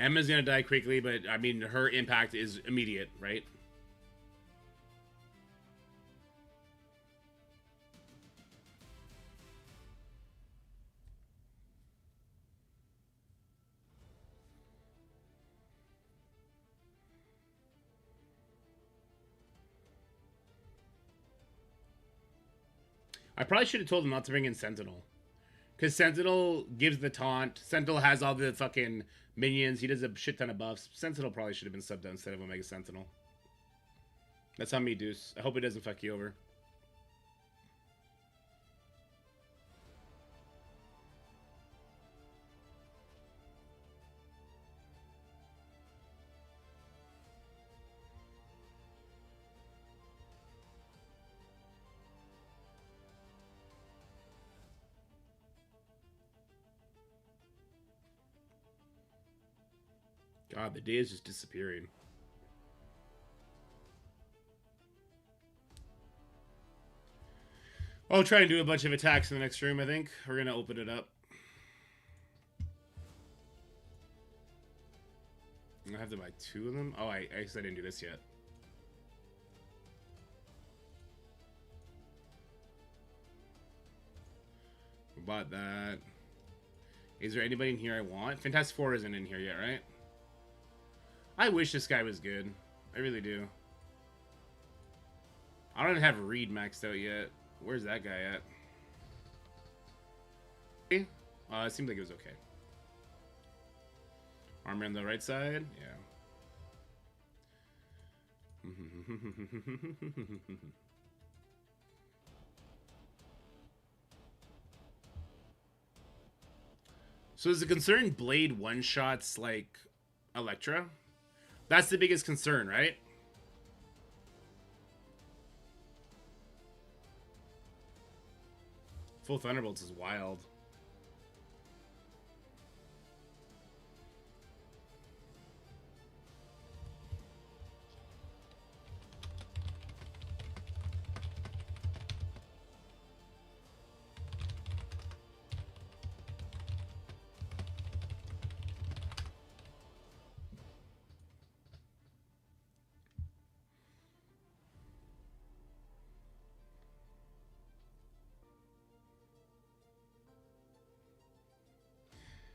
Emma's gonna die quickly, but I mean, her impact is immediate, right? I probably should have told him not to bring in Sentinel. Because Sentinel gives the taunt. Sentinel has all the fucking minions. He does a shit ton of buffs. Sentinel probably should have been subbed out instead of Omega Sentinel. That's on me, Deuce. I hope it doesn't fuck you over. God, the day is just disappearing. I'll try and do a bunch of attacks in the next room, I think. We're going to open it up. I have to buy 2 of them? Oh, I guess I didn't do this yet. We bought that. Is there anybody in here I want? Fantastic Four isn't in here yet, right? I wish this guy was good. I really do. I don't have Reed maxed out yet. Where's that guy at? It seemed like it was okay. Armor on the right side? Yeah. So is the concern Blade one-shots like Electra? That's the biggest concern, right? Full Thunderbolts is wild.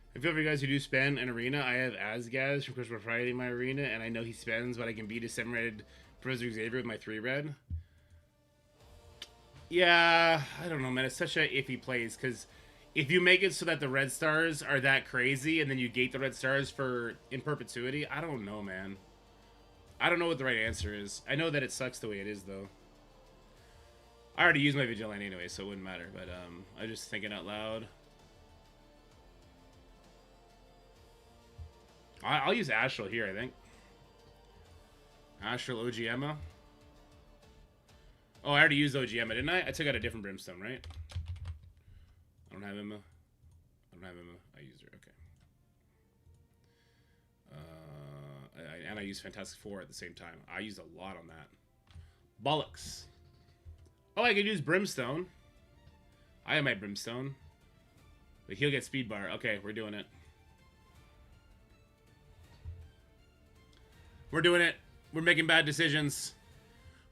I feel for you guys who do spend an arena. I have Asgaz from Christmas Friday in my arena, and I know he spends, but I can beat a 7-red Professor Xavier with my 3-red. Yeah, I don't know, man. It's such a iffy place, because if you make it so that the red stars are that crazy, and then you gate the red stars for in perpetuity, I don't know, man. I don't know what the right answer is. I know that it sucks the way it is, though. I already used my Vigilante anyway, so it wouldn't matter, but I'm just thinking out loud. I'll use Astral here, I think. Astral OG Emma. Oh, I already used OG Emma, didn't I? I took out a different Brimstone, right? I don't have Emma. I don't have Emma. I used her, okay. And I used Fantastic Four at the same time. I used a lot on that. Bollocks. Oh, I could use Brimstone. I have my Brimstone. But he'll get speed bar. Okay, we're doing it. We're doing it. We're making bad decisions.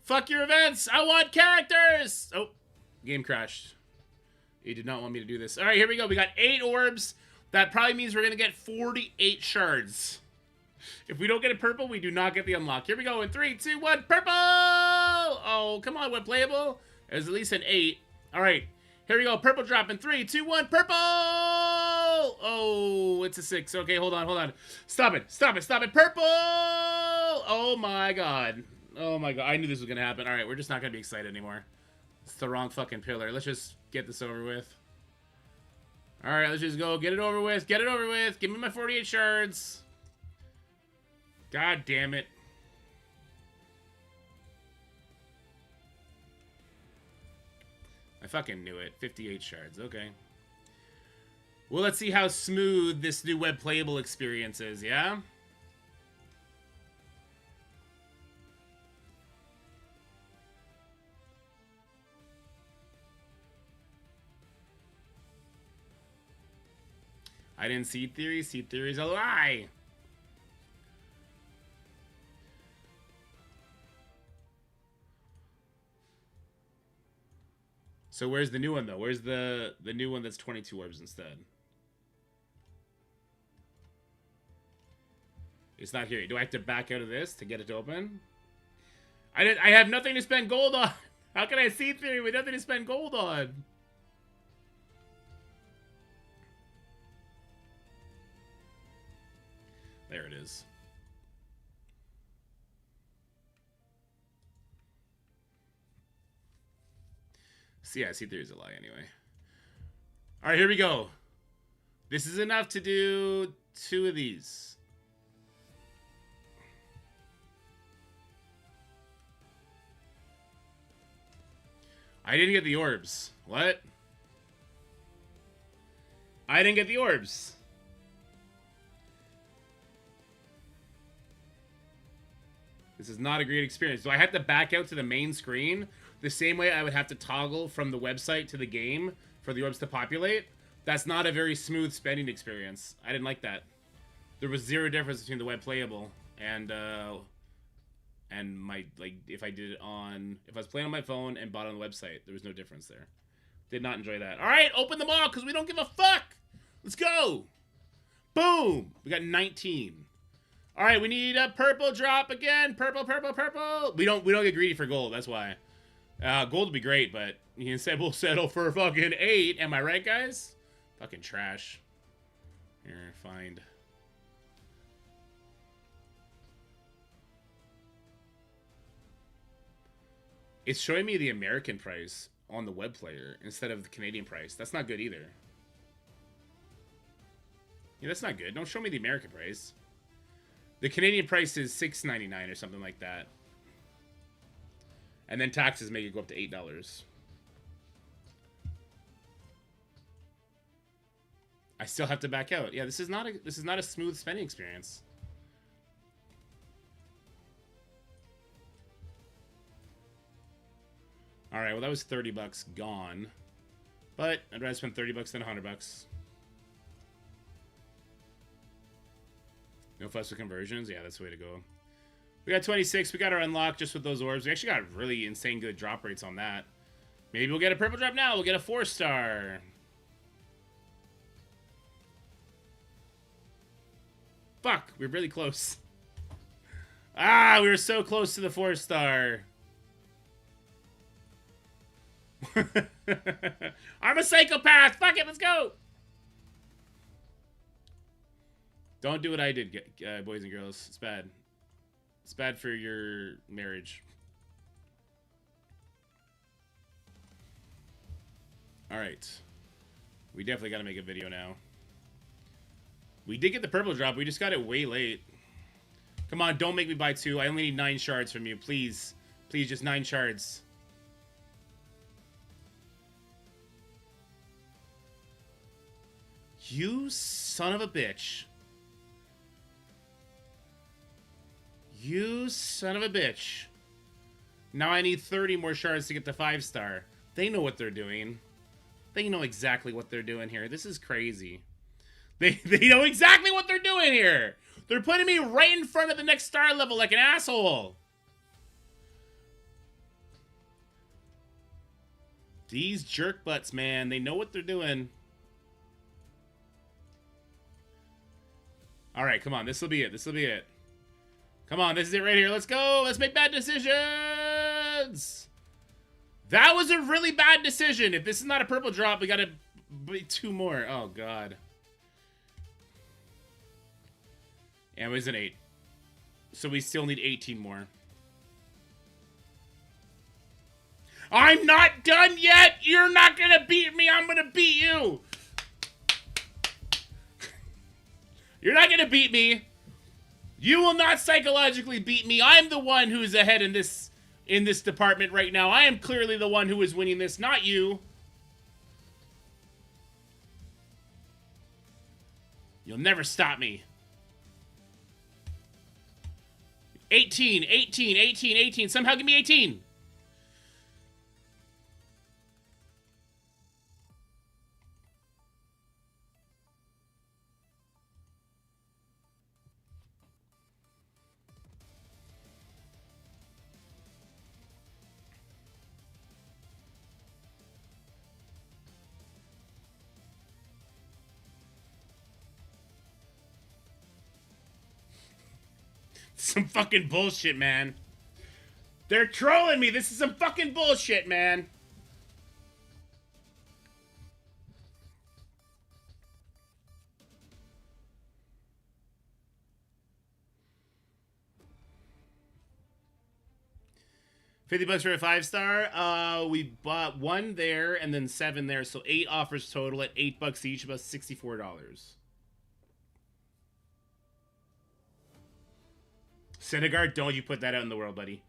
Fuck your events. I want characters. Oh, game crashed. He did not want me to do this. All right, here we go. We got 8 orbs. That probably means we're going to get 48 shards. If we don't get a purple, we do not get the unlock. Here we go in 3, 2, 1. Purple! Oh, come on. What playable? There's at least an 8. All right. Here we go. Purple drop in 3, 2, 1. Purple! Oh, it's a 6. Okay, hold on, hold on. Stop it. Stop it. Stop it. Purple! Oh, my God. Oh, my God. I knew this was going to happen. All right, we're just not going to be excited anymore. It's the wrong fucking pillar. Let's just get this over with. All right, let's just go. Get it over with. Get it over with. Give me my 48 shards. God damn it. I fucking knew it. 58 shards. Okay. Well, let's see how smooth this new web playable experience is, yeah? I didn't see theory. See theory's a lie. So where's the new one, though? Where's the new one that's 22 orbs instead? It's not here. Do I have to back out of this to get it to open? I have nothing to spend gold on. How can I see theory with nothing to spend gold on? There it is. So yeah, see theory's a lie anyway. All right, here we go. This is enough to do 2 of these. I didn't get the orbs. What? I didn't get the orbs. This is not a great experience. Do I have to back out to the main screen the same way I would have to toggle from the website to the game for the orbs to populate? That's not a very smooth spending experience. I didn't like that. There was 0 difference between the web playable and my, like, if I was playing on my phone and bought on the website, there was no difference there. Did not enjoy that. All right, open them all because we don't give a fuck. Let's go. Boom. We got 19. All right, we need a purple drop again. Purple, purple, purple. We don't get greedy for gold. That's why. Gold would be great, but instead we'll settle for fucking 8. Am I right, guys? Fucking trash. Here, find. It's showing me the American price on the web player instead of the Canadian price. That's not good either. Yeah, that's not good. Don't show me the American price. The Canadian price is $6.99 or something like that. And then taxes make it go up to $8. I still have to back out. Yeah, this is not a smooth spending experience. All right, well that was 30 bucks gone. But I'd rather spend 30 bucks than 100 bucks. No fuss with conversions. Yeah, that's the way to go. We got 26. We got our unlock just with those orbs. We actually got really insane good drop rates on that. Maybe we'll get a purple drop now. We'll get a 4-star. Fuck, we were really close. Ah, we were so close to the 4-star. I'm a psychopath. Fuck it, let's go. Don't do what I did, boys and girls. It's bad. It's bad for your marriage. All right. We definitely got to make a video now. We did get the purple drop. We just got it way late. Come on, don't make me buy 2. I only need 9 shards from you. Please. Please, just 9 shards. You son of a bitch. You son of a bitch. Now I need 30 more shards to get the 5-star. They know what they're doing. They know exactly what they're doing here. This is crazy. They know exactly what they're doing here. They're putting me right in front of the next star level like an asshole. These jerk butts, man. They know what they're doing. All right, come on. This will be it. This will be it. Come on, this is it right here. Let's go. Let's make bad decisions. That was a really bad decision. If this is not a purple drop, we got to be 2 more. Oh, God. And it was an 8. So we still need 18 more. I'm not done yet. You're not going to beat me. I'm going to beat you. You're not going to beat me. You will not psychologically beat me. I'm the one who's ahead in this department right now. I am clearly the one who is winning this, not you. You'll never stop me. 18, 18, 18, 18. Somehow give me 18. Some fucking bullshit, man. They're trolling me. This is some fucking bullshit, man. $50 for a 5-star. We bought 1 there and then 7 there, so 8 offers total at $8 each, about $64. Syndergaard, don't you put that out in the world, buddy.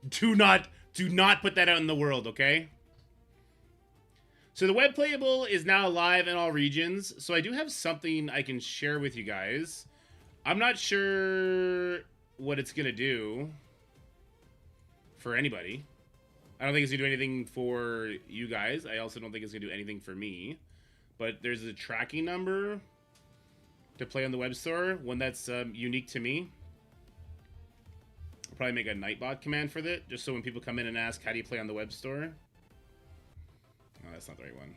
Do not put that out in the world, okay? So the web playable is now live in all regions. So I do have something I can share with you guys. I'm not sure what it's going to do for anybody. I don't think it's going to do anything for you guys. I also don't think it's going to do anything for me. But there's a tracking number to play on the web store, one that's unique to me. I'll probably make a Nightbot command for that, just so when people come in and ask, how do you play on the web store? Oh, that's not the right one.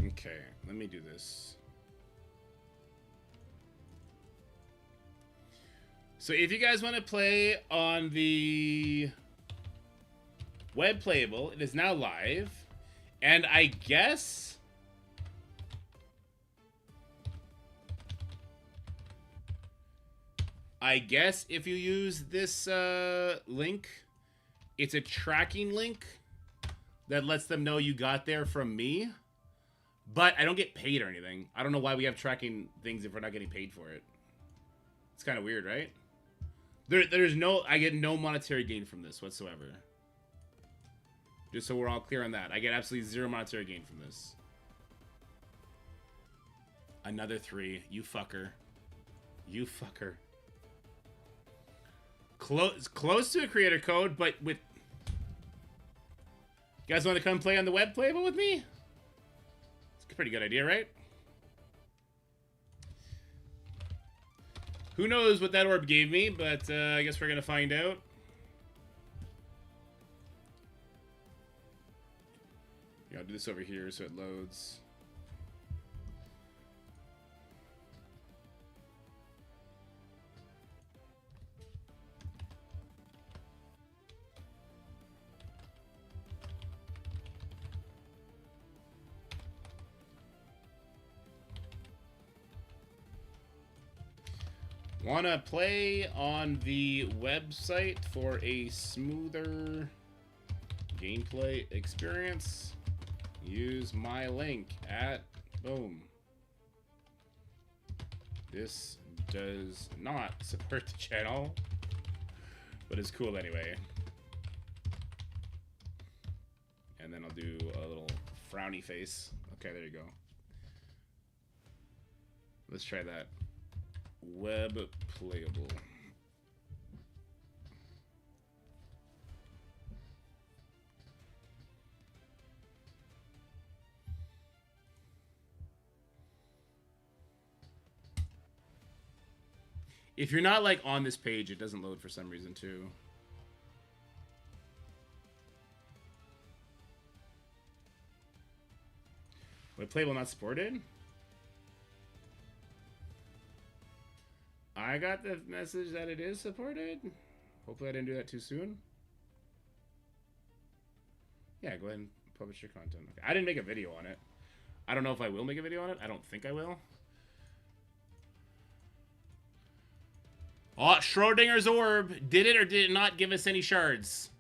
Okay, let me do this. So if you guys want to play on the web playable, it is now live. And I guess if you use this link, it's a tracking link that lets them know you got there from me. But I don't get paid or anything. I don't know why we have tracking things if we're not getting paid for it. It's kind of weird, right? There's no... I get no monetary gain from this whatsoever. Just so we're all clear on that. I get absolutely zero monetary gain from this. Another 3. You fucker. You fucker. Close to a creator code, but with... You guys want to come play on the web playable with me? It's a pretty good idea, right? Who knows what that orb gave me, but I guess we're going to find out. Yeah, I'll do this over here so it loads. Wanna play on the website for a smoother gameplay experience? Use my link at boom. This does not support the channel, but it's cool anyway. And then I'll do a little frowny face. Okay, there you go. Let's try that. Web playable. If you're not like on this page, it doesn't load for some reason too. Web playable not supported? I got the message that it is supported. Hopefully I didn't do that too soon. Yeah, go ahead and publish your content. Okay. I didn't make a video on it. I don't know if I will make a video on it. I don't think I will. Oh, Schrodinger's orb. Did it or did it not give us any shards?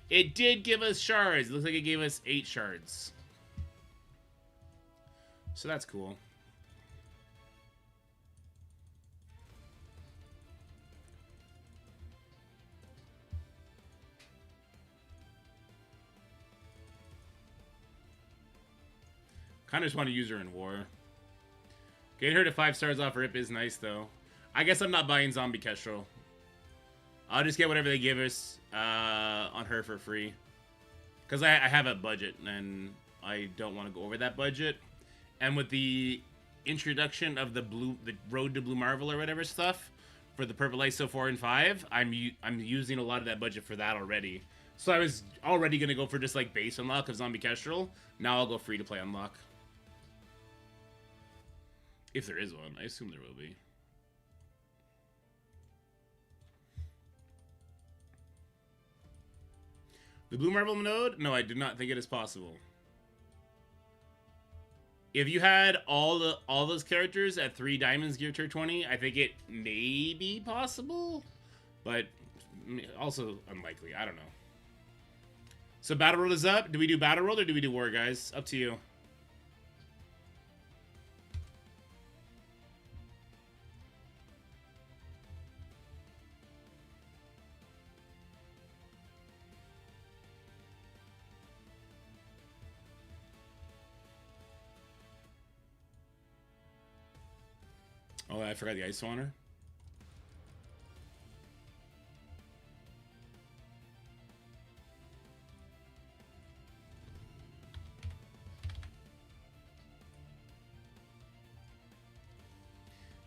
It did give us shards. It looks like it gave us 8 shards. So that's cool. Kind of just want to use her in war. Getting her to 5 stars off rip is nice, though. I guess I'm not buying Zombie Kestrel. I'll just get whatever they give us on her for free. Because I have a budget, and I don't want to go over that budget. And with the introduction of the Road to Blue Marvel or whatever stuff for the Purple ISO 4 and 5, I'm using a lot of that budget for that already. So I was already going to go for just like base unlock of Zombie Kestrel. Now I'll go free to play unlock. If there is one. I assume there will be. The Blue Marble node? No, I do not think it is possible. If you had all those characters at 3 diamonds gear tier 20, I think it may be possible, but also unlikely. I don't know. So Battle World is up. Do we do Battle World or do we do War, guys? Up to you. Oh, I forgot the Ice Swanner.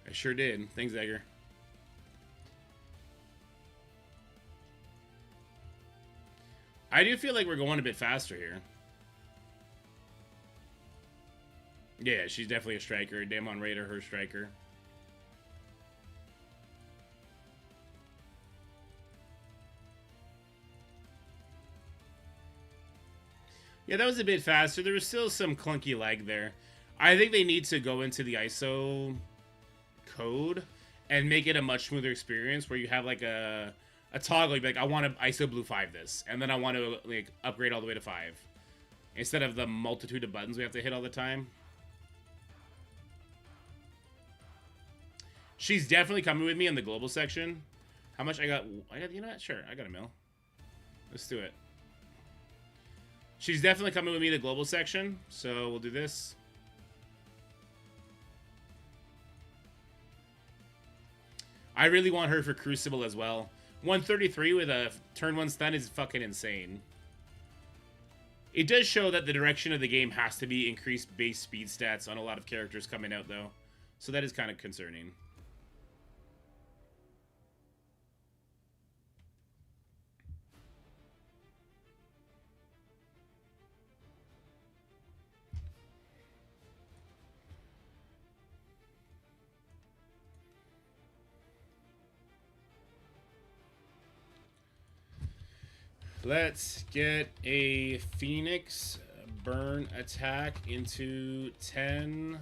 I sure did. Thanks, Edgar. I do feel like we're going a bit faster here. Yeah, she's definitely a striker. Damon Raider, her striker. Yeah, that was a bit faster. There was still some clunky lag there. I think they need to go into the ISO code and make it a much smoother experience where you have like a toggle. Like I want to ISO blue 5 this, and then I want to like upgrade all the way to 5 instead of the multitude of buttons we have to hit all the time. She's definitely coming with me in the global section. How much I got? You know what? Sure, I got a mil. Let's do it. She's definitely coming with me in the global section, so we'll do this. I really want her for Crucible as well. 133 with a turn 1 stun is fucking insane. It does show that the direction of the game has to be increased base speed stats on a lot of characters coming out, though. So that is kind of concerning. Let's get a Phoenix burn attack into 10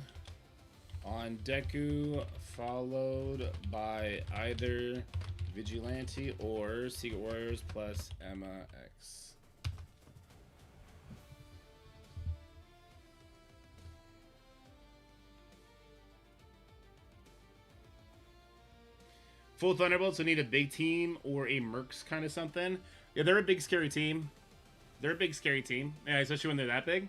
on Deku, followed by either Vigilante or Secret Warriors plus Emma X. Full Thunderbolts will need a big team or a Mercs kind of something. Yeah, they're a big, scary team. They're a big, scary team. Yeah, especially when they're that big.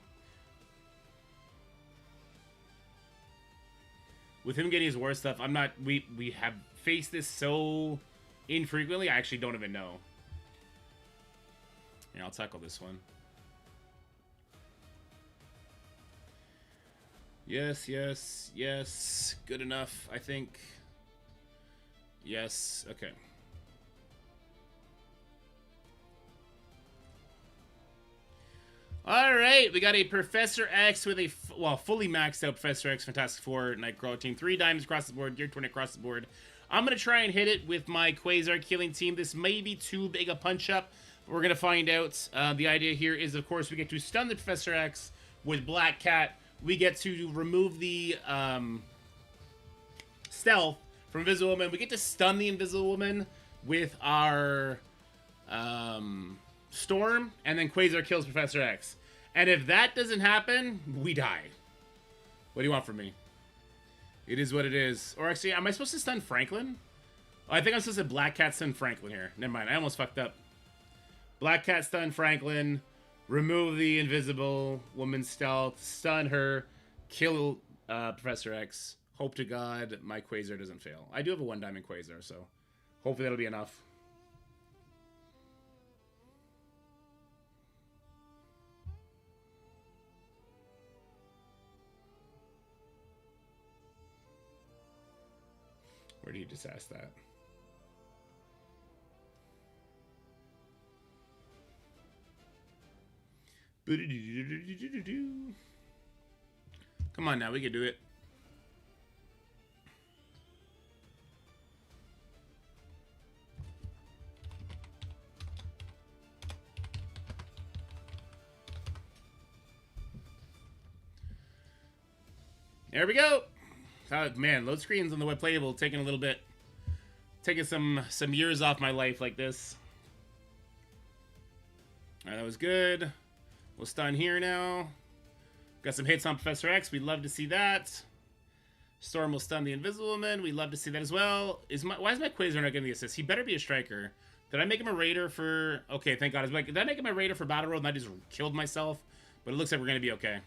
With him getting his war stuff, I'm not... We have faced this so infrequently, I actually don't even know. Yeah, I'll tackle this one. Yes, yes, yes. Good enough, I think. Yes, okay. Alright, we got a Professor X with a, fully maxed out Professor X Fantastic Four Nightcrawler team. 3 diamonds across the board, Gear 20 across the board. I'm going to try and hit it with my Quasar killing team. This may be too big a punch-up, but we're going to find out. The idea here is, of course, we get to stun the Professor X with Black Cat. We get to remove the stealth from Invisible Woman. We get to stun the Invisible Woman with our... Storm, and then Quasar kills Professor X. And if that doesn't happen, we die. What do you want from me? It is what it is. Or actually, am I supposed to stun Franklin? Oh, I think I'm supposed to Black Cat stun Franklin here. Never mind, I almost fucked up. Black Cat stun Franklin, remove the Invisible Woman's stealth, stun her, kill Professor X. Hope to God my Quasar doesn't fail. I do have a 1 diamond Quasar, so hopefully that'll be enough. Where do you just ask that? Come on now, we can do it. There we go. Oh, man, load screens on the web playable taking a little bit, taking some years off my life like this. All right, that was good. We'll stun here now. Got some hits on Professor X. We'd love to see that. Storm will stun the Invisible Woman. We'd love to see that as well. Why is my Quasar not getting the assist? He better be a striker. Did I make him a raider for... Okay, thank God. Did I make him a raider for Battle Road and I just killed myself? But it looks like we're going to be okay.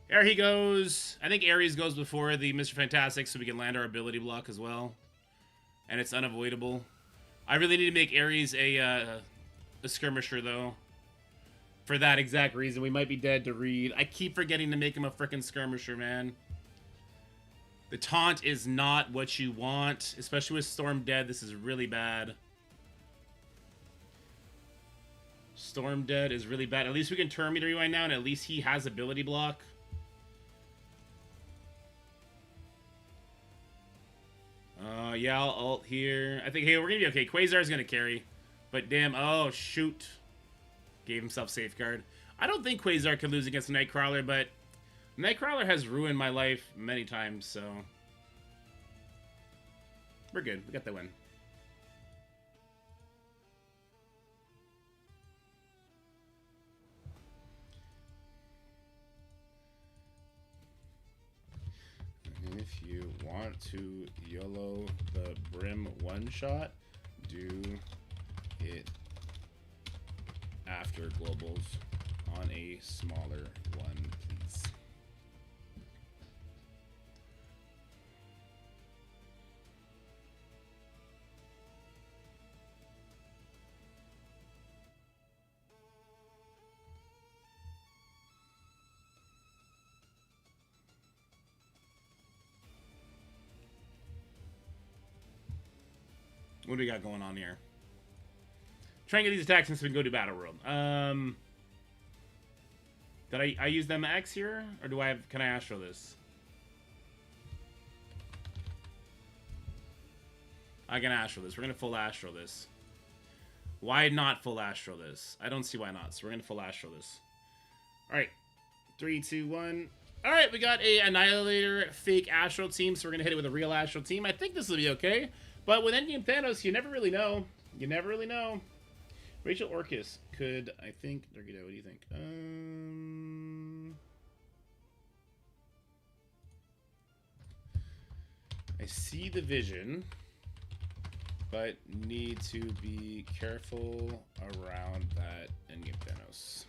There he goes. I think Ares goes before the Mr. Fantastic so we can land our ability block as well. And it's unavoidable. I really need to make Ares a skirmisher, though. For that exact reason. We might be dead to Reed. I keep forgetting to make him a frickin' skirmisher, man. The taunt is not what you want. Especially with Storm dead. This is really bad. Storm dead is really bad. At least we can turn meter rewind now, and at least he has ability block. Yeah, I'll ult here. I think, hey, we're gonna be okay. Quasar's gonna carry. But damn, oh, shoot. Gave himself safeguard. I don't think Quasar could lose against Nightcrawler, but Nightcrawler has ruined my life many times, so we're good. We got the win. If you want to YOLO the Brim one-shot, do it after globals on a smaller one, please. What do we got going on here? Try and get these attacks since we can go to Battle World. Did I use them X here? Or do I have, can I Astro this? I can Astro this. We're gonna full Astro this. Why not full Astro this? I don't see why not, so we're gonna full Astro this. Alright. 3, 2, 1. Alright, we got a Annihilator fake Astral team, so we're gonna hit it with a real Astral team. I think this will be okay. But with Endgame Thanos, you never really know. You never really know. Rachel Orcus could, I think, what do you think? I see the vision, but need to be careful around that Endgame Thanos.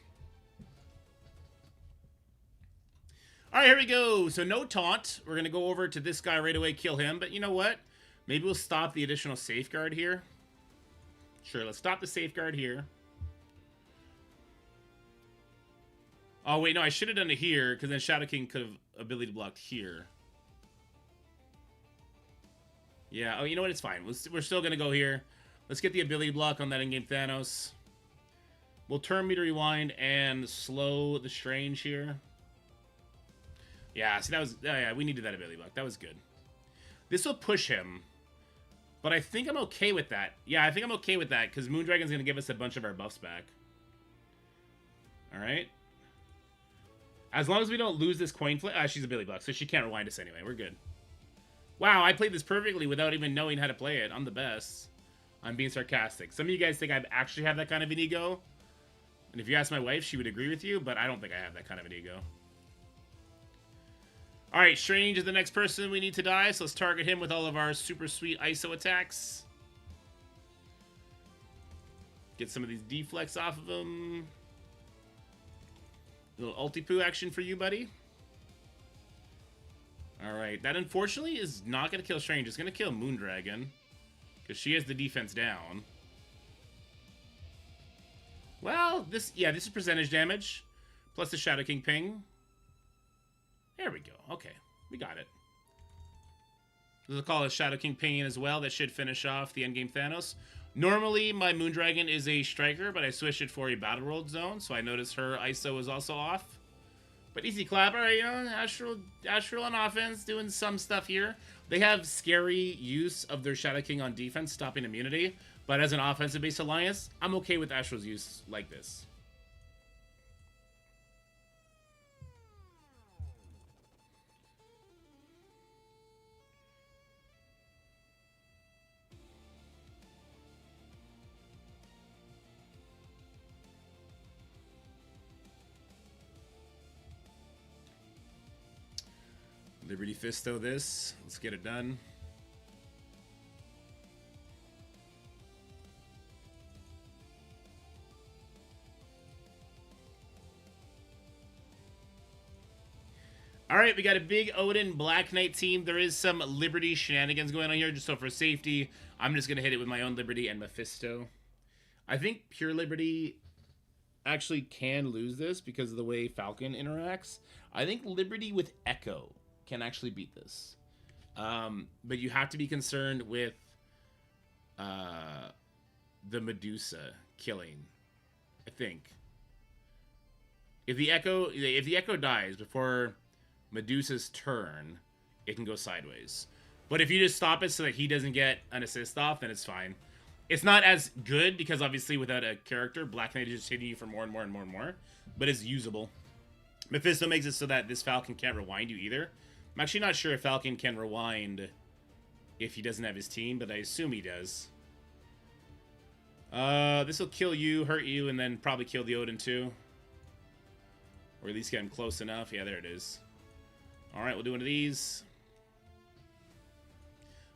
All right, here we go. So no taunt. We're going to go over to this guy right away, kill him. But you know what? Maybe we'll stop the additional safeguard here. Sure, let's stop the safeguard here. Oh, wait, no, I should have done it here, because then Shadow King could have ability blocked here. Yeah, oh, you know what? It's fine. We're still going to go here. Let's get the ability block on that in-game Thanos. We'll turn me to rewind and slow the Strange here. Yeah, see, that was... yeah, we needed that ability block. That was good. This will push him. But I think I'm okay with that. Yeah, I think I'm okay with that, because Moondragon's going to give us a bunch of our buffs back. Alright. As long as we don't lose this coin flip... she's a ability block, so she can't rewind us anyway. We're good. Wow, I played this perfectly without even knowing how to play it. I'm the best. I'm being sarcastic. Some of you guys think I actually have that kind of an ego. And if you ask my wife, she would agree with you, but I don't think I have that kind of an ego. Alright, Strange is the next person we need to die, so let's target him with all of our super sweet ISO attacks. Get some of these deflects off of him. A little ulti-poo action for you, buddy. Alright, that unfortunately is not going to kill Strange. It's going to kill Moondragon, because she has the defense down. Well, this is percentage damage, plus the Shadow King ping. There we go. Okay, we got it. We'll call it Shadow King ping as well. That should finish off the endgame Thanos. Normally, my Moondragon is a striker, but I switched it for a Battle World zone, so I noticed her ISO is also off. But easy clap. All right, you know, Astral on offense, doing some stuff here. They have scary use of their Shadow King on defense, stopping immunity. But as an offensive-based alliance, I'm okay with Astral's use like this. Liberty Fisto this. Let's get it done. Alright, we got a big Odin Black Knight team. There is some Liberty shenanigans going on here, just so for safety, I'm just going to hit it with my own Liberty and Mephisto. I think pure Liberty actually can lose this because of the way Falcon interacts. I think Liberty with Echo can actually beat this. But you have to be concerned with the Medusa killing, I think. If the Echo dies before Medusa's turn, it can go sideways. But if you just stop it so that he doesn't get an assist off, then it's fine. It's not as good because obviously without a character, Black Knight is just hitting you for more and more and more and more. but it's usable. Mephisto makes it so that this Falcon can't rewind you either. I'm actually not sure if Falcon can rewind if he doesn't have his team, but I assume he does. This will kill you, hurt you, and then probably kill the Odin too. Or at least get him close enough. Yeah, there it is. Alright, we'll do one of these.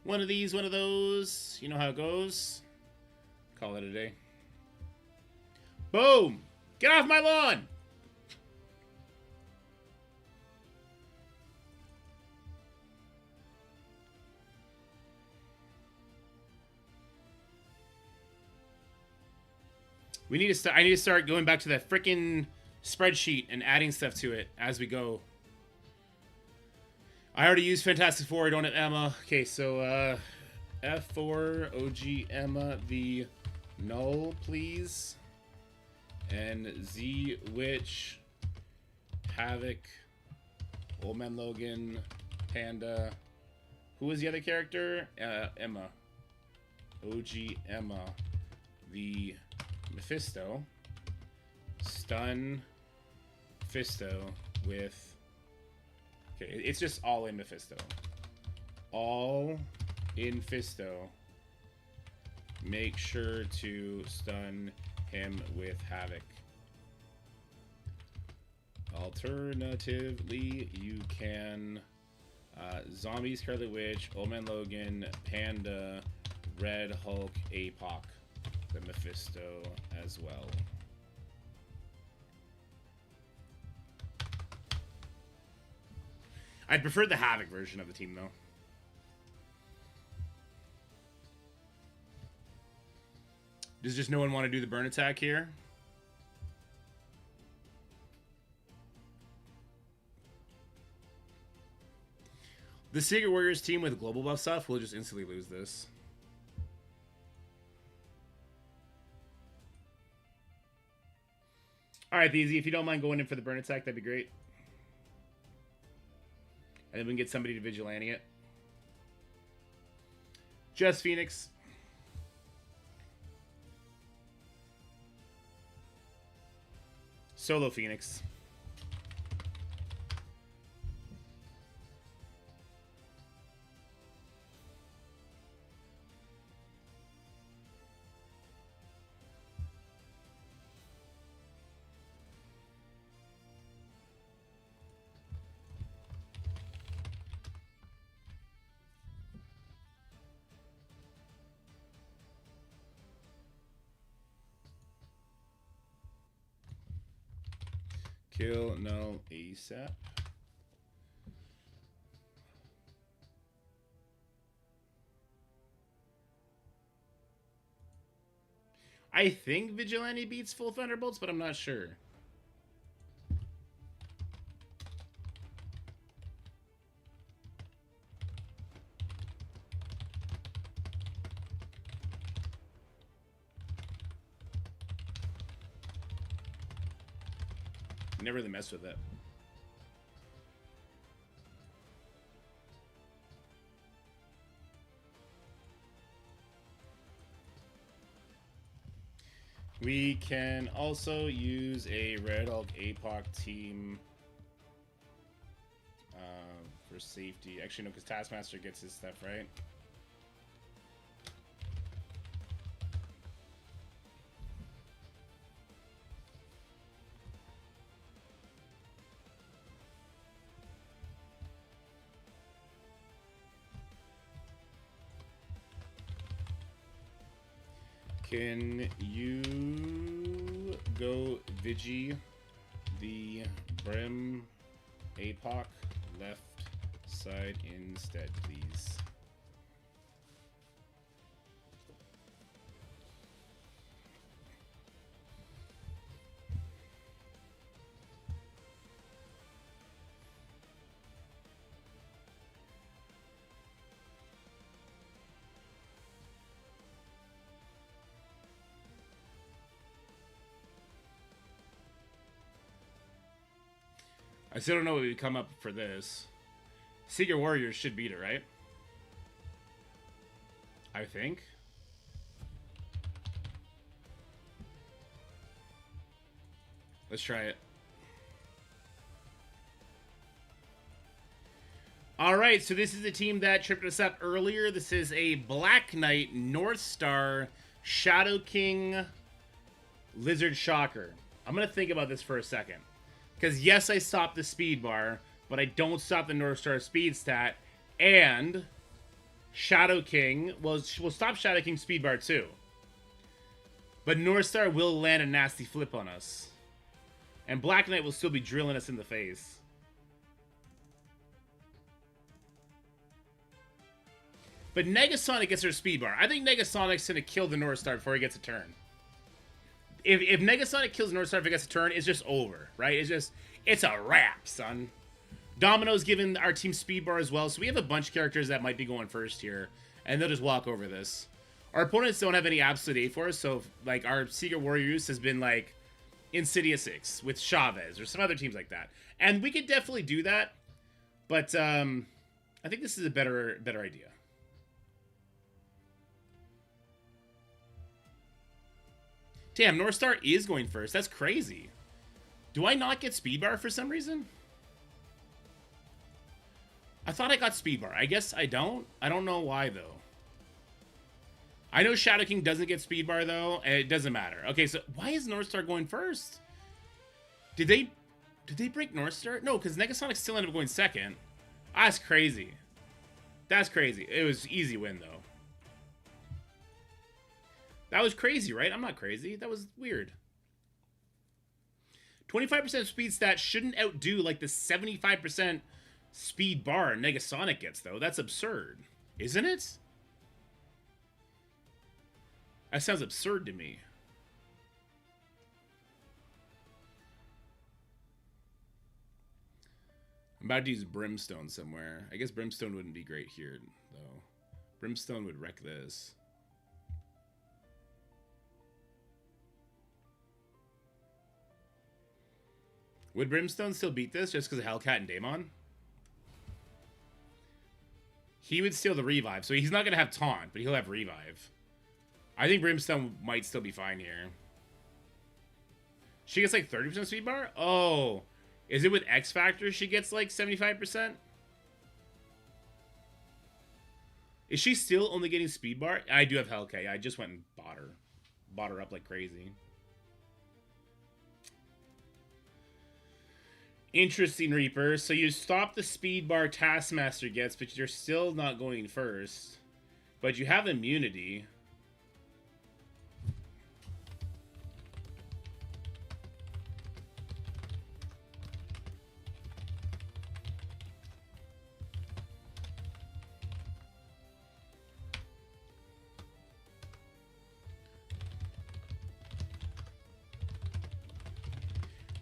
One of these, one of those. You know how it goes. Call it a day. Boom! Get off my lawn! We need to start. I need to start going back to that frickin' spreadsheet and adding stuff to it as we go. I already used Fantastic Four. I don't have Emma. Okay, so F4 OG Emma the null, please, and Z Witch Havoc Old Man Logan Panda. Who was the other character? Emma. OG Emma the Mephisto. Stun Mephisto with... Okay, it's just all in Mephisto. All in Fisto. Make sure to stun him with Havoc. Alternatively, you can Zombie, Scarlet Witch, Old Man Logan, Panda, Red Hulk, APOC, the Mephisto as well. I'd prefer the Havoc version of the team, though. Does just no one want to do the burn attack here? The Secret Warriors team with global buff stuff will just instantly lose this. Alright, Easy, if you don't mind going in for the burn attack, that'd be great. And then we can get somebody to Vigilante it. Just Phoenix. Solo Phoenix. Kill null ASAP. I think Vigilante beats full Thunderbolts, but I'm not sure. Never really messed with that. We can also use a Red Hulk APOC team for safety. Actually, no, because Taskmaster gets his stuff, right? Can you go Vigi the Brim APOC left side instead, please? I still don't know what we come up for this. Secret Warriors should beat it, right? I think. Let's try it. All right, so this is the team that tripped us up earlier. This is a Black Knight, North Star, Shadow King, Lizard Shocker. I'm going to think about this for a second. Because yes, I stopped the speed bar, but I don't stop the North Star speed stat. And Shadow King, well, we'll stop Shadow King speed bar too. But North Star will land a nasty flip on us. And Black Knight will still be drilling us in the face. But Negasonic gets her speed bar. I think Negasonic's going to kill the North Star before he gets a turn. If Negasonic kills North Star if he gets a turn, it's just over, right? It's a wrap, son. Domino's given our team speed bar as well, so we have a bunch of characters that might be going first here, and they'll just walk over this. Our opponents don't have any absolute A for us, so like our Secret Warrior use has been like Insidious 6 with Chavez or some other teams like that. And we could definitely do that, but I think this is a better idea. Damn, North Star is going first. That's crazy. Do I not get speed bar for some reason? I thought I got speed bar. I guess I don't. I don't know why, though. I know Shadow King doesn't get speed bar, though, and it doesn't matter. Okay, so why is North Star going first? Did they break North Star? No, because Negasonic still ended up going second. That's crazy. That's crazy. It was easy win, though. That was crazy, right? I'm not crazy. That was weird. 25% speed stat shouldn't outdo like the 75% speed bar Negasonic gets, though. That's absurd. Isn't it? That sounds absurd to me. I'm about to use Brimstone somewhere. I guess Brimstone wouldn't be great here, though. Brimstone would wreck this. Would Brimstone still beat this just because of Hellcat and Daemon? He would steal the revive, so he's not going to have taunt, but he'll have revive. I think Brimstone might still be fine here. She gets like 30% speed bar? Oh, is it with X Factor she gets like 75%? Is she still only getting speed bar? I do have Hellcat. I just went and bought her. Bought her up like crazy. Interesting, Reaper. So you stop the speed bar Taskmaster gets, but you're still not going first. But you have immunity.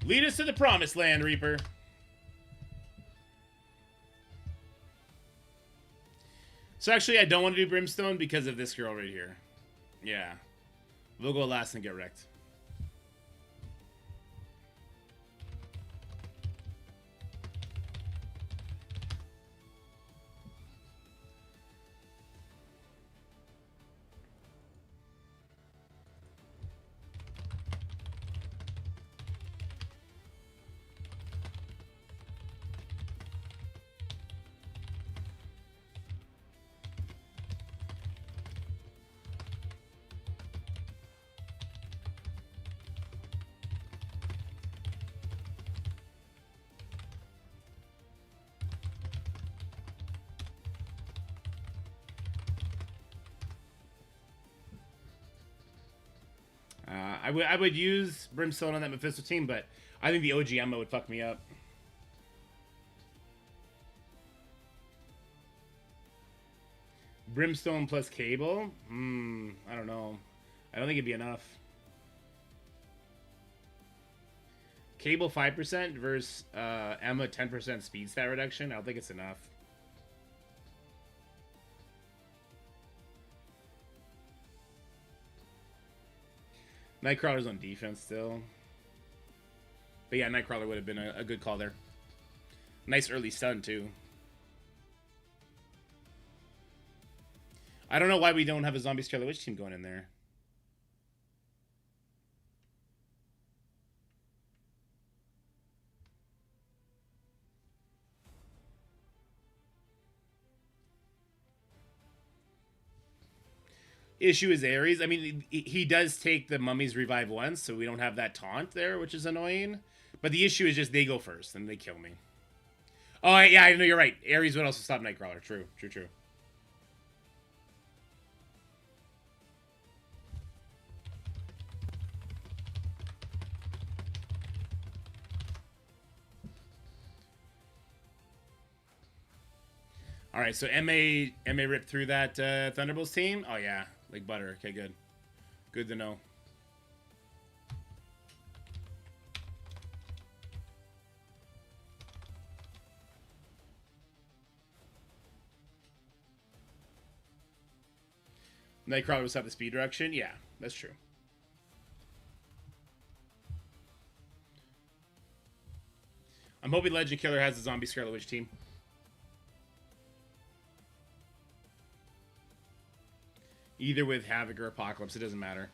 Lead us to the promised land, Reaper. So actually, I don't want to do Brimstone because of this girl right here. Yeah. We'll go last and get wrecked. I would use Brimstone on that Mephisto team, but I think the OG Emma would fuck me up. Brimstone plus Cable? I don't know. I don't think it'd be enough. Cable 5% versus Emma 10% speed stat reduction? I don't think it's enough. Nightcrawler's on defense still. But yeah, Nightcrawler would have been a good call there. Nice early stun, too. I don't know why we don't have a Zombie Scarlet Witch team going in there. issue is Ares. I mean, he does take the Mummies Revive once, so we don't have that taunt there, which is annoying. But the issue is just they go first, and they kill me. Oh, yeah, I know you're right. Ares would also stop Nightcrawler. True, true, true. All right, so MA ripped through that Thunderbolts team. Oh yeah, like butter. Okay, good. Good to know. Nightcrawler was have the speed direction. Yeah, that's true. I'm hoping Legend Killer has a Zombie Scarlet Witch team. Either with Havoc or Apocalypse, it doesn't matter.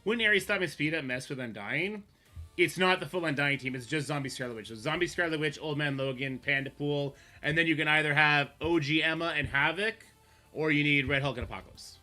Wouldn't Ares stop his speed up mess with Undying? It's not the full Undying team. It's just Zombie Scarlet Witch. So Zombie Scarlet Witch, Old Man Logan, Panda Pool, and then you can either have OG Emma and Havoc, or you need Red Hulk and Apocalypse.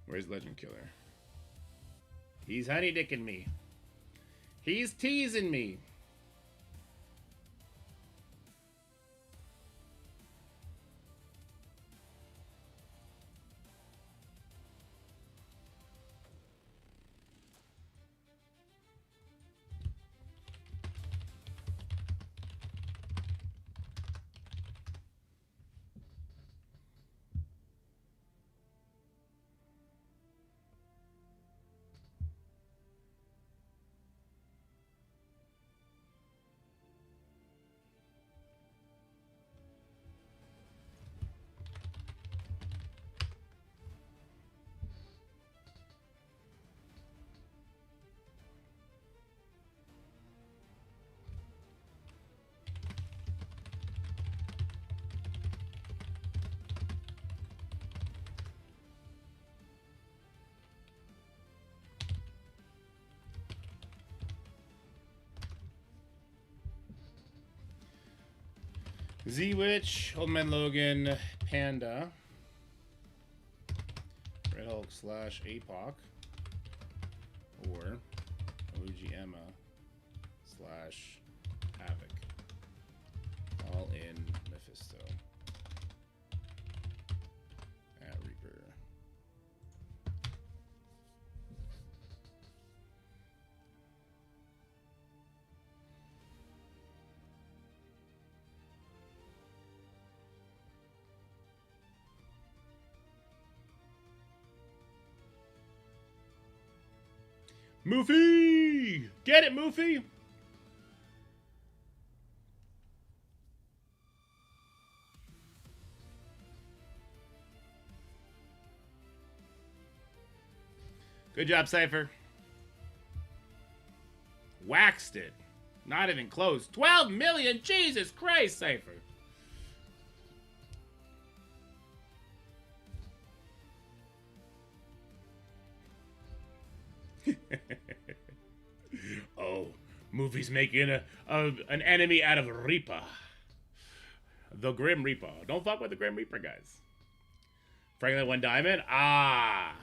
Where's Legend Killer? He's honey dicking me. He's teasing me. Z-Witch, Old Man Logan, Panda, Red Hulk / APOC, or OG Emma / Havoc. All in Mephisto. At Reaper. Moofy! Get it, Moofy! Good job, Cypher. Waxed it. Not even close. 12 million? Jesus Christ, Cypher. Oh, Movie's making an enemy out of Reaper. The Grim Reaper. Don't fuck with the Grim Reaper, guys. Franklin 1 diamond? Ah.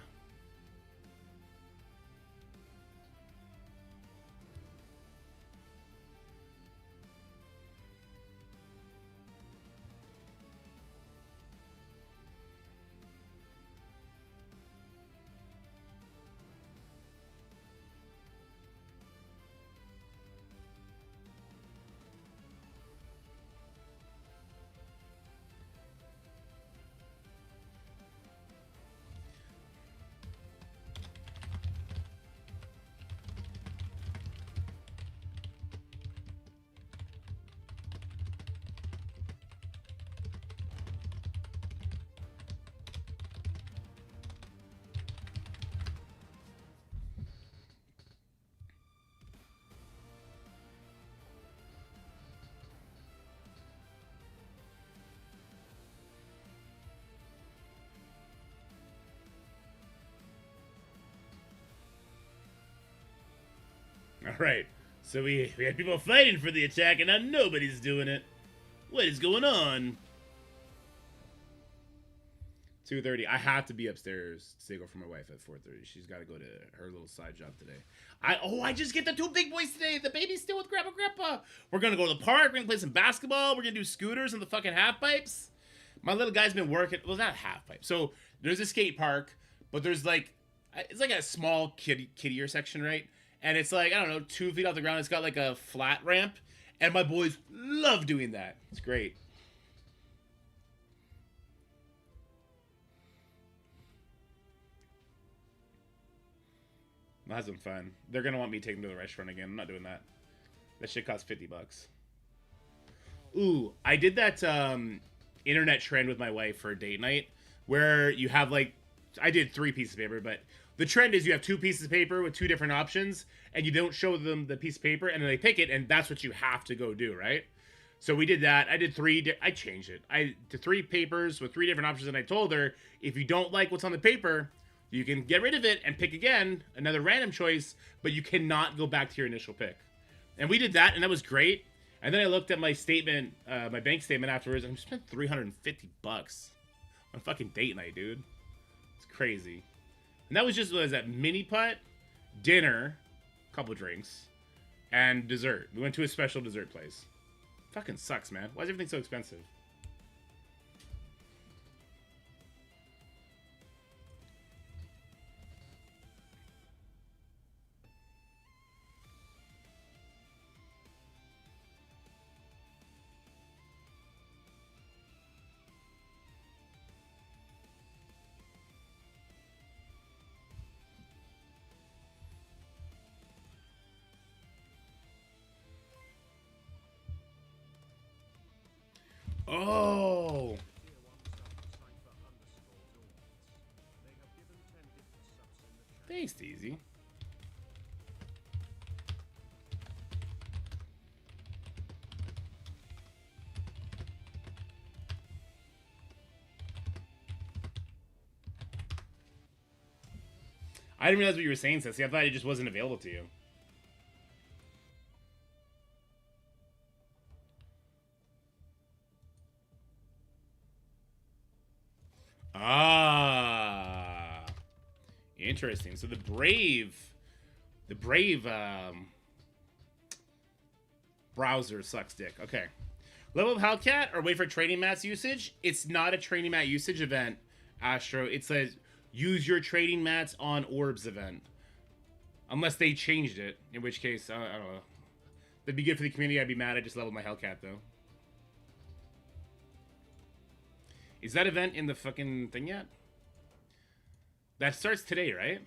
Right. So we had people fighting for the attack, and now nobody's doing it. What is going on? 2:30. I have to be upstairs to take over for my wife at 4:30. She's got to go to her little side job today. I just get the two big boys today. The baby's still with Grandpa. We're gonna go to the park. We're gonna play some basketball. We're gonna do scooters and the fucking half pipes. My little guy's been working. Well, not half pipe. So there's a skate park, but there's like it's like a small kiddier section, right? And it's like I don't know, 2 feet off the ground. It's got like a flat ramp, and my boys love doing that. It's great. I'll have some fun. They're gonna want me to take them to the restaurant again. I'm not doing that. That shit costs $50. Ooh, I did that internet trend with my wife for a date night where you have like I did 3 pieces of paper, but the trend is you have 2 pieces of paper with 2 different options, and you don't show them the piece of paper, and then they pick it, and that's what you have to go do, right? So we did that. I did 3. I changed it. I did 3 papers with 3 different options, and I told her if you don't like what's on the paper, you can get rid of it and pick again, another random choice, but you cannot go back to your initial pick. And we did that, and that was great. And then I looked at my statement, my bank statement afterwards, and I spent $350 on fucking date night, dude. It's crazy. And that was just, what was that, mini putt, dinner, couple drinks, and dessert. We went to a special dessert place. Fucking sucks, man. Why is everything so expensive? Oh! Tier 1 sub Cypher_Dormants. They have given 10 gift subs in the chat. Thanks, Daisy. I didn't realize what you were saying, Ceci. I thought it just wasn't available to you. Ah, interesting. So the Brave browser sucks dick. Okay. Level of Hellcat or wait for trading mats usage? It's not a trading mat usage event, Astro. It says use your trading mats on orbs event. Unless they changed it, in which case, I don't know. That'd be good for the community. I'd be mad I just leveled my Hellcat, though. Is that event in the fucking thing yet? That starts today, right?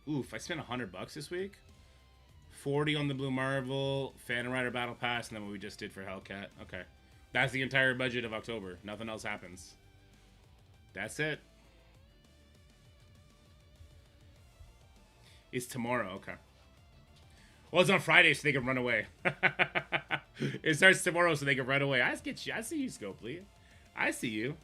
Oof, I spent $100 this week. 40 on the Blue Marvel, Phantom Rider Battle Pass, and then what we just did for Hellcat. Okay. That's the entire budget of October. Nothing else happens. That's it. It's tomorrow, okay. Well, it's on Friday, so they can run away. It starts tomorrow, so they can run away. I get you. I see you, Scopely. I see you.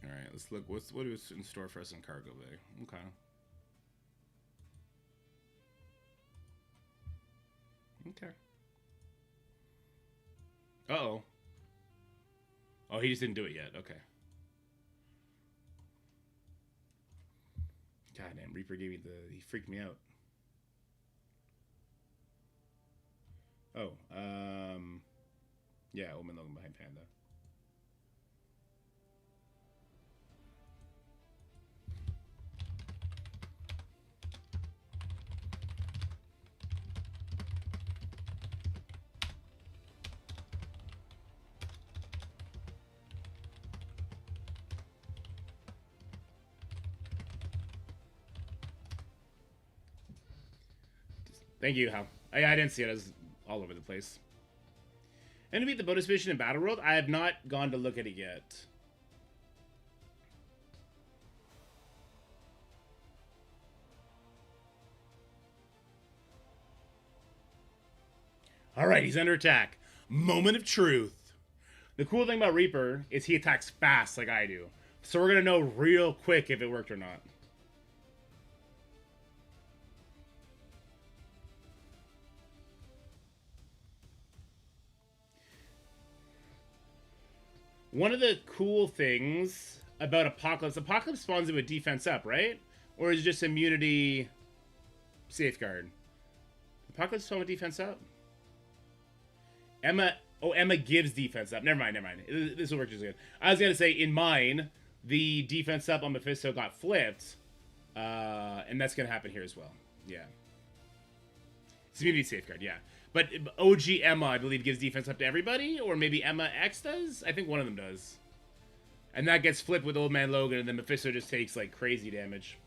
All right, let's look. What is in store for us in Cargo Bay? Okay. Okay. Uh-oh. Oh, he just didn't do it yet. Okay. God damn, Reaper gave me he freaked me out. Oh, yeah, Omen Logan behind Panda. Thank you, Hal. I didn't see it. I was all over the place. And to beat the bonus mission in Battle World, I have not gone to look at it yet. All right, he's under attack. Moment of truth. The cool thing about Reaper is he attacks fast like I do. So we're going to know real quick if it worked or not. One of the cool things about Apocalypse spawns it with defense up, right? Or is it just immunity safeguard? Apocalypse spawn with defense up? Emma gives defense up. Never mind. This will work just good. I was going to say, in mine, the defense up on Mephisto got flipped. And that's going to happen here as well. Yeah. It's immunity safeguard, yeah. But OG Emma, I believe, gives defense up to everybody. Or maybe Emma X does? I think one of them does. And that gets flipped with Old Man Logan, and then Mephisto just takes, like, crazy damage.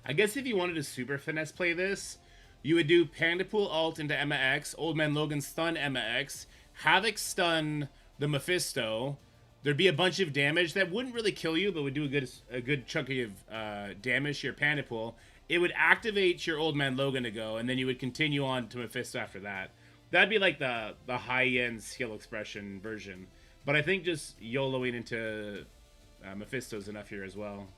I guess if you wanted to super finesse play this, you would do Pandapool ult into Emma X, Old Man Logan stun Emma X, Havoc stun the Mephisto. There'd be a bunch of damage that wouldn't really kill you, but would do a good chunk of damage to your Pandapool. It would activate your Old Man Logan to go, and then you would continue on to Mephisto after that. That'd be like the high-end skill expression version. But I think just YOLOing into Mephisto's enough here as well.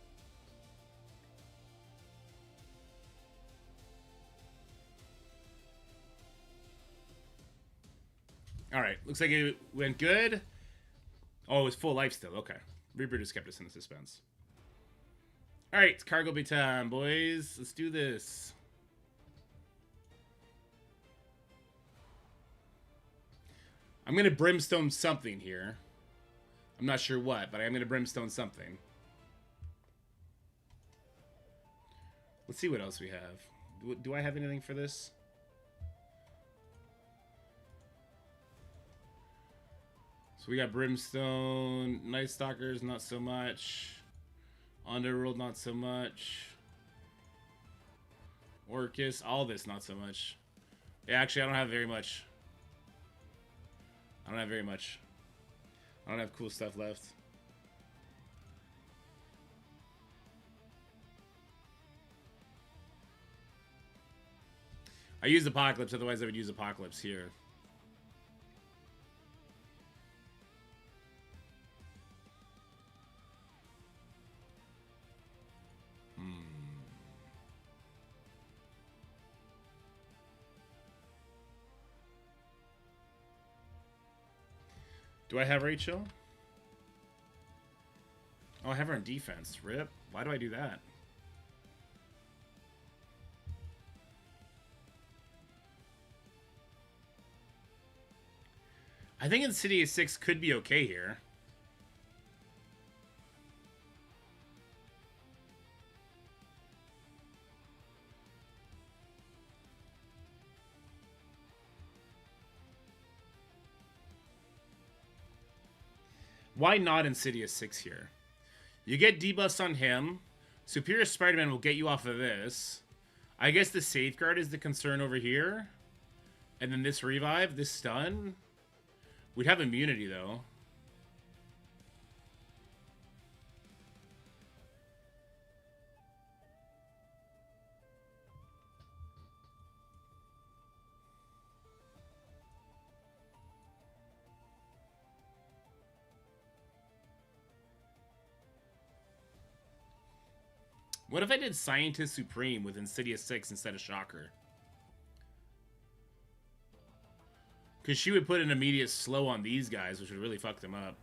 Alright, looks like it went good. Oh, it was full life still. Okay. Reaper just kept us in suspense. Alright, cargo bay time, boys. Let's do this. I'm going to brimstone something here. I'm not sure what, but I'm going to brimstone something. Let's see what else we have. Do I have anything for this? So we got Brimstone, Night Stalkers, not so much. Underworld, not so much. Orcus, all this, not so much. Yeah, actually, I don't have very much. I don't have cool stuff left. I used Apocalypse, otherwise I would use Apocalypse here. Do I have Rachel? Oh, I have her on defense. Rip. Why do I do that? I think Insidious 6 could be okay here. Why not Insidious 6 here? You get debuffs on him. Superior Spider-Man will get you off of this. I guess the Safeguard is the concern over here. And then this revive, this stun. We'd have immunity, though. What if I did Scientist Supreme with Insidious 6 instead of Shocker? Because she would put an immediate slow on these guys, which would really fuck them up.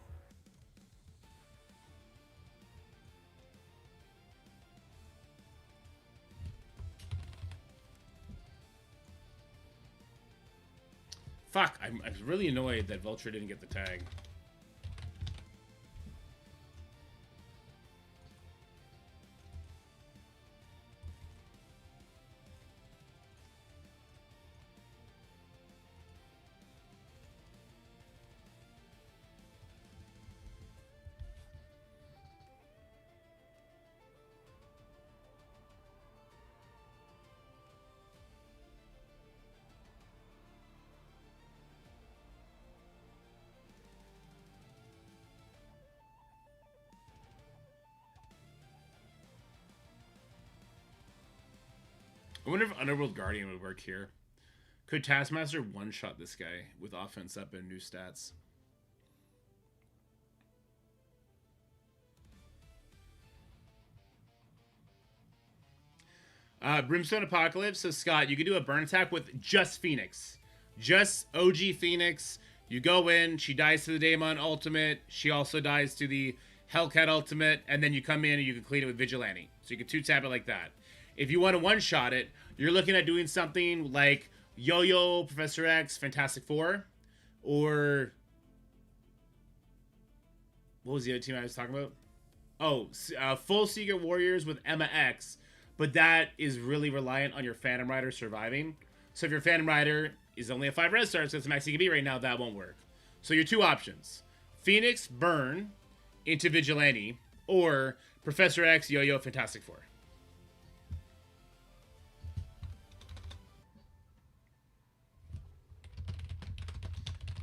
Fuck, I'm really annoyed that Vulture didn't get the tag. I wonder if Underworld Guardian would work here. Could Taskmaster one-shot this guy with offense up and new stats? Brimstone Apocalypse. So, Scott, you can do a burn attack with just Phoenix. Just OG Phoenix. You go in, she dies to the Daemon Ultimate. She also dies to the Hellcat Ultimate. And then you come in and you can clean it with Vigilante. So you can two-tap it like that. If you want to one-shot it, you're looking at doing something like Yo-Yo, Professor X, Fantastic Four. Or... what was the other team I was talking about? Oh, Full Secret Warriors with Emma X. But that is really reliant on your Phantom Rider surviving. So if your Phantom Rider is only a 5 red star, so it's the max you can be right now, that won't work. So your two options. Phoenix, Burn into Vigilante. Or Professor X, Yo-Yo, Fantastic Four.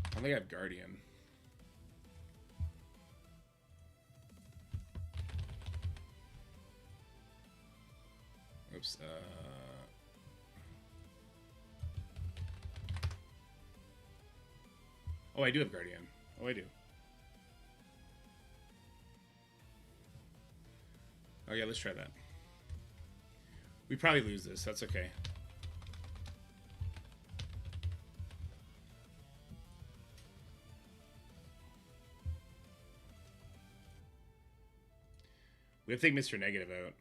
I don't think I have Guardian. Oops. Oh, I do have Guardian. Oh, I do. Oh, yeah, let's try that. We probably lose this. That's okay. We have to take Mr. Negative out.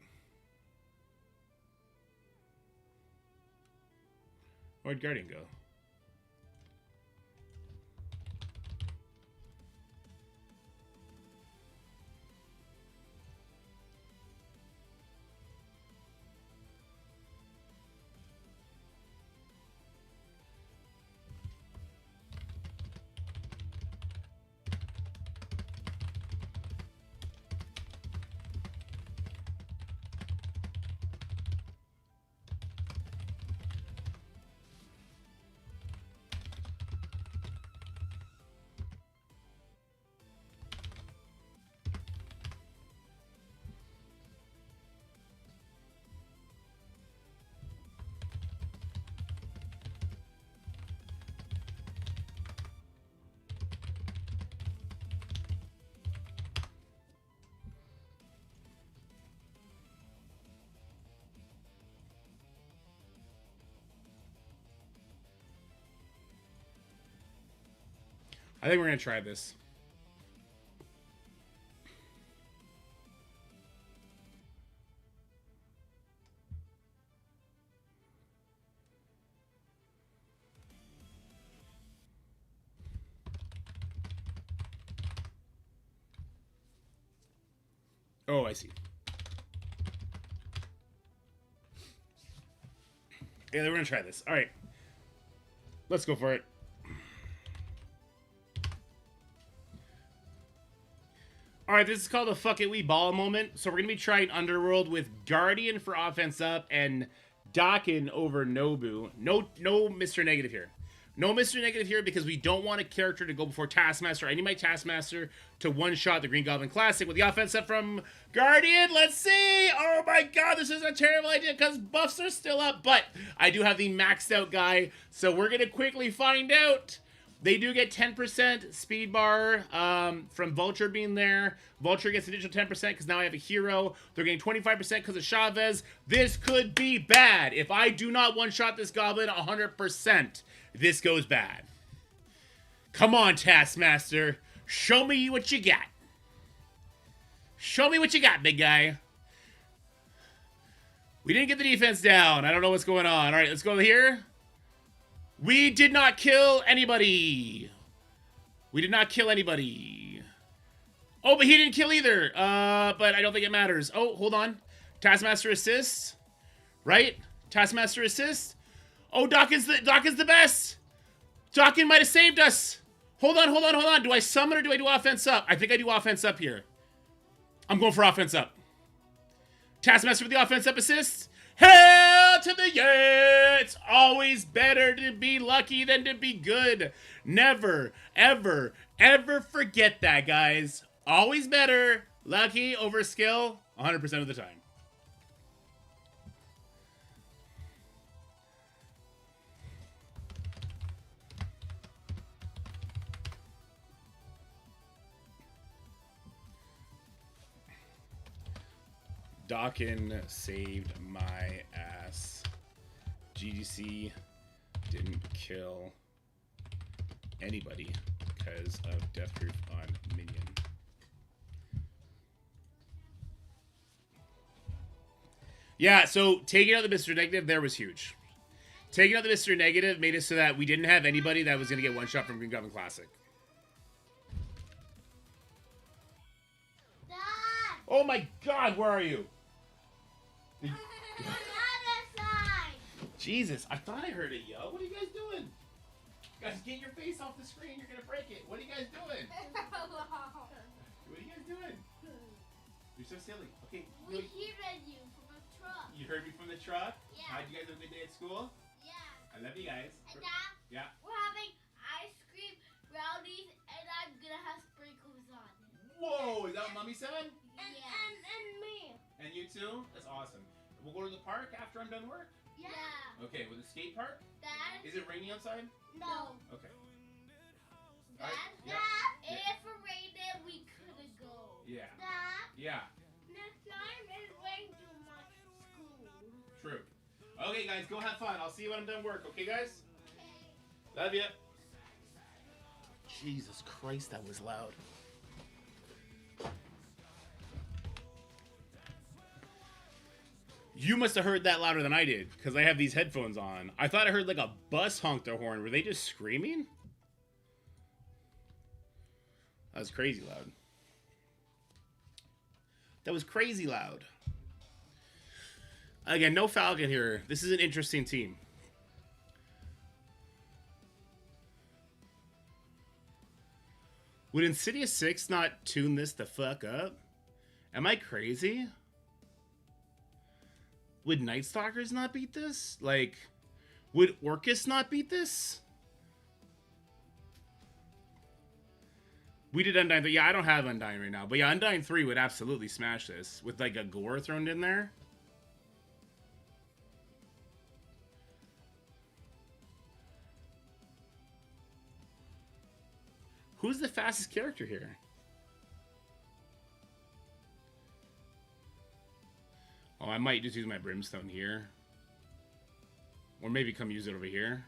Where'd Guardian go? I think we're going to try this. Oh, I see. Yeah, we're going to try this. All right. Let's go for it. Alright, this is called a fuck it we ball moment. So we're going to be trying Underworld with Guardian for offense up and Dakin over Nobu. No Mr. Negative here. No Mr. Negative here because we don't want a character to go before Taskmaster. I need my Taskmaster to one-shot the Green Goblin Classic with the offense up from Guardian. Let's see! Oh my god, this is a terrible idea because buffs are still up. But I do have the maxed out guy, so we're going to quickly find out. They do get 10% speed bar from Vulture being there. Vulture gets an additional 10% because now I have a hero. They're getting 25% because of Chavez. This could be bad. If I do not one-shot this goblin 100%, this goes bad. Come on, Taskmaster. Show me what you got. Show me what you got, big guy. We didn't get the defense down. I don't know what's going on. All right, let's go here. We did not kill anybody. We did not kill anybody. Oh, but he didn't kill either. But I don't think it matters. Oh, hold on. Taskmaster assists. Right? Taskmaster assists. Oh, Dakin's the best. Dakin might have saved us. Hold on. Do I summon or do I do offense up? I think I do offense up here. I'm going for offense up. Taskmaster with the offense up assists. Hell to the yeah! It's always better to be lucky than to be good. Never, ever, ever forget that, guys. Always better lucky over skill 100% of the time. Dawkin saved my ass. GDC didn't kill anybody because of Death Proof on Minion. Yeah, so taking out the Mr. Negative there was huge. Taking out the Mr. Negative made it so that we didn't have anybody that was going to get one shot from Green Goblin Classic. Dad! Oh my god, where are you? On the other side! Jesus, I thought I heard a yell. What are you guys doing? Guys, get your face off the screen. You're going to break it. What are you guys doing? What are you guys doing? You're so silly. Okay. We heard you from a truck. You heard me from the truck? Yeah. How'd you guys have a good day at school? Yeah. I love you guys. And Dad, Yeah. we're having ice cream, brownies, and I'm gonna have sprinkles on it. Whoa, is that what Mommy said? And me. And you too? That's awesome. We'll go to the park after I'm done work? Yeah. Okay, with the skate park? Dad? Is it raining outside? No. Okay. Dad? Yeah. Dad? If it rained, we couldn't go. Yeah. Dad? Yeah, Next time it rained too much school. true. Okay, guys, go have fun. I'll see you when I'm done work. Okay, guys? Okay. Love you. Jesus Christ, that was loud. You must have heard that louder than I did, because I have these headphones on. I thought I heard like a bus honk their horn. Were they just screaming? That was crazy loud. That was crazy loud. Again, no Falcon here. This is an interesting team. Would Insidious 6 not tune this the fuck up? Am I crazy? Would Night Stalkers not beat this? Like, would Orcus not beat this? We did Undying 3. Yeah, I don't have Undying right now. But yeah, Undying 3 would absolutely smash this. With like a gore thrown in there. Who's the fastest character here? Oh, I might just use my Brimstone here. Or maybe come use it over here.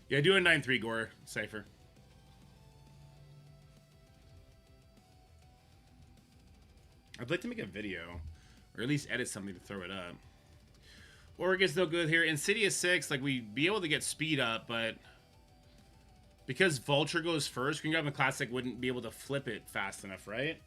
Yeah, do a 9-3 Gore, Cypher. I'd like to make a video, or at least edit something to throw it up. Orcus no good here. Insidious 6, like, we'd be able to get speed up, but because Vulture goes first, Green Goblin Classic wouldn't be able to flip it fast enough, right?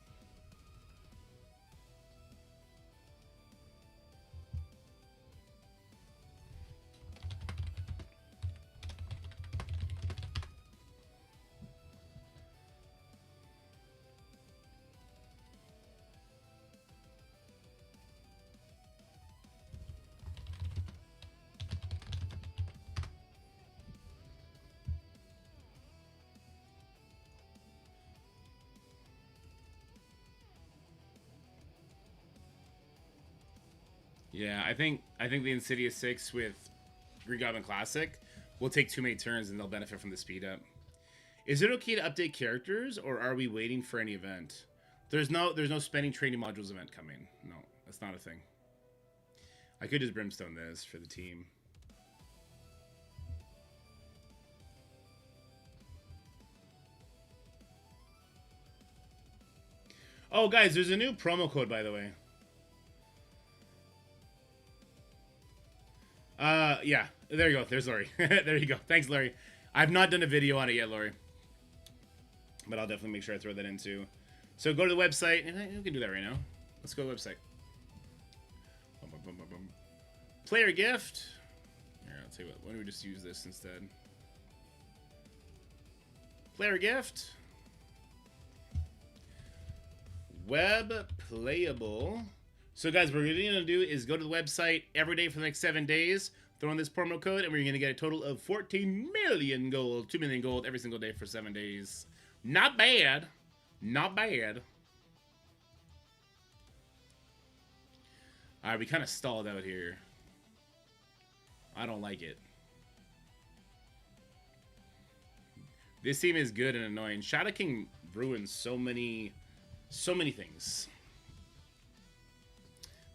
Yeah, I think the Insidious 6 with Green Goblin Classic will take too many turns and they'll benefit from the speed up. Is it okay to update characters, or are we waiting for any event? There's no spending training modules event coming. No, that's not a thing. I could just Brimstone this for the team. Oh, guys, there's a new promo code, by the way. Yeah, there you go. There's Laurie. There you go. Thanks, Laurie. I've not done a video on it yet, Laurie. But I'll definitely make sure I throw that in too. So go to the website, and we can do that right now. Let's go to the website. Player gift. Here, I'll tell you what. Why don't we just use this instead? Player gift. Web playable. So guys, what we're going to do is go to the website every day for the next 7 days. Throw in this promo code, and we're going to get a total of 14 million gold, 2 million gold every single day for 7 days. Not bad. Not bad. Alright, we kind of stalled out here. I don't like it. This team is good and annoying. Shadow King ruins so many things.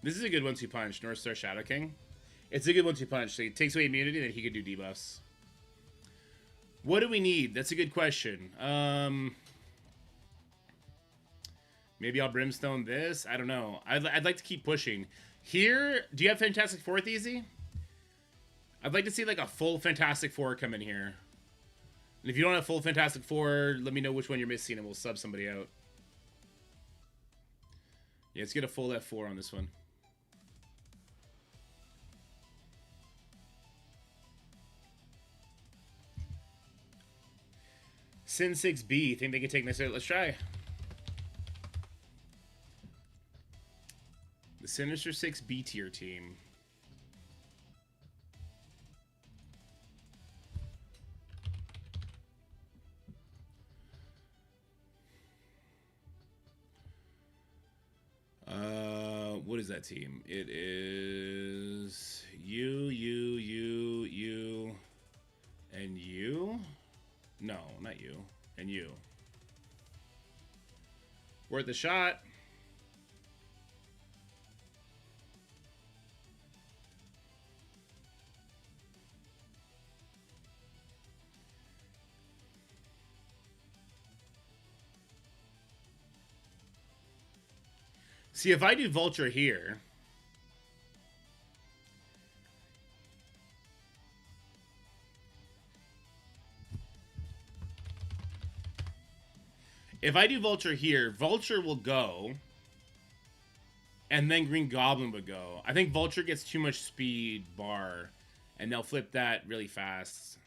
This is a good 1-2 punch, North Star Shadow King. It's a good 1-2 punch. So it takes away immunity, then he could do debuffs. What do we need? That's a good question. Maybe I'll Brimstone this? I don't know. I'd like to keep pushing. Here, do you have Fantastic Four, Easy? I'd like to see like a full Fantastic Four come in here. And if you don't have full Fantastic Four, let me know which one you're missing and we'll sub somebody out. Yeah, let's get a full F4 on this one. Sin 6B, think they can take this out? Let's try. The Sinister 6 B tier team. What is that team? It is you, and you? No, not you. And you. Worth a shot. See, if I do Vulture here... If I do Vulture here, Vulture will go. And then Green Goblin would go. I think Vulture gets too much speed bar. And they'll flip that really fast.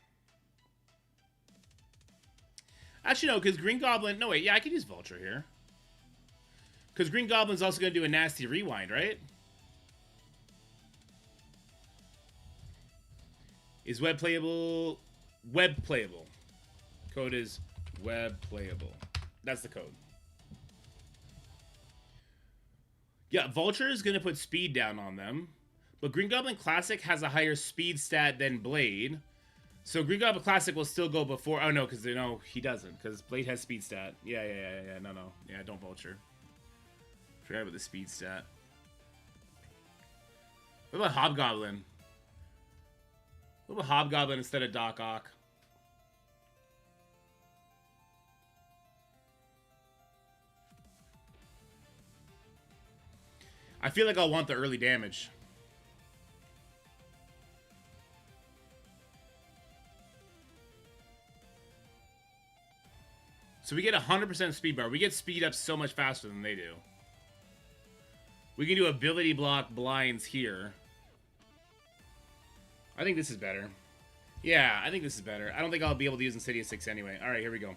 Actually, no, because Green Goblin... No, wait, yeah, I could use Vulture here. Because Green Goblin's also going to do a nasty rewind, right? Is web playable? Web playable. Code is web playable. That's the code. Yeah, Vulture is going to put speed down on them. But Green Goblin Classic has a higher speed stat than Blade. So Green Goblin Classic will still go before... Oh, no, because no, he doesn't. Because Blade has speed stat. Yeah. No. Yeah, don't Vulture. Forgot about the speed stat. What about Hobgoblin? What about Hobgoblin instead of Doc Ock? I feel like I'll want the early damage. So we get 100% speed bar. We get speed up so much faster than they do. We can do ability block blinds here. I think this is better. Yeah, I think this is better. I don't think I'll be able to use Insidious 6 anyway. Alright, here we go.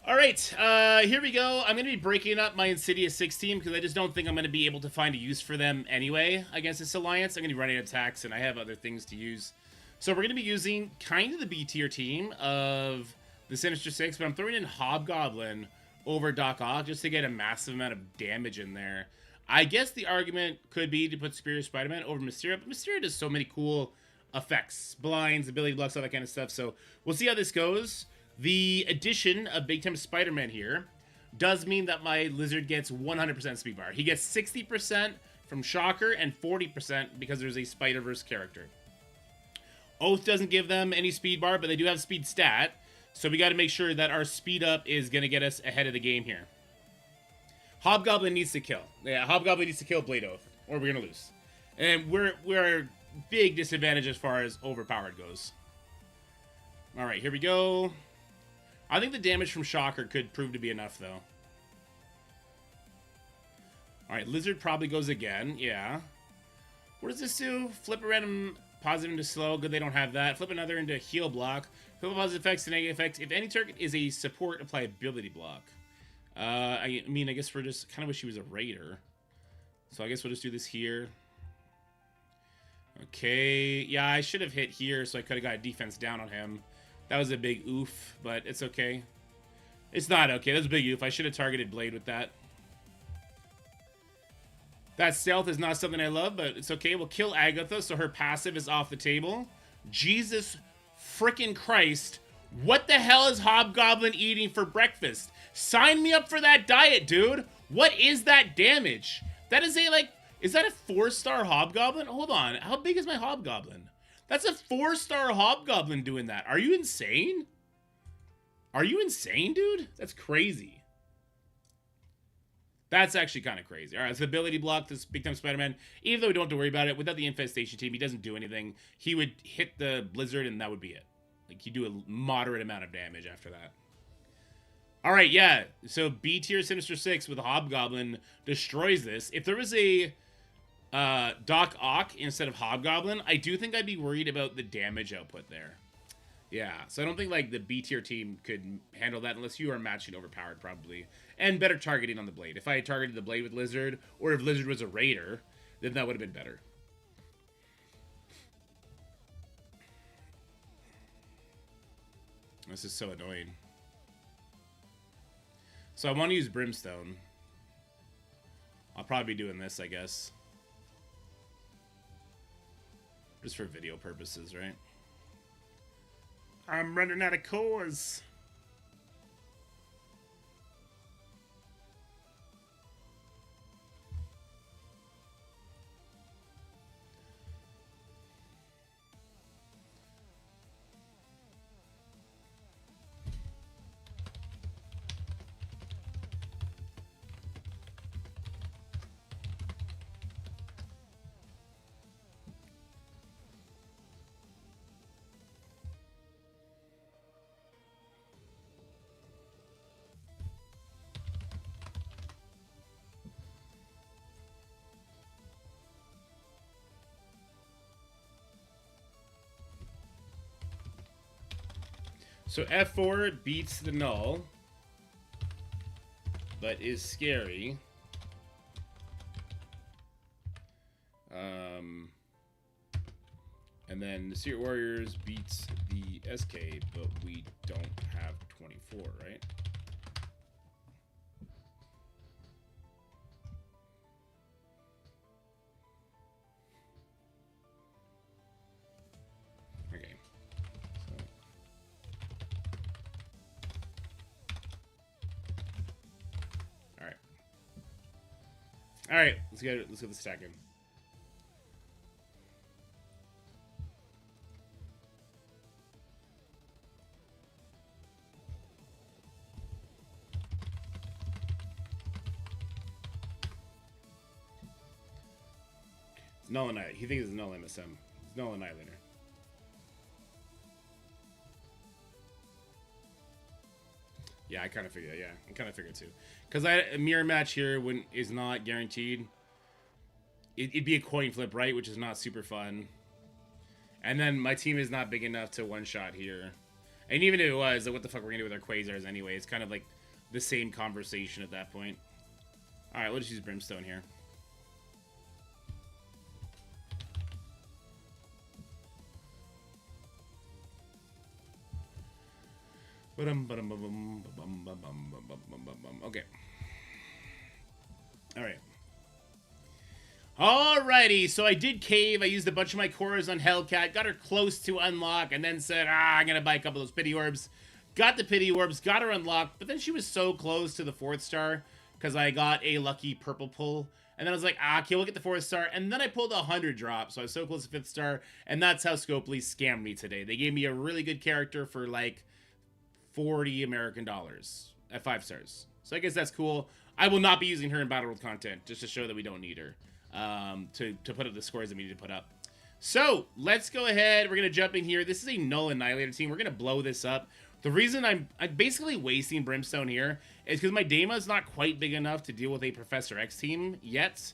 Alright, here we go. I'm going to be breaking up my Insidious 6 team because I just don't think I'm going to be able to find a use for them anyway against this alliance. I'm going to be running attacks and I have other things to use. So we're going to be using kind of the B tier team of the Sinister 6, but I'm throwing in Hobgoblin over Doc Ock just to get a massive amount of damage in there. I guess the argument could be to put Superior Spider-Man over Mysterio, but Mysterio does so many cool effects. Blinds, ability blocks, all that kind of stuff. So we'll see how this goes. The addition of Big Time Spider-Man here does mean that my Lizard gets 100% speed bar. He gets 60% from Shocker and 40% because there's a Spider-Verse character. Oath doesn't give them any speed bar, but they do have speed stat. So we got to make sure that our speed up is going to get us ahead of the game here. Hobgoblin needs to kill. Yeah, Hobgoblin needs to kill Blade Oath, or we're going to lose. And we're a big disadvantage as far as overpowered goes. All right, here we go. I think the damage from Shocker could prove to be enough, though. All right, Lizard probably goes again. Yeah. What does this do? Flip a random positive into slow. Good, they don't have that. Flip another into heal block. Flip positive effects to negative effects. If any target is a support, apply ability block. I mean, I guess we're just kind of wish he was a raider. So I guess we'll just do this here. Okay, yeah, I should have hit here so I could have got a defense down on him. That was a big oof, but it's okay. It's not okay. That's a big oof. I should have targeted Blade with that. That stealth is not something I love, but it's okay. We'll kill Agatha so her passive is off the table. Jesus frickin' Christ. What the hell is Hobgoblin eating for breakfast? Sign me up for that diet, dude. What is that damage? That is a, like, is that a 4-star Hobgoblin? Hold on. How big is my Hobgoblin? That's a 4-star Hobgoblin doing that. Are you insane? Are you insane, dude? That's crazy. That's actually kind of crazy. All right, it's the ability block, this Big Time Spider-Man. Even though we don't have to worry about it, without the Infestation team, he doesn't do anything. He would hit the Blizzard, and that would be it. Like, he'd do a moderate amount of damage after that. All right, yeah. So B tier Sinister 6 with Hobgoblin destroys this. If there was a Doc Ock instead of Hobgoblin, I do think I'd be worried about the damage output there. Yeah, so I don't think, like, the B tier team could handle that unless you are matching overpowered, probably. And better targeting on the Blade. If I had targeted the Blade with Lizard, or if Lizard was a Raider, then that would have been better. This is so annoying. So I want to use Brimstone. I'll probably be doing this, I guess. Just for video purposes, right? I'm running out of cores. So F4 beats the null, but is scary. And then the Secret Warriors beats the SK, but we don't have 24, right? Okay. So. All right. All right. Let's get the stacking. Null Annihilator. He thinks it's Null MSM. It's Null Annihilator. Yeah, I kind of figured. Yeah, I kind of figured too. Because a mirror match here is not guaranteed. It'd be a coin flip, right? Which is not super fun. And then my team is not big enough to one-shot here. And even if it was, like, what the fuck we're gonna do with our Quasars anyway? It's kind of like the same conversation at that point. All right, we'll just use Brimstone here. Okay. Alright. Alrighty, so I did cave. I used a bunch of my cores on Hellcat, got her close to unlock, and then said, I'm gonna buy a couple of those pity orbs. Got the pity orbs, got her unlocked, but then she was so close to the 4th star because I got a lucky purple pull. And then I was like, okay, we'll get the 4th star. And then I pulled a 100 drop, so I was so close to 5th star. And that's how Scopely scammed me today. They gave me a really good character for like 40 American dollars at 5 stars. So I guess that's cool. I will not be using her in Battle World content just to show that we don't need her to put up the scores that we need to put up. So let's go ahead. We're going to jump in here. This is a Null Annihilator team. We're going to blow this up. The reason I'm basically wasting Brimstone here is because my Dama is not quite big enough to deal with a Professor X team yet.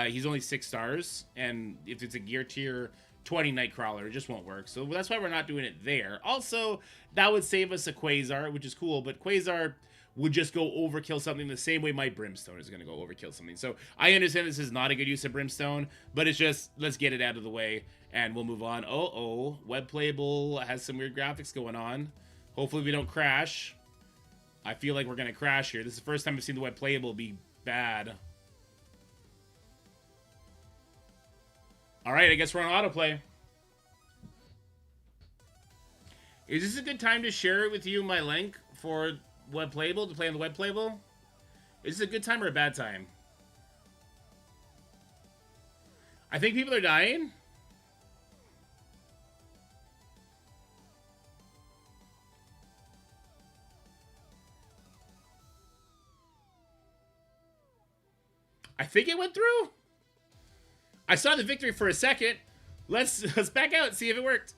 He's only 6 stars, and if it's a gear tier 20 Nightcrawler, it just won't work. So that's why we're not doing it there. Also, that would save us a Quasar, which is cool, but Quasar would just go overkill something the same way my Brimstone is going to go overkill something. So I understand this is not a good use of Brimstone, but it's just, let's get it out of the way and we'll move on. Web Playable has some weird graphics going on. Hopefully we don't crash. I feel like we're going to crash here. This is the first time I've seen the Web Playable be bad. All right, I guess we're on autoplay. Is this a good time to share it with you, my link for Web Playable, to play on the Web Playable? Is this a good time or a bad time? I think people are dying. I think it went through. I saw the victory for a second. Let's back out and see if it worked.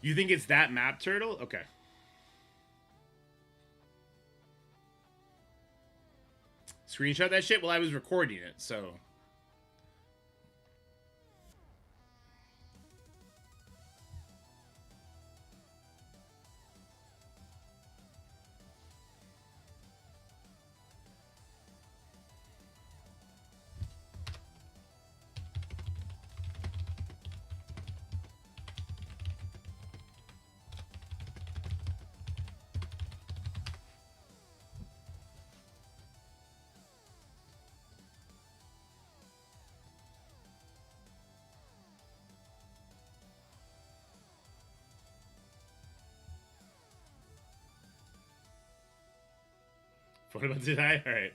You think it's that map turtle? Okay. Screenshot that shit while I was recording it, so. What about today? All right.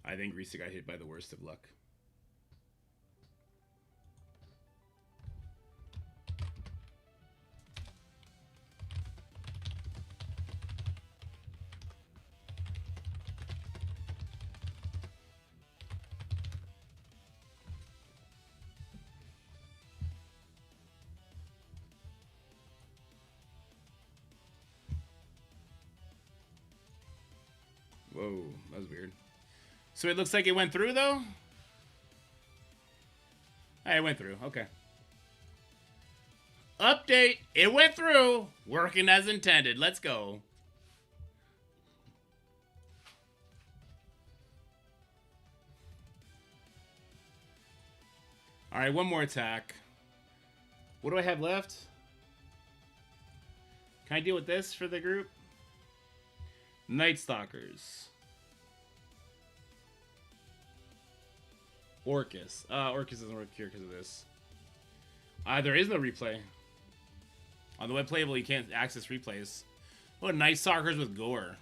I think Risa got hit by the worst of luck. Whoa, that was weird. So it looks like it went through, though? Hey, it went through. Okay. Update. It went through. Working as intended. Let's go. All right, one more attack. What do I have left? Can I deal with this for the group? Night Stalkers. Orcus. Orcus doesn't work here because of this. There is no replay. On the Web Playable, you can't access replays. Oh, Night Stalkers with Gore.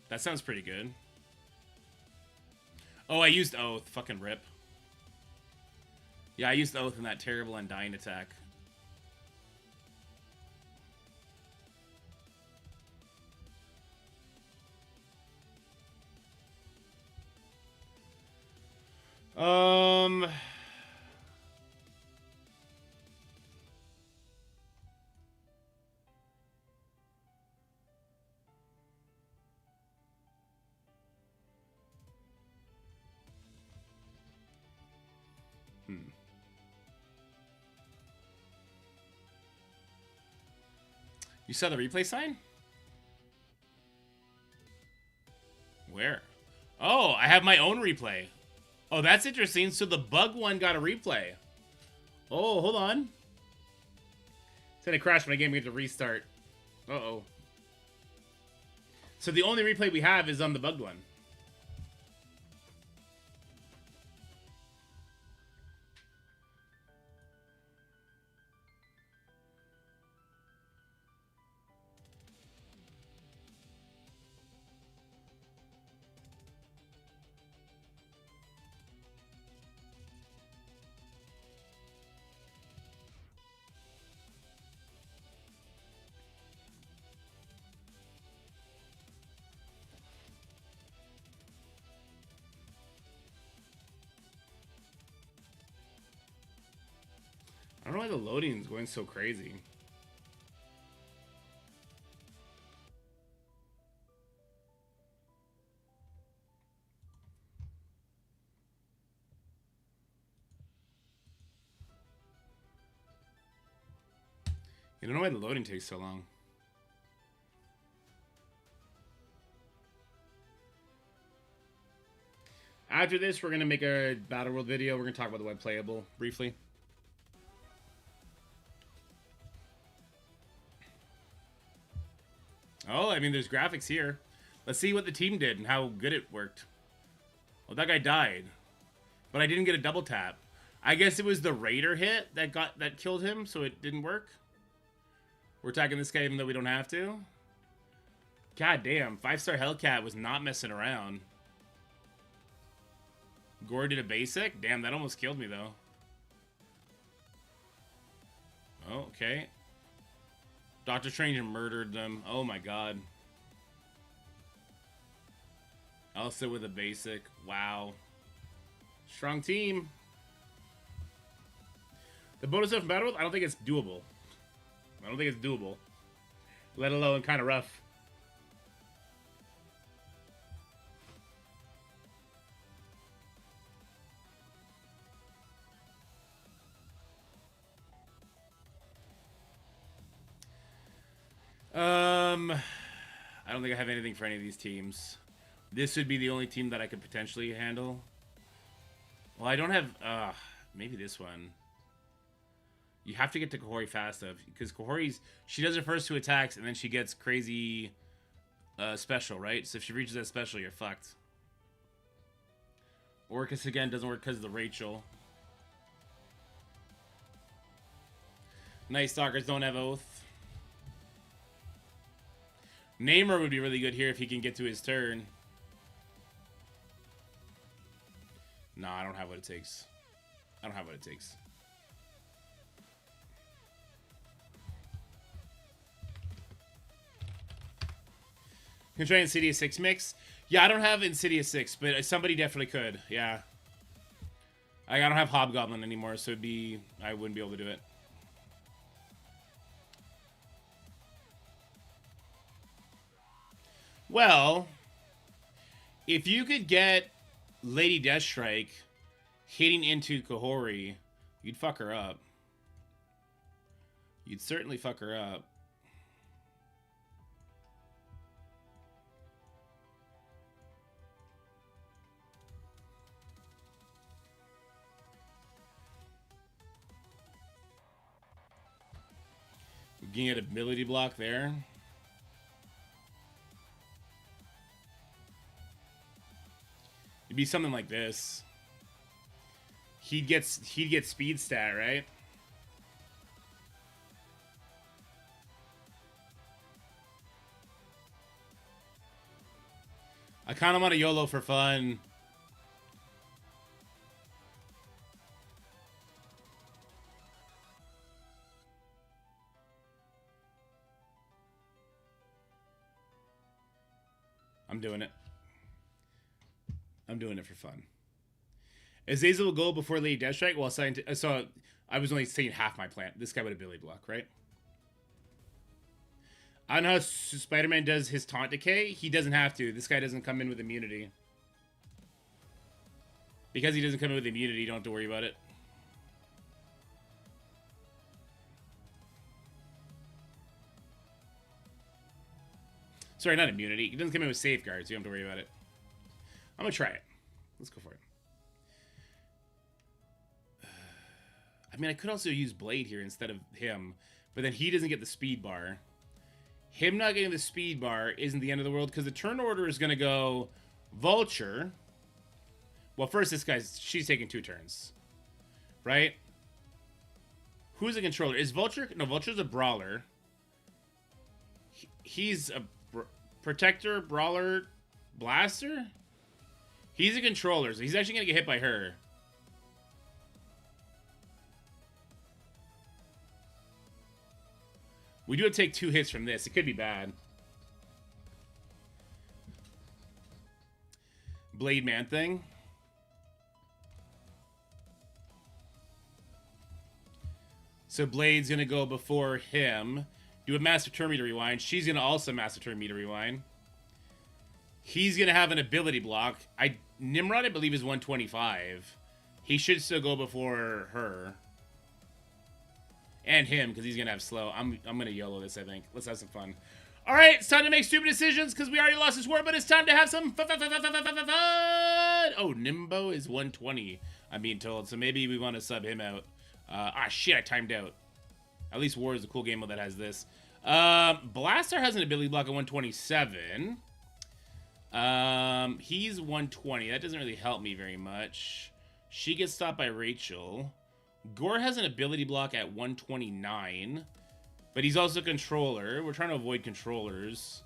That sounds pretty good. Oh, I used Oath. Fucking rip. Yeah, I used Oath in that terrible Undying attack. You saw the replay sign? Where? Oh, I have my own replay. Oh, that's interesting. So the bug one got a replay. Oh, hold on. Said it crashed when I gave me to restart. Uh-oh. So the only replay we have is on the bugged one. know why the loading is going so crazy. I don't know why the loading takes so long. After this, we're going to make a Battle World video. We're going to talk about the web playable briefly. Oh, I mean, there's graphics here. Let's see what the team did and how good it worked. Well, that guy died. But I didn't get a double tap. I guess it was the Raider hit that killed him, so it didn't work. We're attacking this guy even though we don't have to. God damn, 5-star Hellcat was not messing around. Gore did a basic? Damn, that almost killed me though. Oh, okay. Doctor Strange murdered them. Oh my god. Also with a basic. Wow. Strong team. The bonus stuff from Battle World, I don't think it's doable. I don't think it's doable. Let alone kind of rough. I don't think I have anything for any of these teams. This would be the only team that I could potentially handle. Well, I don't have, maybe this one. You have to get to Kahori fast, though, because Kahori's, she does her first 2 attacks, and then she gets crazy special, right? So if she reaches that special, you're fucked. Orcus, again, doesn't work because of the Rachel. Night Stalkers don't have Oath. Namor would be really good here if he can get to his turn. Nah, I don't have what it takes. I don't have what it takes. Can try Insidious 6 mix. Yeah, I don't have Insidious 6, but somebody definitely could. Yeah. I don't have Hobgoblin anymore, so I wouldn't be able to do it. Well, if you could get Lady Deathstrike hitting into Kahori, you'd fuck her up. You'd certainly fuck her up. You can get ability block there. It'd be something like this. He'd get speed stat, right? I kind of want to YOLO for fun. I'm doing it. I'm doing it for fun. Azazel will go before Lady Deathstrike. Well, so I was only saying half my plan. This guy would ability block, right? I don't know how Spider-Man does his taunt decay. He doesn't have to. This guy doesn't come in with immunity. Because he doesn't come in with immunity, you don't have to worry about it. Sorry, not immunity. He doesn't come in with safeguards. You don't have to worry about it. I'm going to try it. Let's go for it. I mean, I could also use Blade here instead of him. But then he doesn't get the speed bar. Him not getting the speed bar isn't the end of the world. Because the turn order is going to go Vulture. Well, first, she's taking 2 turns. Right? Who's a controller? Is Vulture? No, Vulture's a brawler. He's a protector, brawler, blaster? He's a controller, so he's actually going to get hit by her. We do have to take 2 hits from this. It could be bad. Blade Man thing. So Blade's gonna go before him. Do a Master Turn Meter Rewind. She's gonna also Master Turn Meter Rewind. He's gonna have an ability block. Nimrod, I believe, is 125. He should still go before her. And him, because he's gonna have slow. I'm gonna YOLO this, I think. Let's have some fun. Alright, it's time to make stupid decisions, because we already lost this war, but it's time to have some fun. Oh, Nimbo is 120, I'm being told. So maybe we want to sub him out. Shit, I timed out. At least War is a cool game mode that has this. Blaster has an ability block at 127. He's 120. That doesn't really help me very much. She gets stopped by Rachel. Gore has an ability block at 129. But he's also a controller. We're trying to avoid controllers.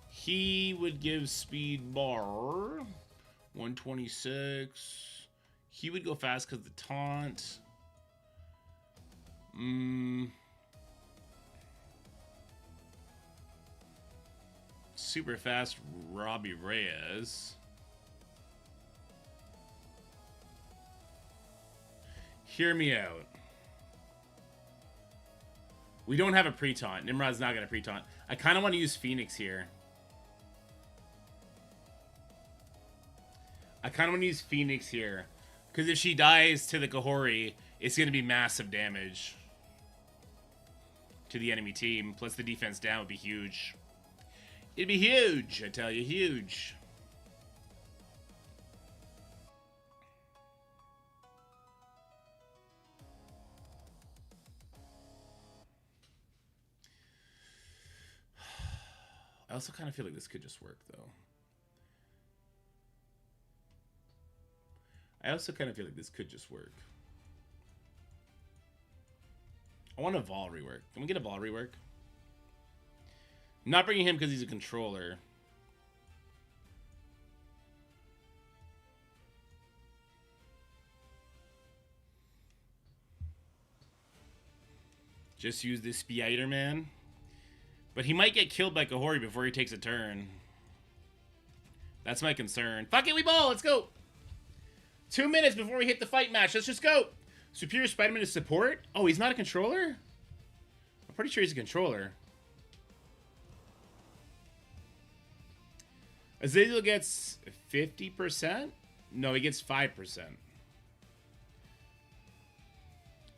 He would give speed bar. 126. He would go fast because of the taunt. Super fast Robbie Reyes. Hear me out. We don't have a pre-taunt. Nimrod's not going to pre-taunt. I kind of want to use Phoenix here. Because if she dies to the Kahori, it's going to be massive damage to the enemy team. Plus the defense down would be huge. It'd be huge, I tell you, huge. I also kind of feel like this could just work, though. I want a Vol rework. Can we get a Vol rework? I'm not bringing him because he's a controller. Just use this Spider-Man. But he might get killed by Kahori before he takes a turn. That's my concern. Fuck it, we ball! Let's go! 2 minutes before we hit the fight match. Let's just go! Superior Spider-Man is support? Oh, he's not a controller? I'm pretty sure he's a controller. Azazel gets 50%? No, he gets 5%.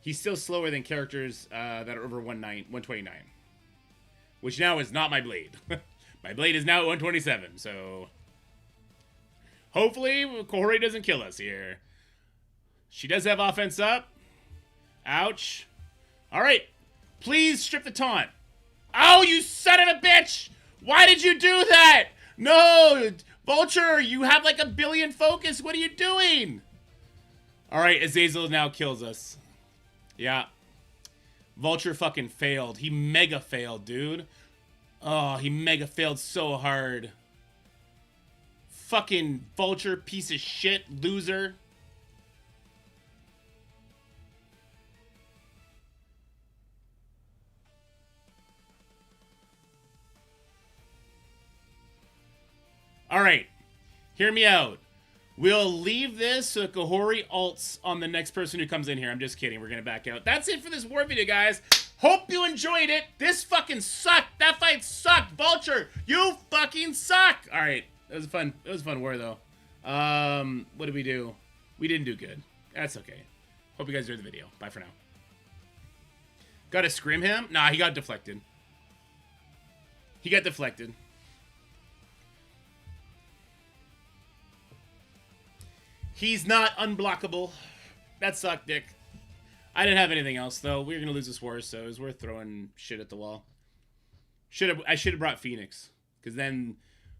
He's still slower than characters that are over 129. Which now is not my Blade. My Blade is now at 127, so... Hopefully, Kahori doesn't kill us here. She does have offense up. Ouch. Alright. Please strip the taunt. Oh, you son of a bitch! Why did you do that? No! Vulture, you have like a billion focus. What are you doing? Alright, Azazel now kills us. Yeah. Vulture fucking failed. He mega failed, dude. Oh, he mega failed so hard. Fucking Vulture, piece of shit, loser. Alright. Hear me out. We'll leave this so Kahori ults on the next person who comes in here. I'm just kidding. We're going to back out. That's it for this war video, guys. Hope you enjoyed it. This fucking sucked. That fight sucked. Vulture, you fucking suck. All right. It was a fun war, though. What did we do? We didn't do good. That's okay. Hope you guys enjoyed the video. Bye for now. Got to scrim him? Nah, he got deflected. He got deflected. He's not unblockable. That sucked, Dick. I didn't have anything else, though. We were going to lose this war, so it was worth throwing shit at the wall. I should have brought Phoenix. Because then,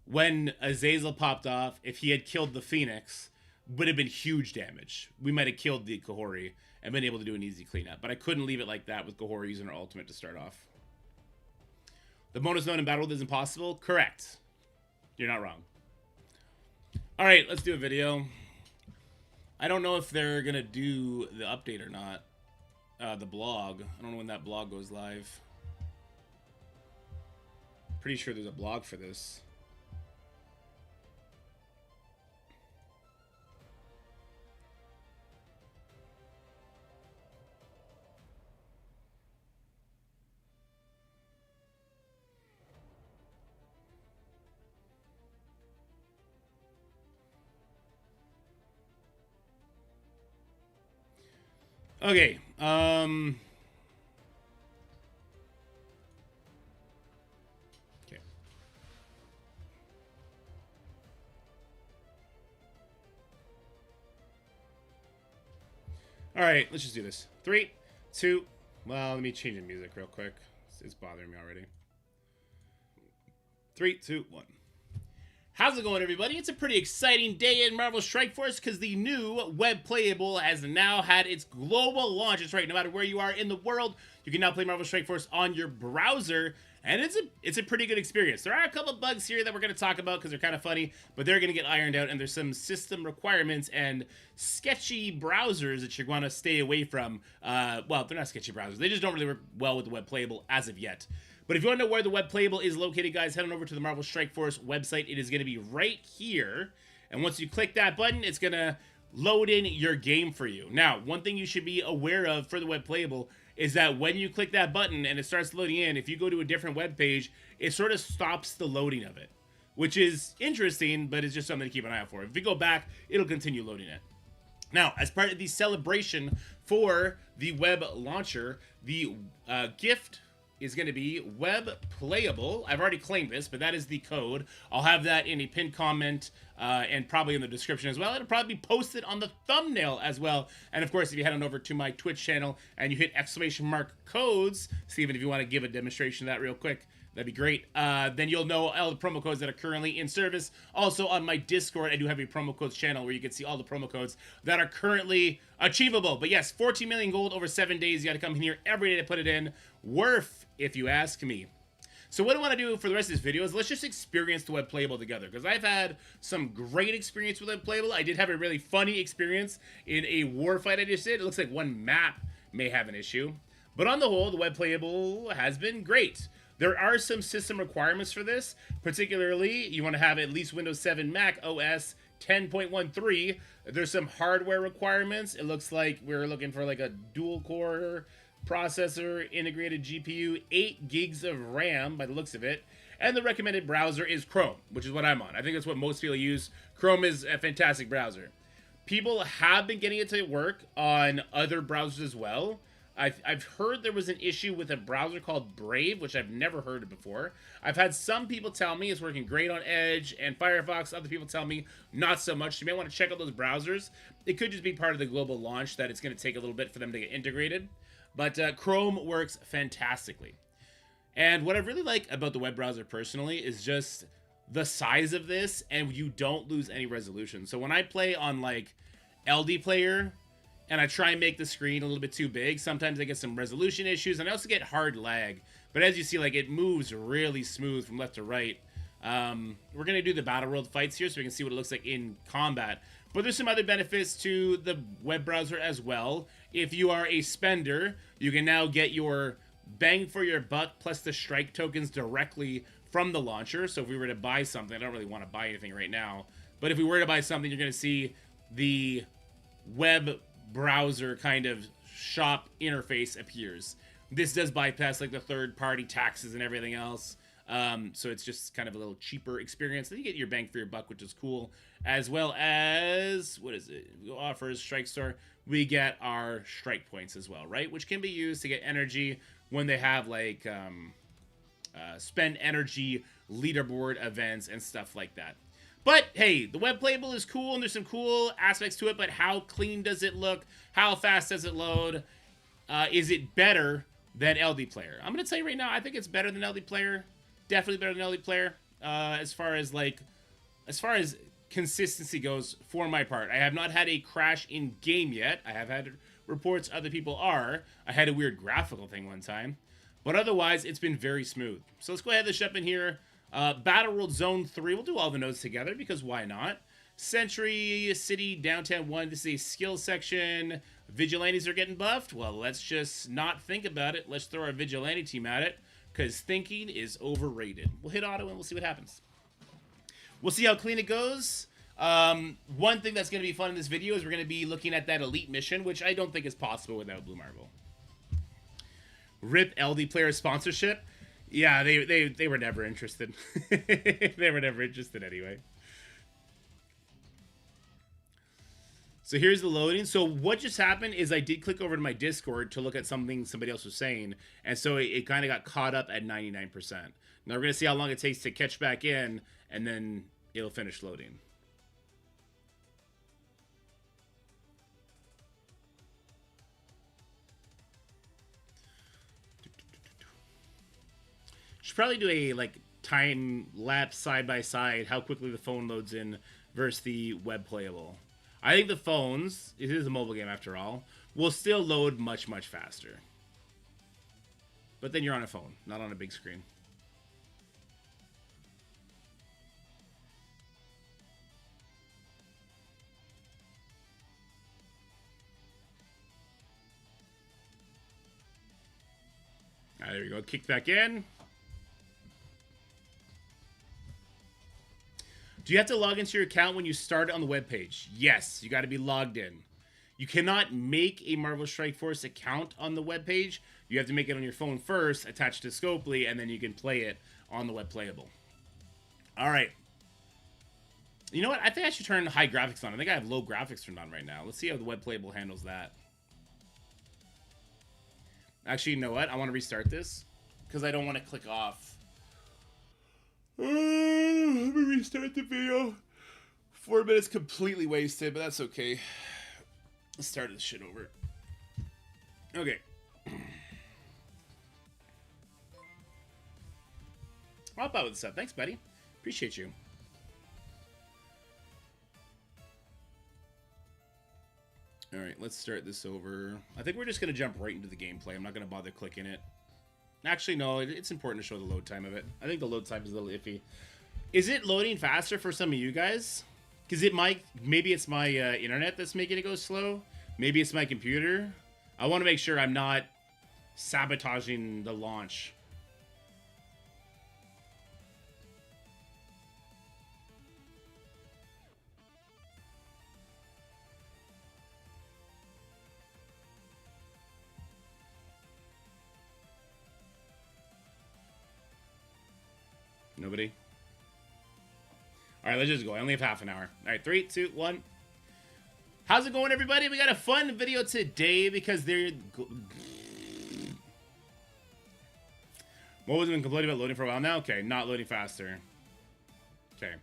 when Azazel popped off, if he had killed the Phoenix, would have been huge damage. We might have killed the Kahori and been able to do an easy cleanup. But I couldn't leave it like that with Kahori using her ultimate to start off. The bonus known in Battle isn't possible? Correct. You're not wrong. Alright, let's do a video. I don't know if they're going to do the update or not. The blog. I don't know when that blog goes live. Pretty sure there's a blog for this. Okay. Okay. All right, let's just do this. 3, 2. Well, let me change the music real quick. It's bothering me already. 3, 2, 1. How's it going, everybody? It's a pretty exciting day in Marvel Strike Force because the new web playable has now had its global launch. That's right, no matter where you are in the world, you can now play Marvel Strike Force on your browser, and it's a pretty good experience. There are a couple bugs here that we're going to talk about because they're kind of funny, but they're going to get ironed out, and there's some system requirements and sketchy browsers that you're going to stay away from. Well, they're not sketchy browsers. They just don't really work well with the web playable as of yet. But if you want to know where the web playable is located, guys, head on over to the Marvel Strike Force website. It is going to be right here. And once you click that button, it's going to load in your game for you. Now, one thing you should be aware of for the web playable is that when you click that button and it starts loading in, if you go to a different web page, it sort of stops the loading of it, which is interesting, but it's just something to keep an eye out for. If you go back, it'll continue loading it. Now, as part of the celebration for the web launcher, the gift is going to be web playable. I've already claimed this, but that is the code. I'll have that in a pinned comment and probably in the description as well. It'll probably be posted on the thumbnail as well. And of course, if you head on over to my Twitch channel and you hit !codes, Steven, if you want to give a demonstration of that real quick, that'd be great. Then you'll know all the promo codes that are currently in service. Also on my Discord, I do have a promo codes channel where you can see all the promo codes that are currently achievable. But yes, 14 million gold over 7 days. You got to come in here every day to put it in. Worth, if you ask me. So what I want to do for the rest of this video is let's just experience the web playable together, because I've had some great experience with web playable. I did have a really funny experience in a war fight I just did. It looks like one map may have an issue, but on the whole, the web playable has been great. There are some system requirements for this. Particularly, you want to have at least Windows 7 Mac OS 10.13. There's some hardware requirements. It looks like we're looking for like a dual core processor, integrated GPU, 8 gigs of RAM by the looks of it. And the recommended browser is Chrome, which is what I'm on. I think that's what most people use. Chrome is a fantastic browser. People have been getting it to work on other browsers as well. I've heard there was an issue with a browser called Brave, which I've never heard of before. I've had some people tell me it's working great on Edge and Firefox. Other people tell me not so much. So you may want to check out those browsers. It could just be part of the global launch that it's going to take a little bit for them to get integrated. But Chrome works fantastically. And what I really like about the web browser personally is just the size of this, and you don't lose any resolution. So when I play on like LD Player, and I try and make the screen a little bit too big, sometimes I get some resolution issues, and I also get hard lag. But as you see, like, it moves really smooth from left to right. We're going to do the Battle World fights here so we can see what it looks like in combat. But there's some other benefits to the web browser as well. If you are a spender, you can now get your bang for your buck plus the strike tokens directly from the launcher. So if we were to buy something, I don't really want to buy anything right now, but if we were to buy something, you're going to see the web browser kind of shop interface appears. This does bypass like the third-party taxes and everything else, so it's just kind of a little cheaper experience. Then you get your bang for your buck, which is cool, as well as what is it? We offers Strike Store. We get our strike points as well, right? Which can be used to get energy when they have like spend energy leaderboard events and stuff like that. But hey, the web playable is cool, and there's some cool aspects to it, but how clean does it look? How fast does it load? Is it better than LD Player? I'm going to tell you right now, I think it's better than LD Player. Definitely better than LD Player. As far as consistency goes, for my part. I have not had a crash in game yet. I have had reports other people are. I had a weird graphical thing one time. But otherwise, it's been very smooth. So let's go ahead and jump in here. Battle World Zone 3, we'll do all the nodes together because why not? Century City, Downtown 1, this is a skill section. Vigilantes are getting buffed? Well, let's just not think about it. Let's throw our Vigilante team at it because thinking is overrated. We'll hit auto and we'll see what happens. We'll see how clean it goes. One thing that's going to be fun in this video is we're going to be looking at that elite mission, which I don't think is possible without Blue Marble. RIP LD Player sponsorship. Yeah, they were never interested. They were never interested anyway. So here's the loading. So what just happened is I did click over to my Discord to look at something somebody else was saying, and so it kind of got caught up at 99%. Now we're gonna see how long it takes to catch back in, and then it'll finish loading. Should probably do a like time lapse side by side how quickly the phone loads in versus the web playable. I think the phones, it is a mobile game after all, will still load much, much faster. But then you're on a phone, not on a big screen. All right, there we go. Kicked back in. Do you have to log into your account when you start on the webpage? Yes, you got to be logged in. You cannot make a Marvel Strike Force account on the webpage. You have to make it on your phone first, attached to Scopely, and then you can play it on the web playable. All right. You know what? I think I should turn high graphics on. I think I have low graphics turned on right now. Let's see how the web playable handles that. Actually, you know what? I want to restart this because I don't want to click off. Let me restart the video. 4 minutes completely wasted, but that's okay. Let's start this shit over. Okay. I'll help out with this stuff. Thanks, buddy. Appreciate you. Alright, let's start this over. I think we're just going to jump right into the gameplay. I'm not going to bother clicking it. Actually, no, it's important to show the load time of it. I think the load time is a little iffy. Is it loading faster for some of you guys? Because it might, maybe it's my internet that's making it go slow. Maybe it's my computer. I want to make sure I'm not sabotaging the launch. Nobody? All right, let's just go. I only have half an hour. All right, 3, 2, 1. How's it going, everybody? We got a fun video today because they're... What was been complaining about loading for a while now? Okay, not loading faster. Okay.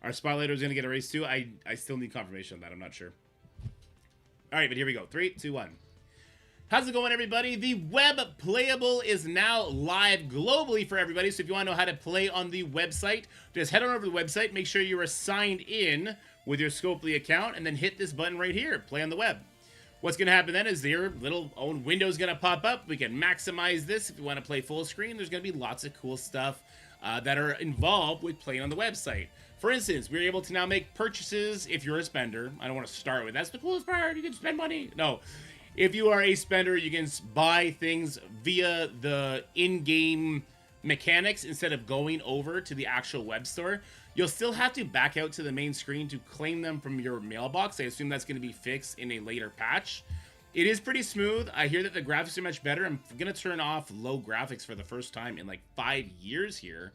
Our spotlighter is going to get erased too. I still need confirmation on that. I'm not sure. All right, but here we go. 3, 2, 1. How's it going, everybody? The web playable is now live globally for everybody. So if you want to know how to play on the website, just head on over to the website. Make sure you are signed in with your Scopely account and then hit this button right here, play on the web. What's going to happen then is your little own window is going to pop up. We can maximize this. If you want to play full screen, there's going to be lots of cool stuff that are involved with playing on the website. For instance, we're able to now make purchases if you're a spender. I don't want to start with, that's the coolest part, you can spend money. No. If you are a spender, you can buy things via the in-game mechanics instead of going over to the actual web store. You'll still have to back out to the main screen to claim them from your mailbox. I assume that's going to be fixed in a later patch. It is pretty smooth. I hear that the graphics are much better. I'm going to turn off low graphics for the first time in like 5 years here.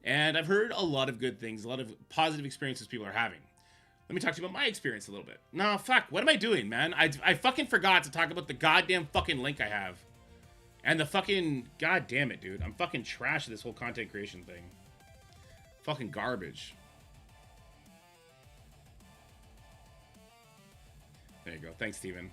And I've heard a lot of good things, a lot of positive experiences people are having. Let me talk to you about my experience a little bit. No, fuck. What am I doing, man? I fucking forgot to talk about the goddamn fucking link I have. And the fucking... God damn it, dude. I'm fucking trash at this whole content creation thing. Fucking garbage. There you go. Thanks, Steven.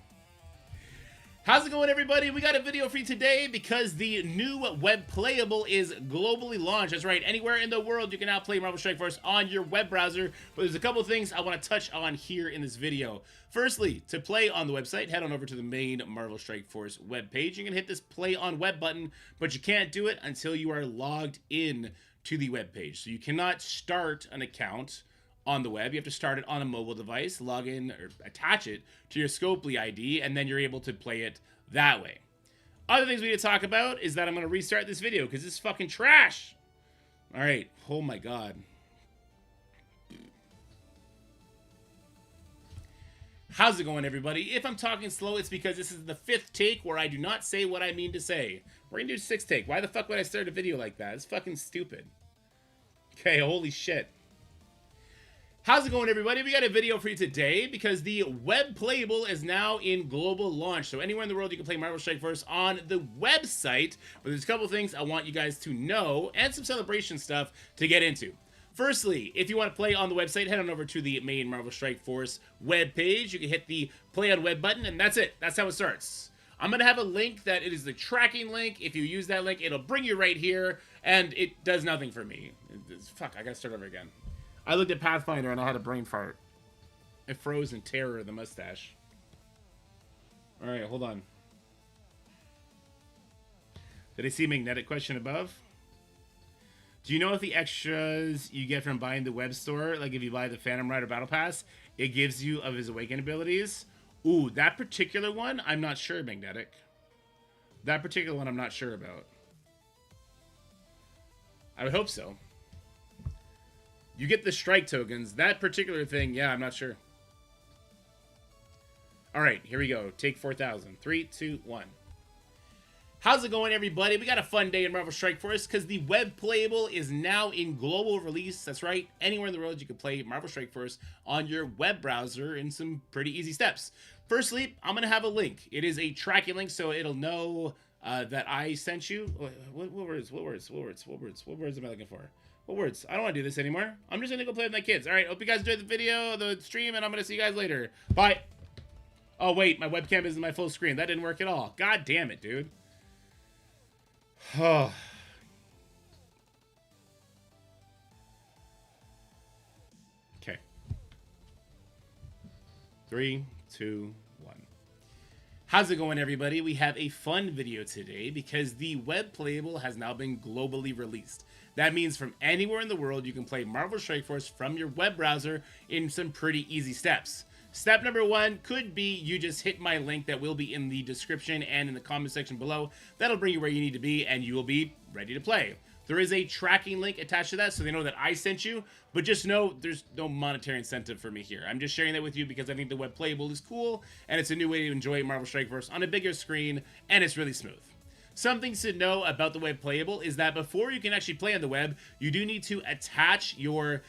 How's it going, everybody? We got a video for you today because the new web playable is globally launched. That's right. Anywhere in the world, you can now play Marvel Strike Force on your web browser. But there's a couple of things I want to touch on here in this video. Firstly, to play on the website, head on over to the main Marvel Strike Force webpage. You can hit this play on web button, but you can't do it until you are logged in to the webpage. So you cannot start an account on the web. You have to start it on a mobile device, log in or attach it to your Scopely ID, and then you're able to play it that way. Other things we need to talk about is that I'm going to restart this video because this is fucking trash. All right. Oh my God. How's it going, everybody? If I'm talking slow, it's because this is the 5th take where I do not say what I mean to say. We're going to do 6th take. Why the fuck would I start a video like that? It's fucking stupid. Okay, holy shit. How's it going, everybody? We got a video for you today because the web playable is now in global launch. So anywhere in the world you can play Marvel Strike Force on the website. But there's a couple things I want you guys to know and some celebration stuff to get into. Firstly, if you want to play on the website, head on over to the main Marvel Strike Force web page. You can hit the play on web button, and that's it. That's how it starts. I'm going to have a link that it is the tracking link. If you use that link, it'll bring you right here, and it does nothing for me. Fuck, I got to start over again. I looked at Pathfinder and I had a brain fart. It froze in terror of the mustache. Alright, hold on. Did I see a magnetic question above? Do you know if the extras you get from buying the web store, like if you buy the Phantom Rider Battle Pass, it gives you of his Awakened abilities? Ooh, that particular one, I'm not sure, Magnetic. That particular one, I'm not sure about. I would hope so. You get the strike tokens. That particular thing, yeah, I'm not sure. All right, here we go. Take 4,000. 3, 2, 1. How's it going, everybody? We got a fun day in Marvel Strike Force because the web playable is now in global release. That's right. Anywhere in the world you can play Marvel Strike Force on your web browser in some pretty easy steps. Firstly, I'm going to have a link. It is a tracking link, so it'll know that I sent you. What words? What words? What words? What words? What words am I looking for? What words? I don't want to do this anymore. I'm just going to go play with my kids. All right, hope you guys enjoyed the video, the stream, and I'm going to see you guys later. Bye. Oh, wait, my webcam isn't my full screen. That didn't work at all. God damn it, dude. Oh. Okay. 3, 2, 1. How's it going, everybody? We have a fun video today because the web playable has now been globally released. That means from anywhere in the world, you can play Marvel Strike Force from your web browser in some pretty easy steps. Step number 1 could be you just hit my link that will be in the description and in the comment section below. That'll bring you where you need to be, and you will be ready to play. There is a tracking link attached to that, so they know that I sent you, but just know there's no monetary incentive for me here. I'm just sharing that with you because I think the web playable is cool, and it's a new way to enjoy Marvel Strike Force on a bigger screen, and it's really smooth. Some things to know about the web playable is that before you can actually play on the web, you do need to attach your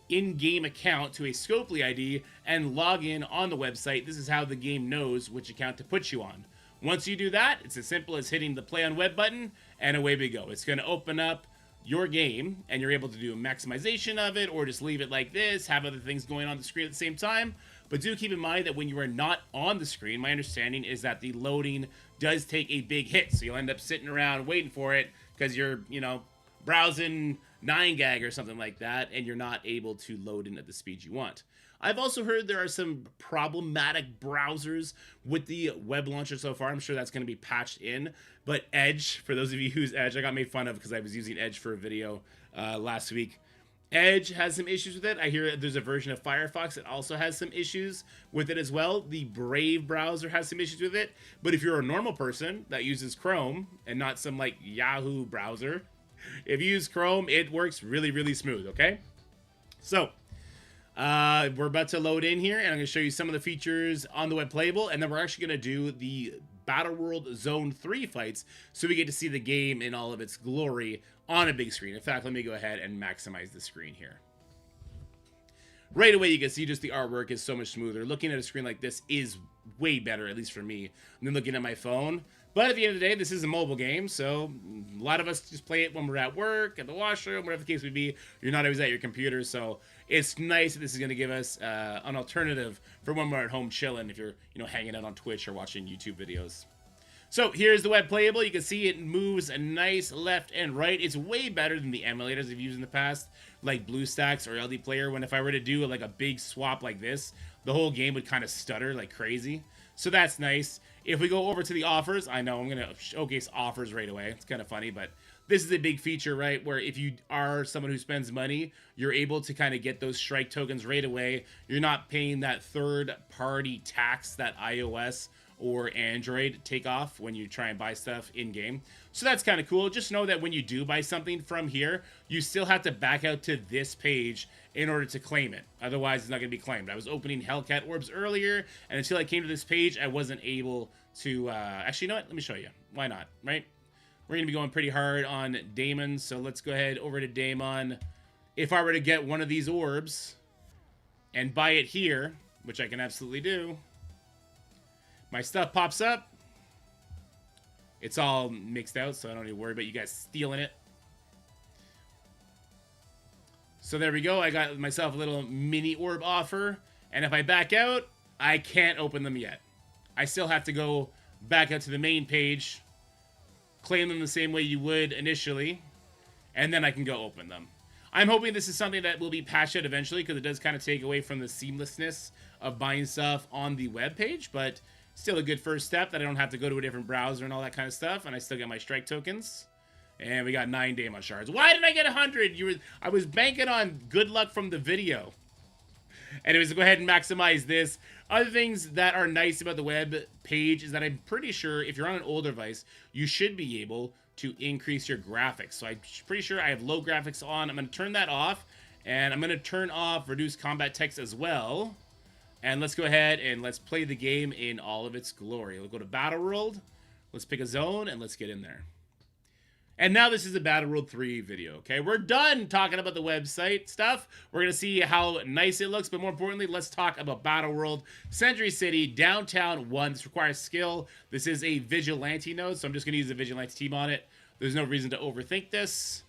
in-game account to a Scopely ID and log in on the website. This is how the game knows which account to put you on. Once you do that, it's as simple as hitting the play on web button, and away we go. It's going to open up your game, and you're able to do a maximization of it, or just leave it like this, have other things going on the screen at the same time. But do keep in mind that when you are not on the screen, my understanding is that the loading does take a big hit. So you'll end up sitting around waiting for it because you're, you know, browsing 9gag or something like that, and you're not able to load in at the speed you want. I've also heard there are some problematic browsers with the web launcher so far. I'm sure that's going to be patched in. But Edge, for those of you who use Edge, I got made fun of because I was using Edge for a video last week. Edge has some issues with it. I hear there's a version of Firefox that also has some issues with it as well. The Brave browser has some issues with it. But if you're a normal person that uses Chrome and not some like Yahoo browser, if you use Chrome, it works really, really smooth, okay? So, we're about to load in here, and I'm going to show you some of the features on the web playable, and then we're actually going to do the Battle World Zone 3 fights, so we get to see the game in all of its glory on a big screen. In fact, let me go ahead and maximize the screen here. Right away, you can see just the artwork is so much smoother. Looking at a screen like this is way better, at least for me, than looking at my phone. But at the end of the day, this is a mobile game, so a lot of us just play it when we're at work, at the washroom, whatever the case would be. You're not always at your computer, so it's nice that this is going to give us an alternative for when we're at home chilling, if you're, you know, hanging out on Twitch or watching YouTube videos. So here's the web playable. You can see it moves a nice left and right. It's way better than the emulators I've used in the past, like BlueStacks or LD Player, when if I were to do like a big swap like this, the whole game would kind of stutter like crazy. So that's nice. If we go over to the offers, I know I'm going to showcase offers right away. It's kind of funny, but this is a big feature, right? Where if you are someone who spends money, you're able to kind of get those strike tokens right away. You're not paying that third-party tax that iOS or Android take off when you try and buy stuff in-game. So that's kind of cool. Just know that when you do buy something from here, you still have to back out to this page in order to claim it. Otherwise, it's not going to be claimed. I was opening Hellcat orbs earlier, and until I came to this page, I wasn't able to... actually, you know what? Let me show you. Why not, right? We're going to be going pretty hard on Daemon, so let's go ahead over to Daemon. If I were to get one of these orbs, and buy it here, which I can absolutely do, my stuff pops up. It's all mixed out, so I don't need to worry about you guys stealing it. So there we go. I got myself a little mini orb offer. And if I back out, I can't open them yet. I still have to go back out to the main page, claim them the same way you would initially, and then I can go open them. I'm hoping this is something that will be patched out eventually, because it does kind of take away from the seamlessness of buying stuff on the web page, but still a good first step that I don't have to go to a different browser and all that kind of stuff, and I still get my strike tokens. And we got 9 Daemon shards. Why did I get 100? I was banking on good luck from the video. Anyways, go ahead and maximize this. Other things that are nice about the web page is that I'm pretty sure if you're on an older device, you should be able to increase your graphics. So I'm pretty sure I have low graphics on. I'm going to turn that off, and I'm going to turn off reduce combat text as well. And let's go ahead and let's play the game in all of its glory. We'll go to Battle World. Let's pick a zone, and let's get in there. And now this is a Battle World 3 video, okay? We're done talking about the website stuff. We're going to see how nice it looks, but more importantly, let's talk about Battle World. Century City, Downtown 1. This requires skill. This is a Vigilante node, so I'm just going to use the Vigilante team on it. There's no reason to overthink this.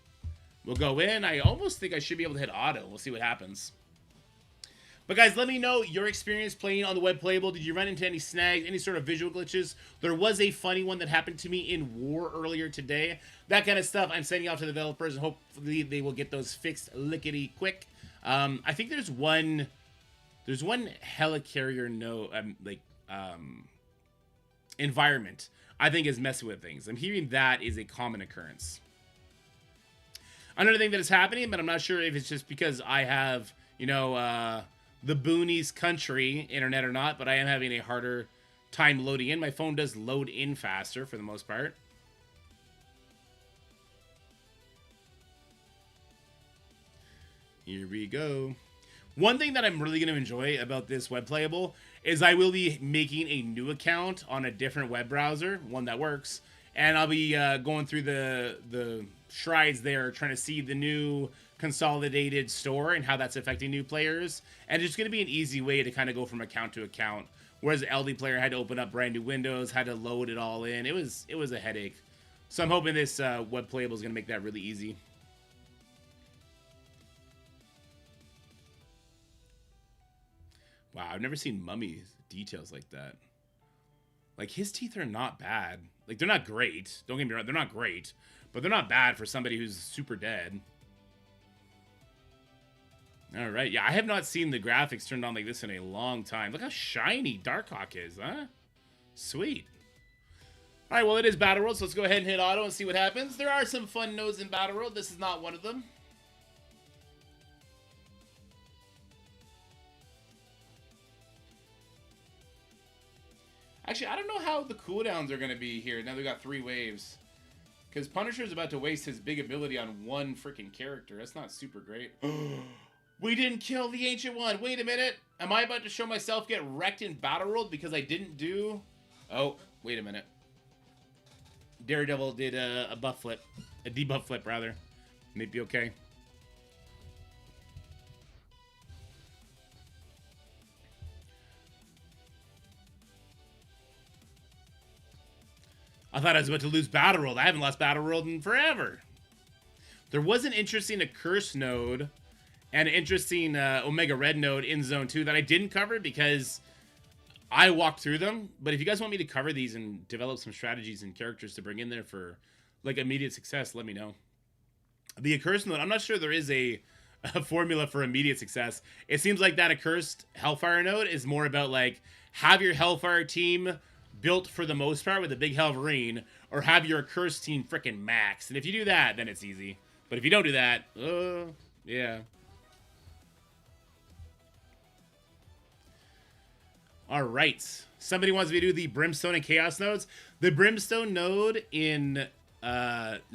We'll go in. I almost think I should be able to hit auto. We'll see what happens. But guys, let me know your experience playing on the web playable. Did you run into any snags, any sort of visual glitches? There was a funny one that happened to me in War earlier today. That kind of stuff I'm sending out to the developers, and hopefully they will get those fixed lickety quick. I think there's one helicarrier environment I think is messing with things. I'm hearing that is a common occurrence. Another thing that is happening, but I'm not sure if it's just because I have, you know, the boonies country internet or not, but I am having a harder time loading in. My phone does load in faster for the most part. Here we go. One thing that I'm really going to enjoy about this web playable is I will be making a new account on a different web browser, one that works, and I'll be going through the strides there, trying to see the new consolidated store and how that's affecting new players. And it's going to be an easy way to kind of go from account to account, whereas the LD player had to open up brand new windows, had to load it all in. It was a headache. So I'm hoping this web playable is going to make that really easy. Wow, I've never seen Mummy's details like that. Like, his teeth are not bad. Like, they're not great. Don't get me wrong, they're not great. But they're not bad for somebody who's super dead. Alright, yeah, I have not seen the graphics turned on like this in a long time. Look how shiny Darkhawk is, huh? Sweet. Alright, well, it is Battle World, so let's go ahead and hit auto and see what happens. There are some fun nodes in Battle World. This is not one of them. Actually, I don't know how the cooldowns are going to be here now we got 3 waves. Because Punisher's about to waste his big ability on one freaking character. That's not super great. We didn't kill the Ancient One. Wait a minute. Am I about to show myself get wrecked in Battle World because I didn't do... Oh, wait a minute. Daredevil did a buff flip. A debuff flip, rather. Maybe okay. I thought I was about to lose Battle World. I haven't lost Battle World in forever. There was an interesting Accursed node and an interesting Omega Red node in Zone 2 that I didn't cover because I walked through them. But if you guys want me to cover these and develop some strategies and characters to bring in there for like immediate success, let me know. The Accursed node, I'm not sure there is a formula for immediate success. It seems like that Accursed Hellfire node is more about like have your Hellfire team built for the most part with a big Helverine, or have your Accursed team freaking max. And if you do that, then it's easy. But if you don't do that, yeah. All right. Somebody wants me to do the Brimstone and Chaos nodes. The Brimstone node in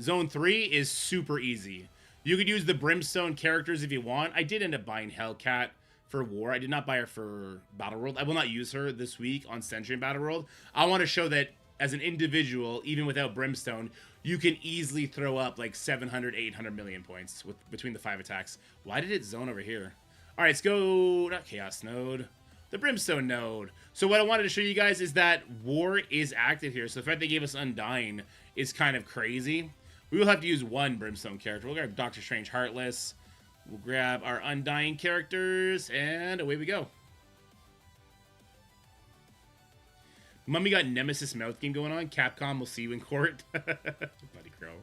Zone 3 is super easy. You could use the Brimstone characters if you want. I did end up buying Hellcat for War. I did not buy her for Battle World. I will not use her this week on Sentry and Battle World. I want to show that as an individual, even without Brimstone, you can easily throw up like 700, 800 million points between the 5 attacks. Why did it zone over here? All right, let's go. Not Chaos node. The Brimstone node. So what I wanted to show you guys is that War is active here. So the fact they gave us Undying is kind of crazy. We will have to use one Brimstone character. We'll grab Doctor Strange Heartless. We'll grab our Undying characters, and away we go. Mummy got Nemesis mouth game going on. Capcom will see you in court. Buddy Crow.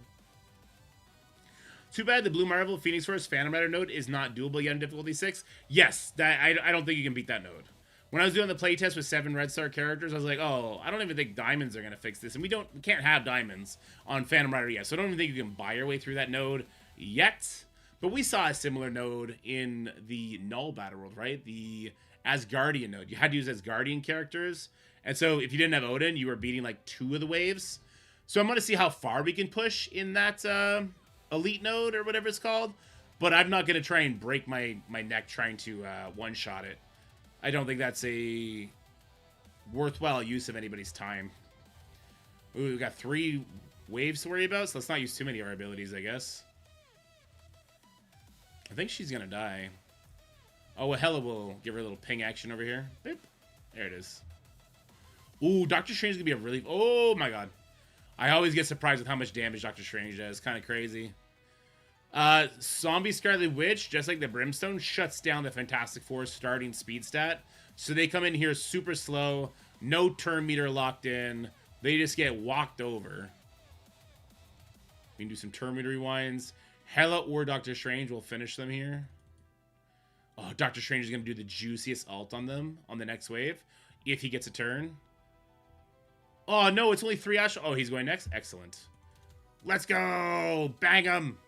Too bad the Blue Marvel Phoenix Force Phantom Rider node is not doable yet in difficulty 6. Yes, that I don't think you can beat that node. When I was doing the playtest with 7 Red Star characters, I was like, oh, I don't even think diamonds are going to fix this. And we can't have diamonds on Phantom Rider yet. So I don't even think you can buy your way through that node yet. But we saw a similar node in the Null Battle World, right? The Asgardian node. You had to use Asgardian characters. And so if you didn't have Odin, you were beating like 2 of the waves. So I'm going to see how far we can push in that elite node or whatever it's called. But I'm not going to try and break my neck trying to one-shot it. I don't think that's a worthwhile use of anybody's time. Ooh, we've got 3 waves to worry about, so let's not use too many of our abilities, I guess. I think she's going to die. Oh, well, Hela will give her a little ping action over here. Boop. There it is. Ooh, Doctor Strange is going to be a really... Oh, my God. I always get surprised with how much damage Doctor Strange does. Kind of crazy. Zombie Scarlet Witch, just like the Brimstone, shuts down the Fantastic Four's starting speed stat. So they come in here super slow. No turn meter locked in. They just get walked over. We can do some turn meter rewinds. Hela or Doctor Strange will finish them here. Oh, Doctor Strange is going to do the juiciest ult on them on the next wave. If he gets a turn. Oh, no, it's only 3 Ash. Oh, he's going next? Excellent. Let's go! Bang him!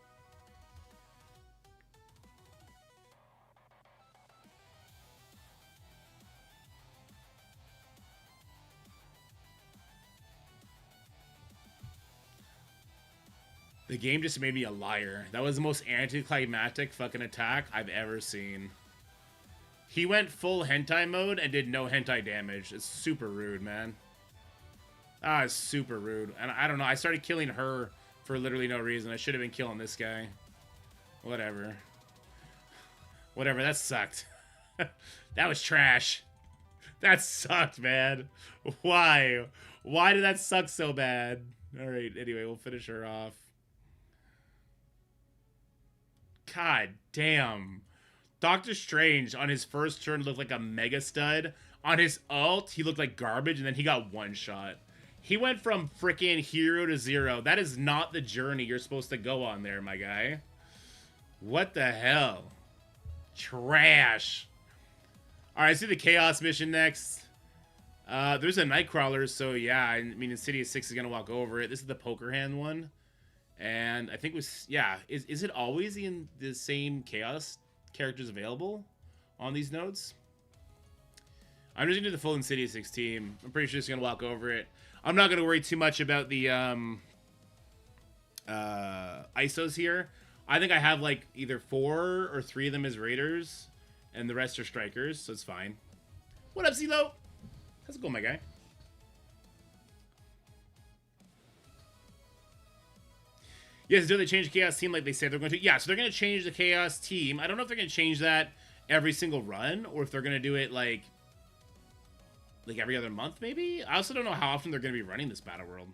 The game just made me a liar. That was the most anticlimactic fucking attack I've ever seen. He went full hentai mode and did no hentai damage. It's super rude, man. Ah, it's super rude. And I don't know, I started killing her for literally no reason. I should have been killing this guy. Whatever. Whatever, that sucked. That was trash. That sucked, man. Why? Why did that suck so bad? Alright, anyway, we'll finish her off. God damn. Doctor Strange on his first turn looked like a mega stud. On his ult, he looked like garbage, and then he got one shot. He went from freaking hero to zero. That is not the journey you're supposed to go on there, my guy. What the hell? Trash. Alright, let's do the Chaos mission next. There's a Nightcrawler, so yeah, I mean, Insidious 6 is going to walk over it. This is the poker hand one. And I think it was, yeah, is it always in the same Chaos characters available on these nodes? I'm just going to do the full Insidious 6 team. I'm pretty sure it's going to walk over it. I'm not going to worry too much about the ISOs here. I think I have like either 4 or 3 of them as Raiders, and the rest are Strikers, so it's fine. What up, CeeLo? How's it going, my guy? Yes, do they change the Chaos team like they say they're going to? Yeah, so they're going to change the Chaos team. I don't know if they're going to change that every single run, or if they're going to do it like every other month, maybe? I also don't know how often they're going to be running this Battle World.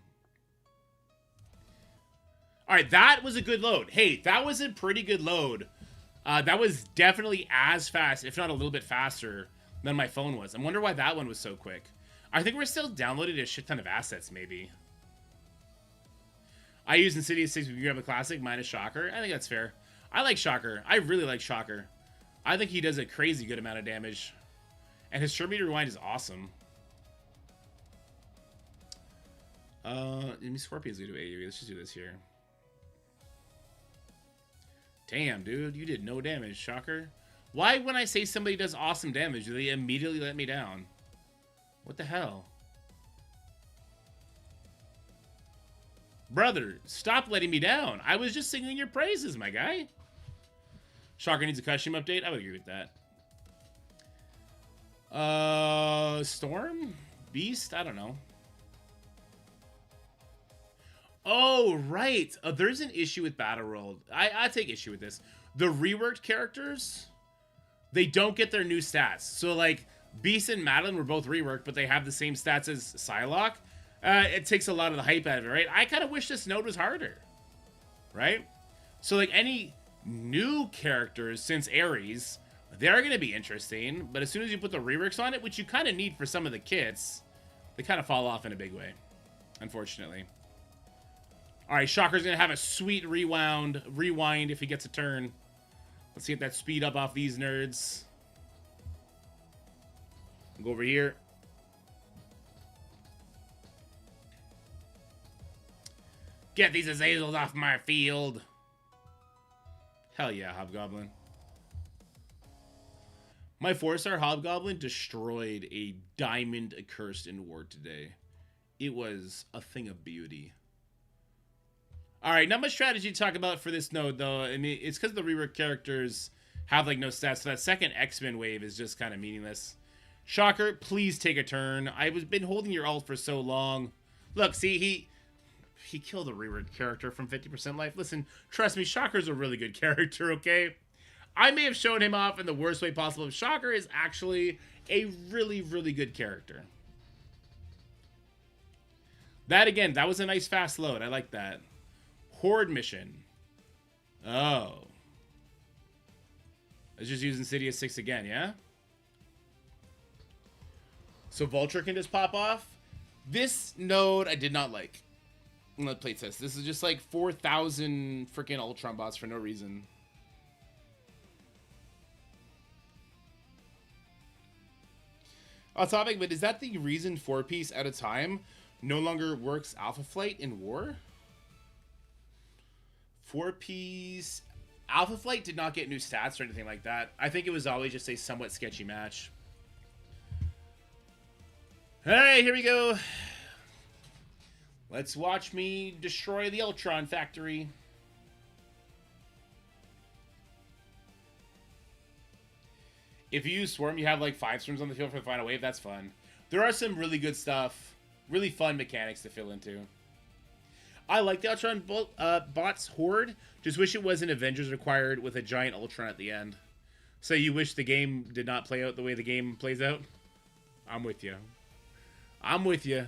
Alright, that was a good load. Hey, that was a pretty good load. That was definitely as fast, if not a little bit faster, than my phone was. I wonder why that one was so quick. I think we're still downloading a shit ton of assets, maybe. I use Insidious 6 if you grab a classic, minus Shocker. I think that's fair. I like Shocker. I really like Shocker. I think he does a crazy good amount of damage. And his Turn Meter Rewind is awesome. Scorpion's gonna do AoE. Let's just do this here. Damn, dude. You did no damage, Shocker. Why, when I say somebody does awesome damage, do they immediately let me down? What the hell? Brother, stop letting me down. I was just singing your praises, my guy. Shocker needs a costume update. I would agree with that. Storm? Beast? I don't know. Oh, right. There's an issue with Battle World. I take issue with this. The reworked characters they don't get their new stats. So like Beast and Madeline were both reworked, but they have the same stats as Psylocke. It takes a lot of the hype out of it, right? I kind of wish this node was harder, right? So like any new characters since Ares, they're going to be interesting, but as soon as you put the reworks on it, which you kind of need for some of the kits, they kind of fall off in a big way, unfortunately. All right, Shocker's going to have a sweet rewind if he gets a turn. Let's get that speed up off these nerds. Go over here. Get these Azazels off my field. Hell yeah, Hobgoblin. My 4-star Hobgoblin destroyed a Diamond Accursed in War today. It was a thing of beauty. Alright, not much strategy to talk about for this node, though. I mean, it's because the rework characters have, like, no stats. So that second X-Men wave is just kind of meaningless. Shocker, please take a turn. I've been holding your ult for so long. Look, see, he killed a rework character from 50% life. Listen, trust me, Shocker's a really good character, okay? I may have shown him off in the worst way possible, but Shocker is actually a really, really good character. That, again, that was a nice fast load. I like that. Horde mission. Oh. Let's just use Insidious 6 again, yeah? So Vulture can just pop off. This node I did not like. Let's play test. This is just like 4,000 freaking Ultron bots for no reason. Off topic, but is that the reason 4-piece at a time no longer works Alpha Flight in War? 4-piece... Alpha Flight did not get new stats or anything like that. I think it was always just a somewhat sketchy match. Alright, here we go. Let's watch me destroy the Ultron factory. If you use Swarm, you have like 5 Swarms on the field for the final wave. That's fun. There are some really good stuff. Really fun mechanics to fill into. I like the Ultron bots Horde. Just wish it wasn't Avengers required with a giant Ultron at the end. So you wish the game did not play out the way the game plays out? I'm with you. I'm with you.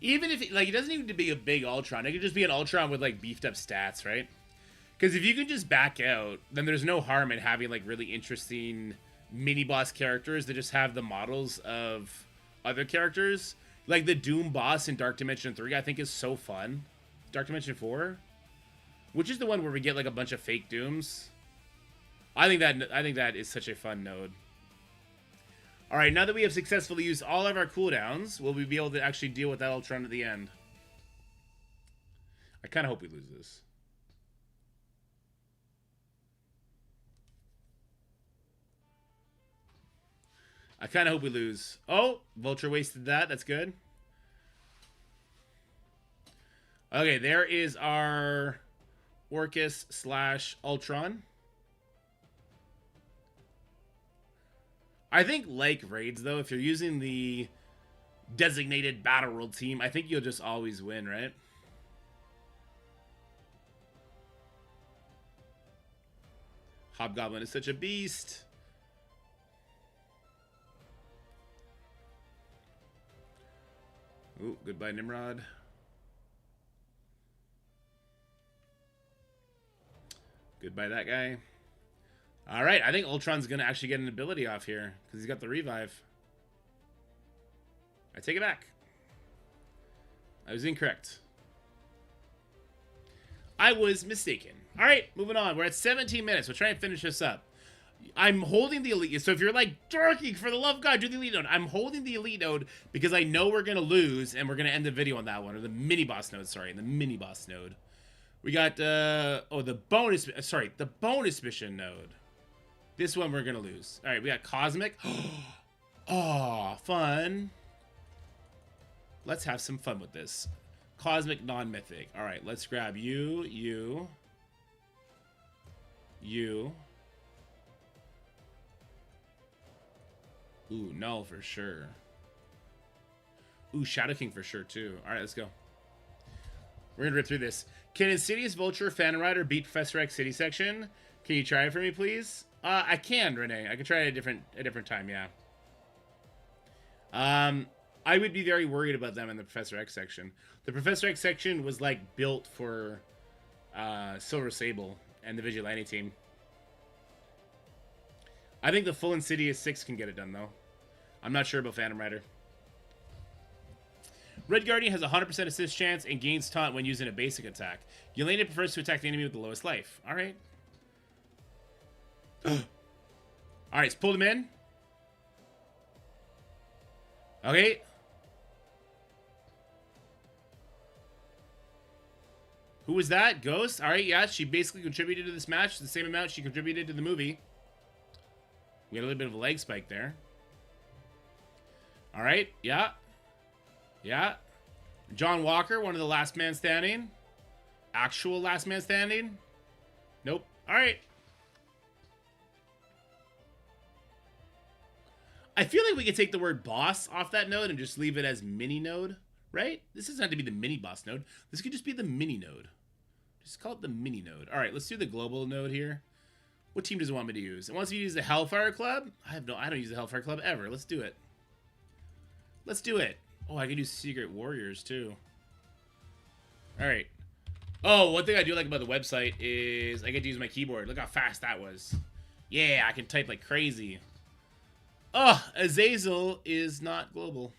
Even if, like, it doesn't need to be a big Ultron. It could just be an Ultron with, like, beefed up stats, right? Because if you can just back out, then there's no harm in having, like, really interesting mini-boss characters that just have the models of other characters. Like, the Doom boss in Dark Dimension 3, I think, is so fun. Dark Dimension 4? Which is the one where we get, like, a bunch of fake Dooms. I think that is such a fun node. Alright, now that we have successfully used all of our cooldowns, will we be able to actually deal with that Ultron at the end? I kind of hope we lose this. I kind of hope we lose. Oh, Vulture wasted that. That's good. Okay, there is our Orcus / Ultron. I think, like raids, though, if you're using the designated Battle World team, I think you'll just always win, right? Hobgoblin is such a beast. Ooh, goodbye, Nimrod. Goodbye, that guy. All right, I think Ultron's going to actually get an ability off here because he's got the revive. I take it back. I was incorrect. I was mistaken. All right, moving on. We're at 17 minutes. We'll try and finish this up. I'm holding the elite. So if you're like, Darky, for the love of God, do the elite node. I'm holding the elite node because I know we're going to lose and we're going to end the video on that one. Or the mini boss node, sorry. The mini boss node. We got, the bonus mission node. This one we're going to lose. All right, we got Cosmic. Oh, fun. Let's have some fun with this. Cosmic non-mythic. All right, let's grab you. Ooh, Null for sure. Ooh, Shadow King for sure, too. All right, let's go. We're gonna rip through this. Can Insidious Vulture Phantom Rider beat Professor X City Section? Can you try it for me, please? I can, Renee. I can try it a different time, yeah. I would be very worried about them in the Professor X section. The Professor X section was like built for Silver Sable and the Vigilante team. I think the full Insidious 6 can get it done, though. I'm not sure about Phantom Rider. Red Guardian has a 100% assist chance and gains taunt when using a basic attack. Yelena prefers to attack the enemy with the lowest life. Alright. Alright, let's pull them in. Okay. Who was that? Ghost? Alright, yeah, she basically contributed to this match the same amount she contributed to the movie. We had a little bit of a leg spike there. Alright, yeah. Yeah. John Walker, one of the last man standing. Actual last man standing. Nope. Alright. I feel like we could take the word boss off that node and just leave it as mini node, right? This doesn't have to be the mini boss node. This could just be the mini node. Just call it the mini node. All right, let's do the global node here. What team does it want me to use? It wants me to use the Hellfire Club? I don't use the Hellfire Club ever. Let's do it. Let's do it. Oh, I can do Secret Warriors too. All right. Oh, one thing I do like about the website is I get to use my keyboard. Look how fast that was. Yeah, I can type like crazy. Oh, Azazel is not global.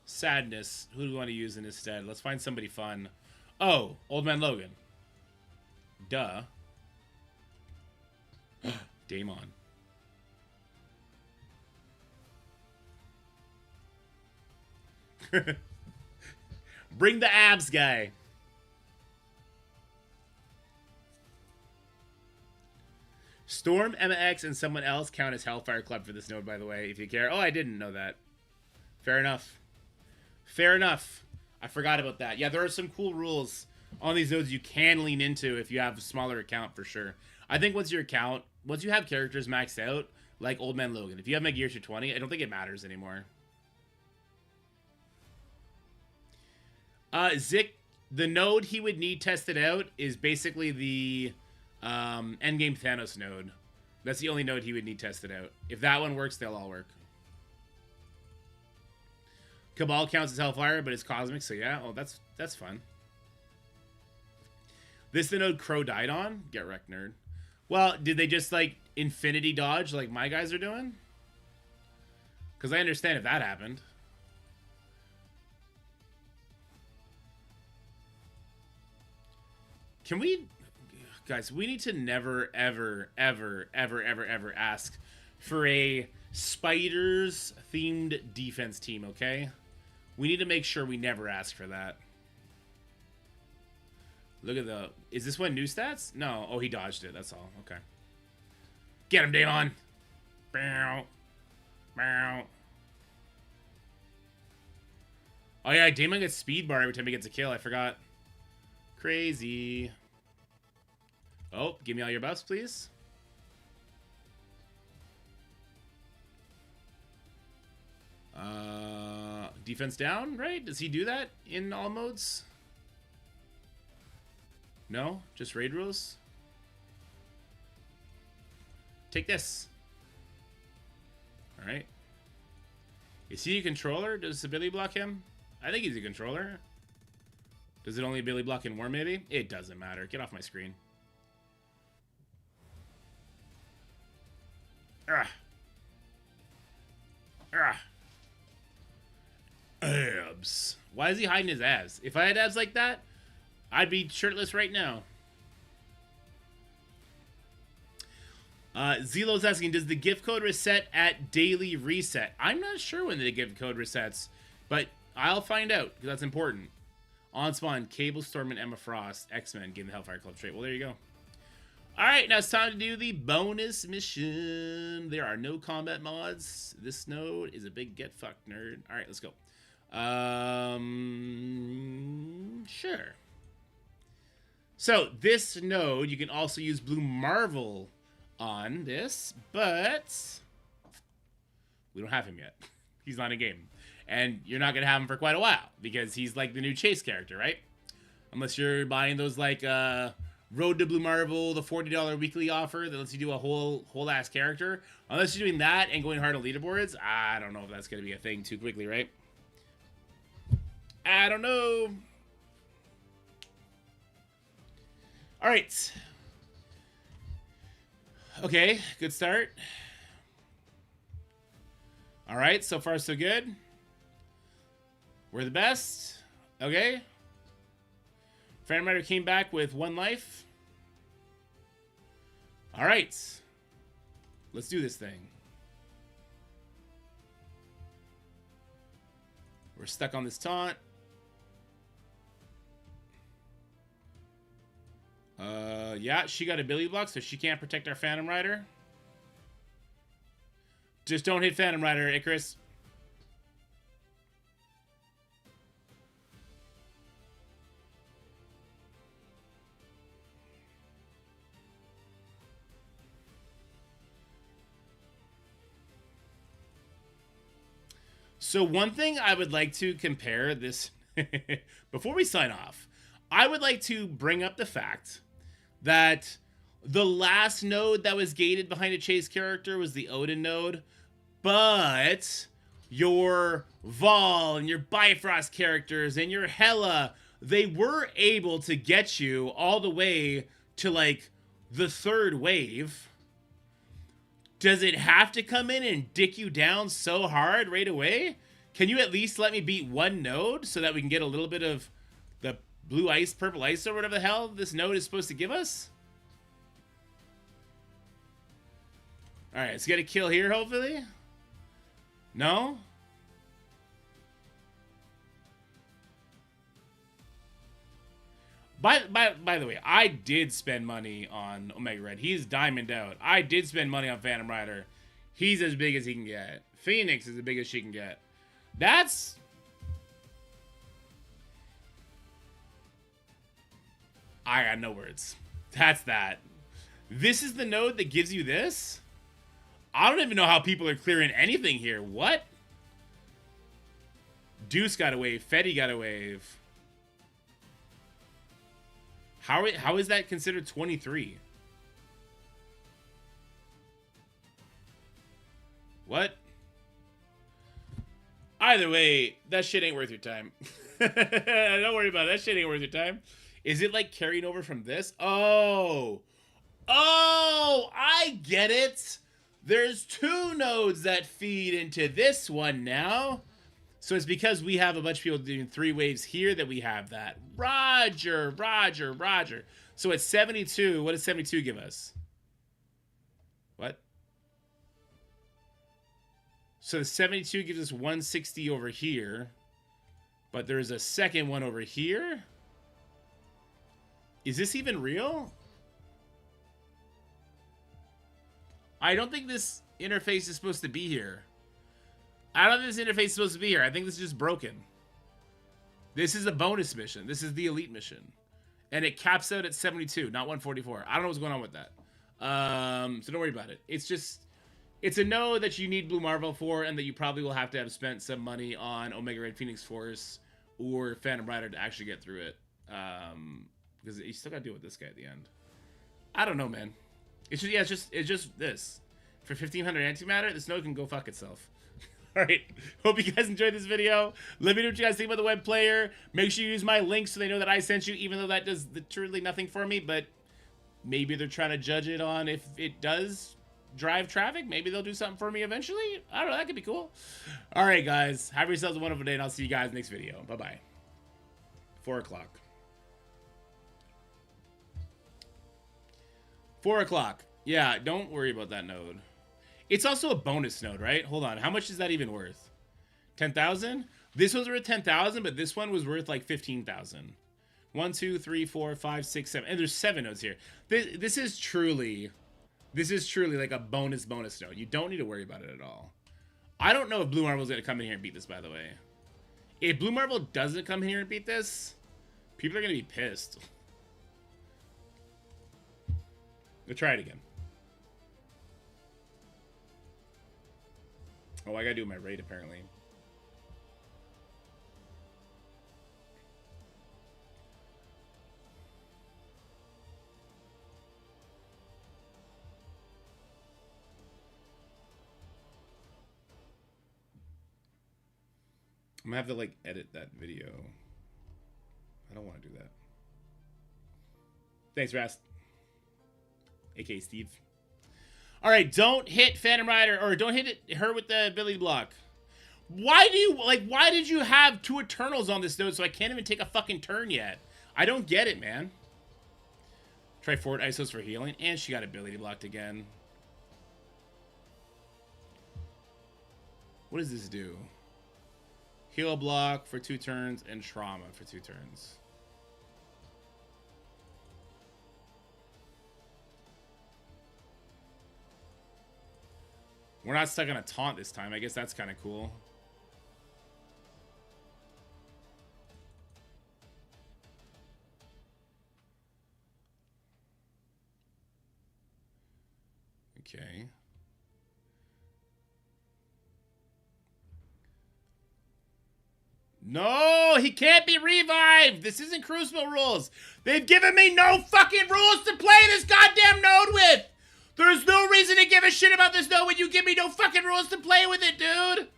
Sadness. Who do we want to use in his stead? Let's find somebody fun. Oh, Old Man Logan. Duh. Daemon. Bring the abs, guy. Storm, Emma X, and someone else count as Hellfire Club for this node, by the way, if you care. Oh, I didn't know that. Fair enough. Fair enough. I forgot about that. Yeah, there are some cool rules on these nodes you can lean into if you have a smaller account, for sure. I think once you have characters maxed out, like Old Man Logan, if you have my gear to 20, I don't think it matters anymore. Zik, the node he would need tested out is basically the endgame Thanos node. That's the only node he would need tested out. If that one works, they'll all work. Cabal counts as Hellfire, but it's Cosmic, so yeah. Oh, that's fun. This the node Crow died on? Get wrecked, nerd. Well, did they just, like, infinity dodge like my guys are doing? Because I understand if that happened. Can we... Guys, we need to never, ever, ever, ever, ever, ever ask for a Spiders-themed defense team, okay? We need to make sure we never ask for that. Look at the... Is this one new stats? No. Oh, he dodged it. That's all. Okay. Get him, Daemon! Bow. Bow. Oh, yeah. Daemon gets speed bar every time he gets a kill. I forgot. Crazy. Oh, give me all your buffs, please. Defense down, right? Does he do that in all modes? No? Just raid rules? Take this. Alright. Is he a controller? Does Billy block him? I think he's a controller. Does it only Billy block in War, maybe? It doesn't matter. Get off my screen. Ah. Ah. Abs. Why is he hiding his abs? If I had abs like that, I'd be shirtless right now. Zelo's asking, does the gift code reset at daily reset? I'm not sure when the gift code resets, but I'll find out, because that's important. On spawn, Cable Storm and Emma Frost, X-Men, getting the Hellfire Club trait. Well, there you go. Alright, now it's time to do the bonus mission. There are no combat mods. This node is a big get fucked, nerd. Alright, let's go. Sure. So, this node, you can also use Blue Marvel on this, but we don't have him yet. He's not in game. And you're not going to have him for quite a while, because he's like the new Chase character, right? Unless you're buying those like Road to Blue Marvel, the $40 weekly offer that lets you do a whole ass character. Unless you're doing that and going hard on leaderboards, I don't know if that's gonna be a thing too quickly, right? I don't know. All right. Okay, good start. All right, so far so good. We're the best. Okay. Phantom Rider came back with 1 life. All right. Let's do this thing. We're stuck on this taunt. Yeah, she got ability block, so she can't protect our Phantom Rider. Just don't hit Phantom Rider, Icarus. So one thing I would like to compare this before we sign off, I would like to bring up the fact that the last node that was gated behind a chase character was the Odin node, but your Vol and your Bifrost characters and your Hela, they were able to get you all the way to like the 3rd wave. Does it have to come in and dick you down so hard right away? Can you at least let me beat 1 node so that we can get a little bit of the blue ice, purple ice, or whatever the hell this node is supposed to give us? Alright, let's get a kill here, hopefully. No? By the way, I did spend money on Omega Red. He's diamond out. I did spend money on Phantom Rider. He's as big as he can get. Phoenix is as big as she can get. That's... I got no words. That's that. This is the node that gives you this? I don't even know how people are clearing anything here. What? Deuce got a wave. Fetty got a wave. How is that considered 23? What? Either way, that shit ain't worth your time. Don't worry about it. That shit ain't worth your time. Is it like carrying over from this? Oh, I get it. There's 2 nodes that feed into this one now. So it's because we have a bunch of people doing 3 waves here that we have that. Roger. So at 72, what does 72 give us? What? So the 72 gives us 160 over here. But there's a second one over here? Is this even real? I don't think this interface is supposed to be here. I don't think this interface is supposed to be here. I think this is just broken. This is a bonus mission. This is the elite mission. And it caps out at 72, not 144. I don't know what's going on with that. So don't worry about it. It's just... It's a node that you need Blue Marvel for, and that you probably will have to have spent some money on Omega Red Phoenix Force or Phantom Rider to actually get through it. Because you still gotta deal with this guy at the end. I don't know, man. It's just, yeah, it's just this. For 1500 antimatter, this node can go fuck itself. Alright, hope you guys enjoyed this video. Let me know what you guys think about the web player. Make sure you use my link so they know that I sent you, even though that does literally nothing for me, but maybe they're trying to judge it on if it does drive traffic. Maybe they'll do something for me eventually. I don't know, that could be cool. Alright, guys, have yourselves a wonderful day, and I'll see you guys next video. Bye-bye. 4 o'clock. 4 o'clock. Yeah, don't worry about that node. It's also a bonus node, right? Hold on. How much is that even worth? 10,000? This was worth 10,000, but this one was worth like 15,000. 1, 2, 3, 4, 5, 6, 7. And there's 7 nodes here. This is truly like a bonus node. You don't need to worry about it at all. I don't know if Blue Marvel's going to come in here and beat this, by the way. If Blue Marvel doesn't come here and beat this, people are going to be pissed. Let's try it again. Oh, I gotta do my raid, apparently. I'm gonna have to like edit that video. I don't want to do that. Thanks, Rast. AKA Steve. All right, don't hit Phantom Rider, or don't hit her with the ability block. Why do you, like, why did you have 2 Eternals on this node so I can't even take a fucking turn yet? I don't get it, man. Try forward ISOs for healing, and she got ability blocked again. What does this do? Heal block for 2 turns, and trauma for 2 turns. We're not stuck on a taunt this time. I guess that's kind of cool. Okay. No, he can't be revived. This isn't Crucible rules. They've given me no fucking rules to play this goddamn node with. There's no reason to give a shit about this node when you give me no fucking rules to play with it, dude.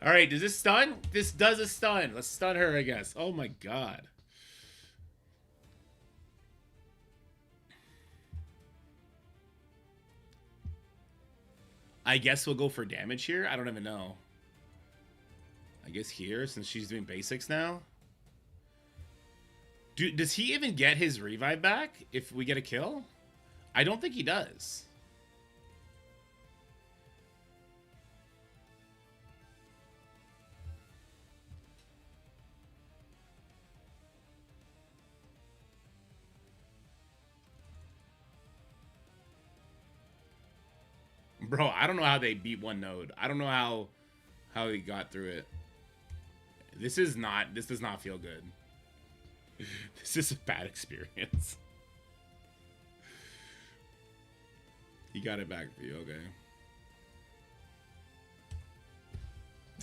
All right, does this stun? This does a stun. Let's stun her, I guess. Oh my god. I guess we'll go for damage here. I don't even know. I guess here, since she's doing basics now. Dude, does he even get his revive back if we get a kill? I don't think he does. Bro, I don't know how they beat one node. I don't know how he got through it. This does not feel good. This is a bad experience. He got it back for you, okay.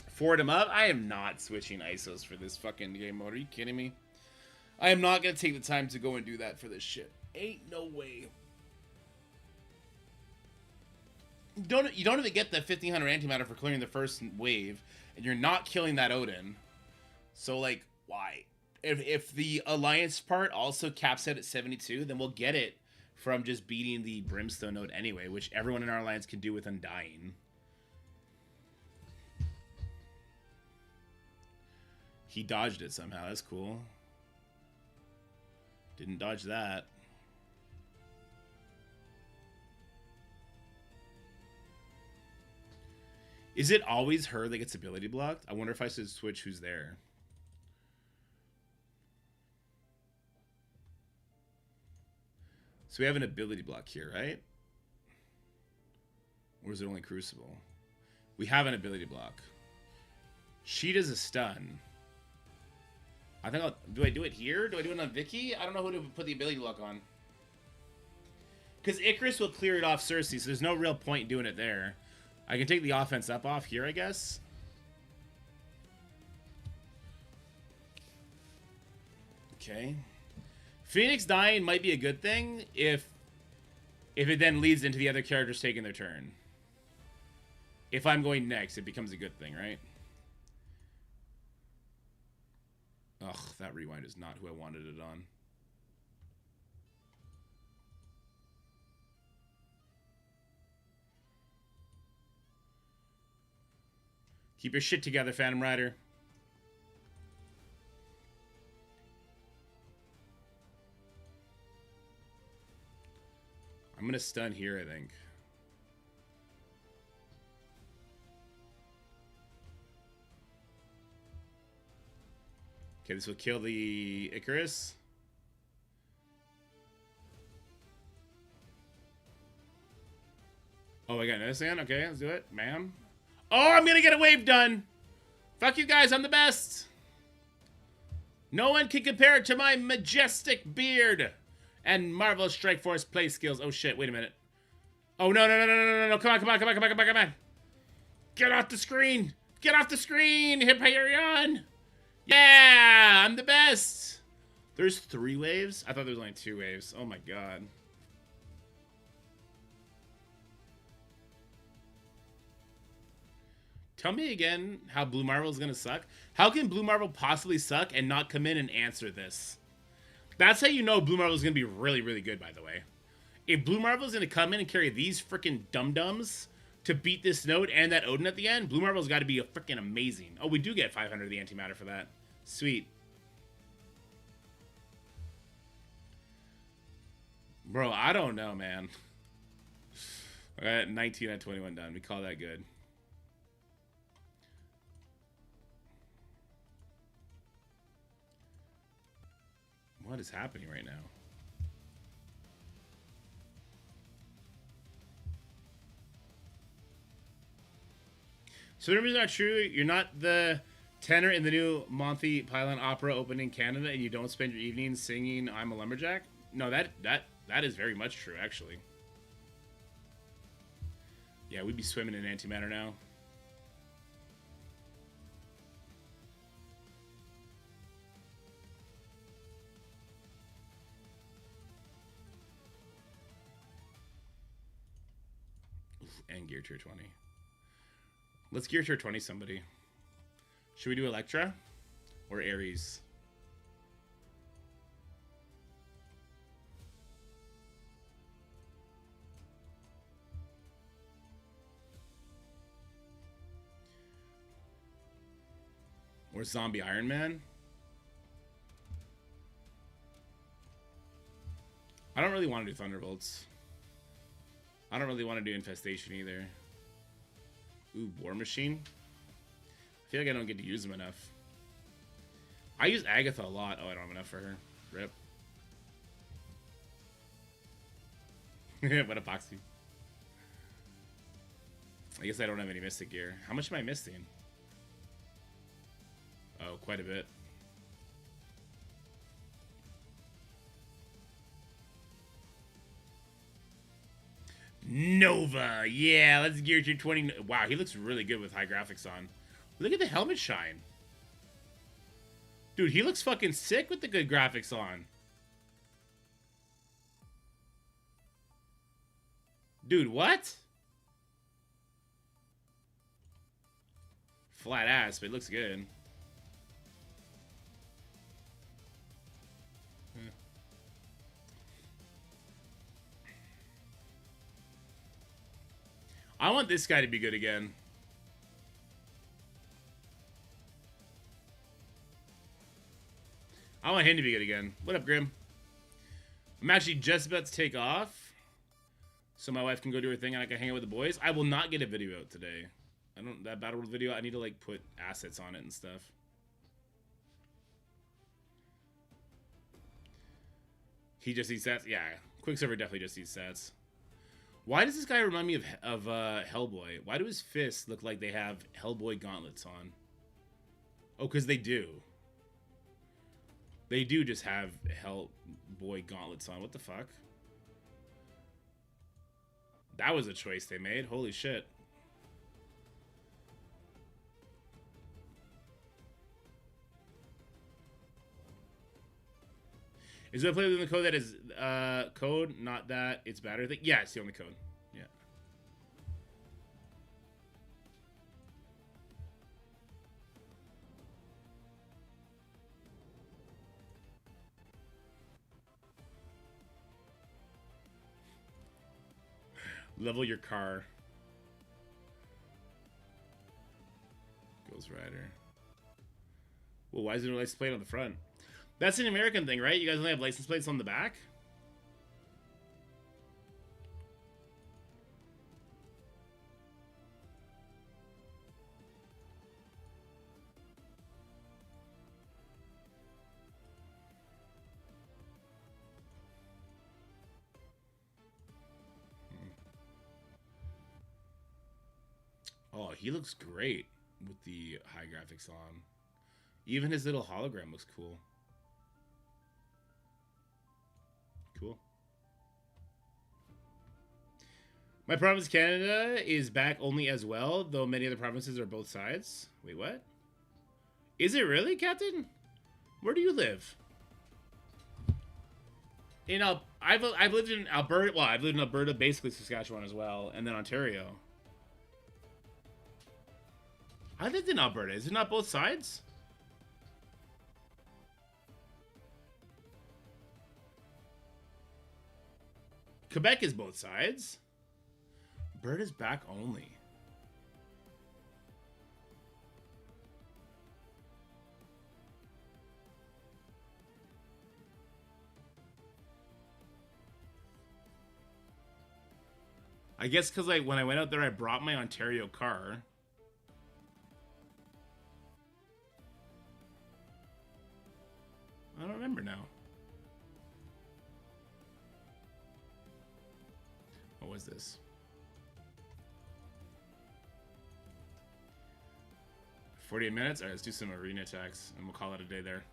Forward him up? I am not switching ISOs for this fucking game mode. Are you kidding me? I am not gonna take the time to go and do that for this shit. Ain't no way. You don't even get the 1500 antimatter for clearing the first wave, and you're not killing that Odin. So like, why? If the alliance part also caps it at 72, then we'll get it from just beating the Brimstone node anyway, which everyone in our alliance can do with Undying. He dodged it somehow. That's cool. Didn't dodge that. Is it always her that gets ability blocked? I wonder if I should switch who's there. So we have an ability block here, right? Or is it only Crucible? We have an ability block. She does a stun. I think do I do it here? Do I do it on Vicky? I don't know who to put the ability block on. Because Icarus will clear it off Cersei, so there's no real point in doing it there. I can take the offense up off here, I guess. Okay. Phoenix dying might be a good thing if it then leads into the other characters taking their turn. If I'm going next, it becomes a good thing, right? Ugh, that rewind is not who I wanted it on. Keep your shit together, Phantom Rider. I'm gonna stun here, I think. Okay, this will kill the Icarus. Oh, I got another stand? Okay, let's do it. Ma'am. Oh, I'm gonna get a wave done. Fuck you guys, I'm the best. No one can compare it to my majestic beard and Marvel Strike Force play skills. Oh shit, wait a minute. Oh no, come on. Get off the screen. Get off the screen, Hyperion. Yeah, I'm the best. There's 3 waves? I thought there was only 2 waves. Oh my god. Tell me again how Blue Marvel is gonna suck. How can Blue Marvel possibly suck and not come in and answer this? That's how you know Blue Marvel is gonna be really, really good, by the way. If Blue Marvel is gonna come in and carry these freaking dum-dums to beat this node and that Odin at the end, Blue Marvel's got to be a freaking amazing. Oh, we do get 500 of the antimatter for that. Sweet. Bro, I don't know, man. I got 19 at 21 done. We call that good. What is happening right now? So the rumor's not true. You're not the tenor in the new Monty Python opera open in Canada, and you don't spend your evenings singing "I'm a Lumberjack." No, that is very much true, actually. Yeah, we'd be swimming in antimatter now. Oof, and gear tier 20. Let's gear tier 20 somebody. Should we do Electra or Ares? Or Zombie Iron Man? I don't really want to do Thunderbolts. I don't really want to do Infestation either. Ooh, War Machine? I feel like I don't get to use them enough. I use Agatha a lot. Oh, I don't have enough for her. Rip. What epoxy. I guess I don't have any Mystic gear. How much am I missing? Oh, quite a bit. Nova. Yeah, let's gear tier 20. Wow, he looks really good with high graphics on. Look at the helmet shine. Dude, he looks fucking sick with the good graphics on. Dude, what? Flat ass, but it looks good. I want this guy to be good again. I want him to be good again. What up, Grim? I'm actually just about to take off, so my wife can go do her thing and I can hang out with the boys. I will not get a video out today. That Battle World video, I need to like put assets on it and stuff. He just eats sets? Yeah, Quicksilver definitely just eats sets. Why does this guy remind me of Hellboy? Why do his fists look like they have Hellboy gauntlets on? Oh, because they do. They do just have Hellboy gauntlets on. What the fuck? That was a choice they made. Holy shit. Is there a play within the code that is code, not that it's battery thing? Yeah, it's the only code. Yeah. Level your car. Ghost Rider. Well, why is there no license plate on the front? That's an American thing, right? You guys only have license plates on the back? Oh, he looks great with the high graphics on. Even his little hologram looks cool. Cool. My province, Canada, is back only as well, though many other provinces are both sides. Wait, what? Is it really, Captain? Where do you live? I've lived in Alberta. Well, I've lived in Alberta, basically Saskatchewan as well, and then Ontario. I lived in Alberta. Is it not both sides? Quebec is both sides. Alberta's back only. I guess because like when I went out there, I brought my Ontario car. I don't remember now. What was this? 48 minutes? Alright, let's do some arena attacks and we'll call it a day there.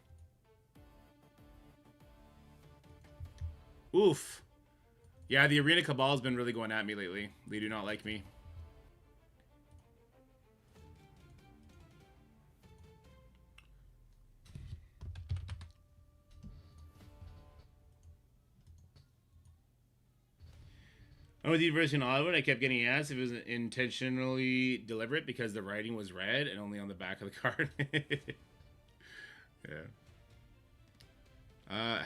Oof. Yeah, the Arena Cabal's been really going at me lately. They do not like me. I went to the University in Ottawa and I kept getting asked if it was intentionally deliberate because the writing was red and only on the back of the card. Yeah.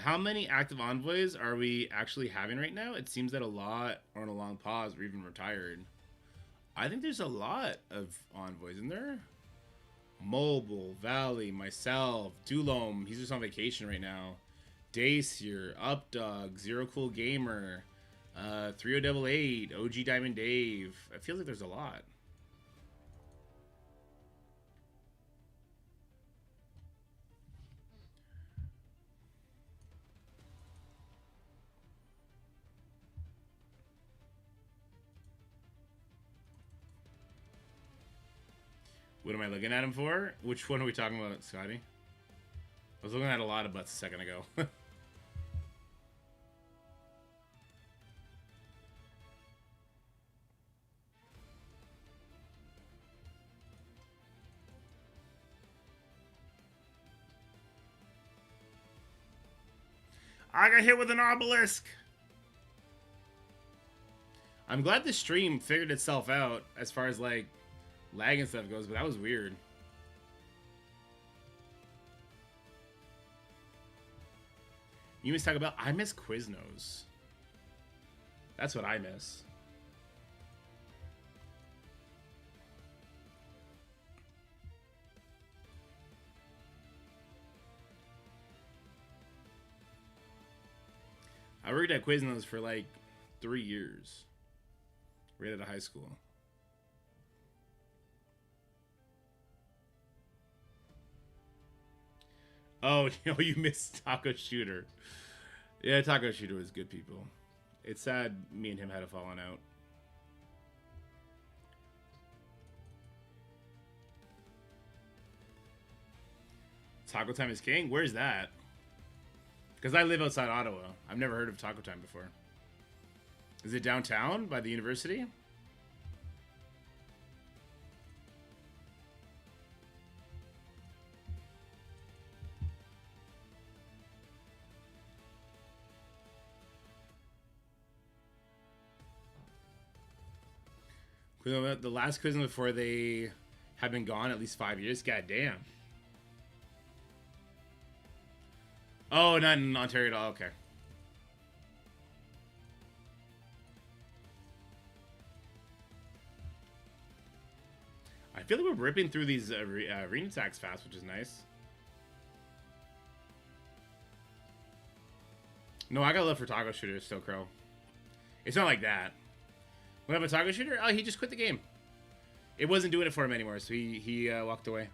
How many active envoys are we actually having right now? It seems that a lot are on a long pause or even retired. I think there's a lot of envoys in there. Mobile, Valley, myself, Dulome, he's just on vacation right now. Dacier, Updog, Zero Cool Gamer, 3088, OG Diamond Dave. It feels like there's a lot. What am I looking at him for? Which one are we talking about, Scotty? I was looking at a lot of butts a second ago. I got hit with an obelisk! I'm glad the stream figured itself out as far as like lag and stuff goes, but that was weird. You miss talk about I miss Quiznos. That's what I miss. I worked at Quiznos for like 3 years. Right out of high school. Oh, you missed Taco Shooter. Yeah, Taco Shooter was good people. It's sad me and him had a falling out. Taco Time is King? Where's that? Because I live outside Ottawa. I've never heard of Taco Time before. Is it downtown by the university? The last Quiznos before they have been gone at least 5 years. God damn. Oh, not in Ontario at all. Okay. I feel like we're ripping through these arena attacks fast, which is nice. No, I got love for Taco Shooter still, Crow. It's not like that. We have a Taco Shooter? Oh, he just quit the game. It wasn't doing it for him anymore, so he walked away.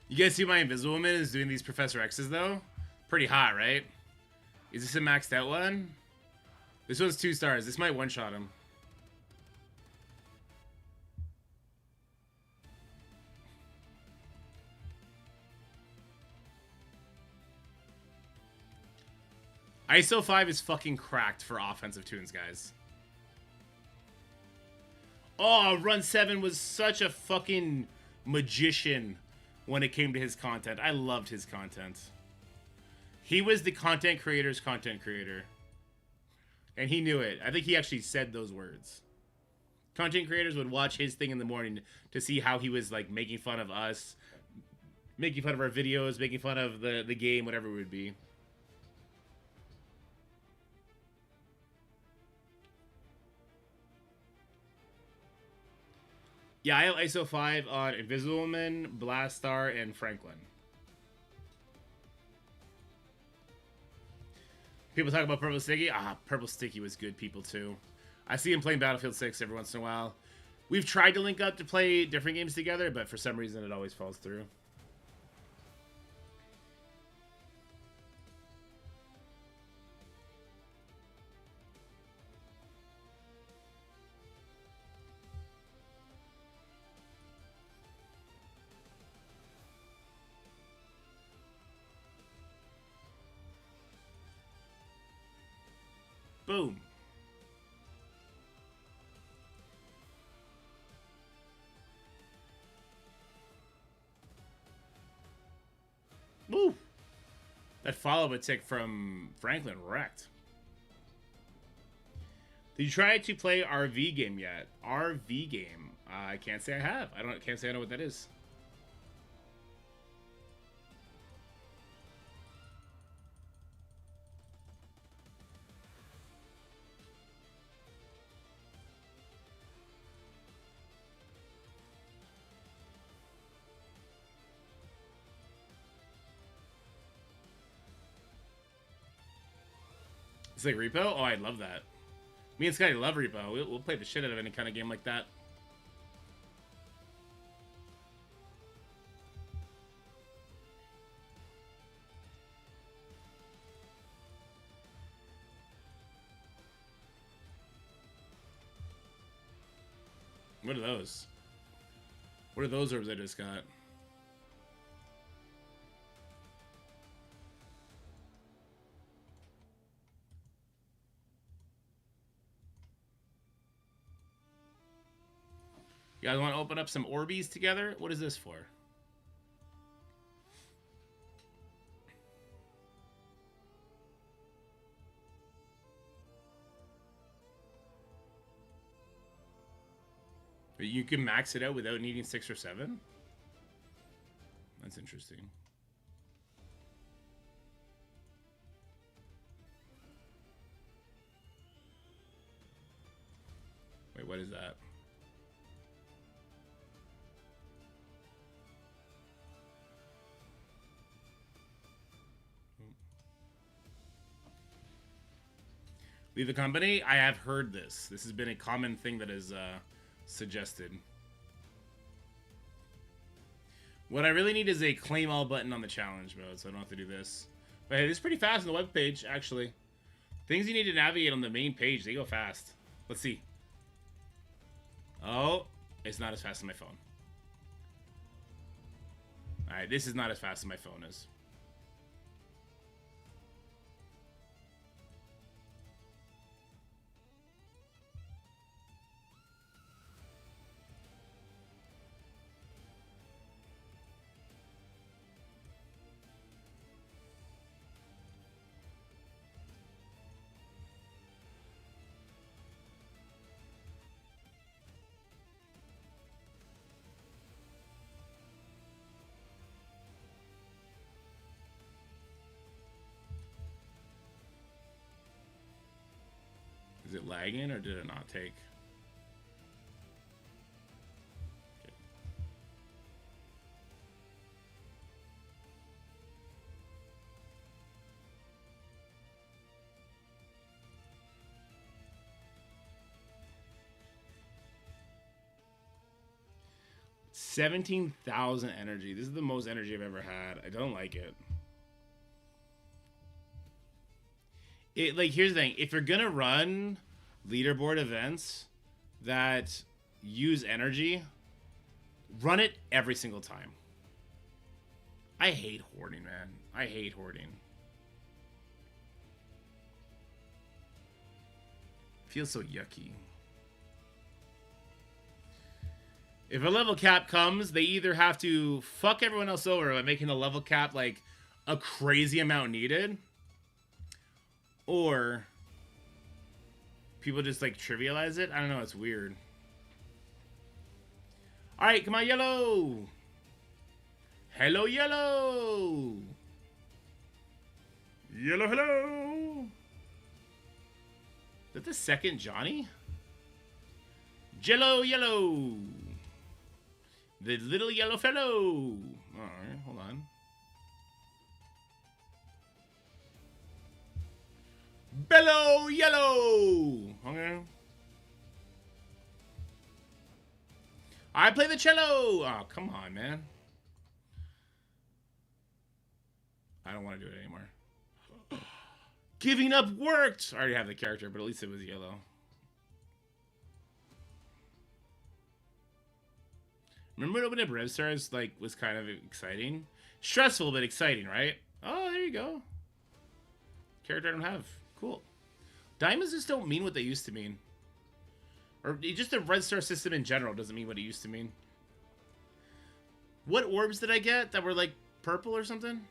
You guys see my Invisible Woman is doing these Professor X's, though? Pretty hot, right? Is this a maxed out one? This one's 2 stars. This might one-shot him. ISO 5 is fucking cracked for offensive tunes, guys. Oh, Run 7 was such a fucking magician when it came to his content. I loved his content. He was the content creator's content creator. And he knew it. I think he actually said those words. Content creators would watch his thing in the morning to see how he was like making fun of us, making fun of our videos, making fun of the game, whatever it would be. Yeah, I have ISO 5 on Invisible Woman, Blastar, and Franklin. People talk about Purple Sticky. Ah, Purple Sticky was good people too. I see him playing Battlefield 6 every once in a while. We've tried to link up to play different games together, but for some reason it always falls through. Boom. Woo! That follow-up tick from Franklin wrecked. Did you try to play RV game yet? RV game. I can't say I have. Can't say I know what that is. It's like Repo? Oh, I love that. Me and Scotty love Repo. We'll play the shit out of any kind of game like that. What are those? What are those orbs I just got? You guys want to open up some Orbeez together? What is this for? You can max it out without needing 6 or 7? That's interesting. Wait, what is that? Leave the company? I have heard this. This has been a common thing that is suggested. What I really need is a claim all button on the challenge mode, so I don't have to do this. But hey, this is pretty fast on the web page, actually. Things you need to navigate on the main page, they go fast. Let's see. Oh, it's not as fast as my phone. Alright, this is not as fast as my phone is. Is it lagging or did it not take? Okay. $17,000 energy. This is the most energy I've ever had. I don't like it. Like, here's the thing. If you're gonna run leaderboard events that use energy, run it every single time. I hate hoarding, man. I hate hoarding. Feels so yucky. If a level cap comes, they either have to fuck everyone else over by making the level cap like a crazy amount needed, or people just like trivialize it. I don't know. It's weird. All right, come on, yellow. Hello, yellow. Yellow, hello. Is that the second Johnny? Jello, yellow. The little yellow fellow. Alright, hold on. Bello, yellow. Okay. I play the cello. Oh, come on, man. I don't want to do it anymore. Giving up worked. I already have the character, but at least it was yellow. Remember when opening up Rev Stars like was kind of exciting, stressful but exciting, right? Oh, there you go. Character I don't have. Cool. Diamonds just don't mean what they used to mean, or just the Red Star system in general doesn't mean what it used to mean. What orbs did I get that were like purple or something?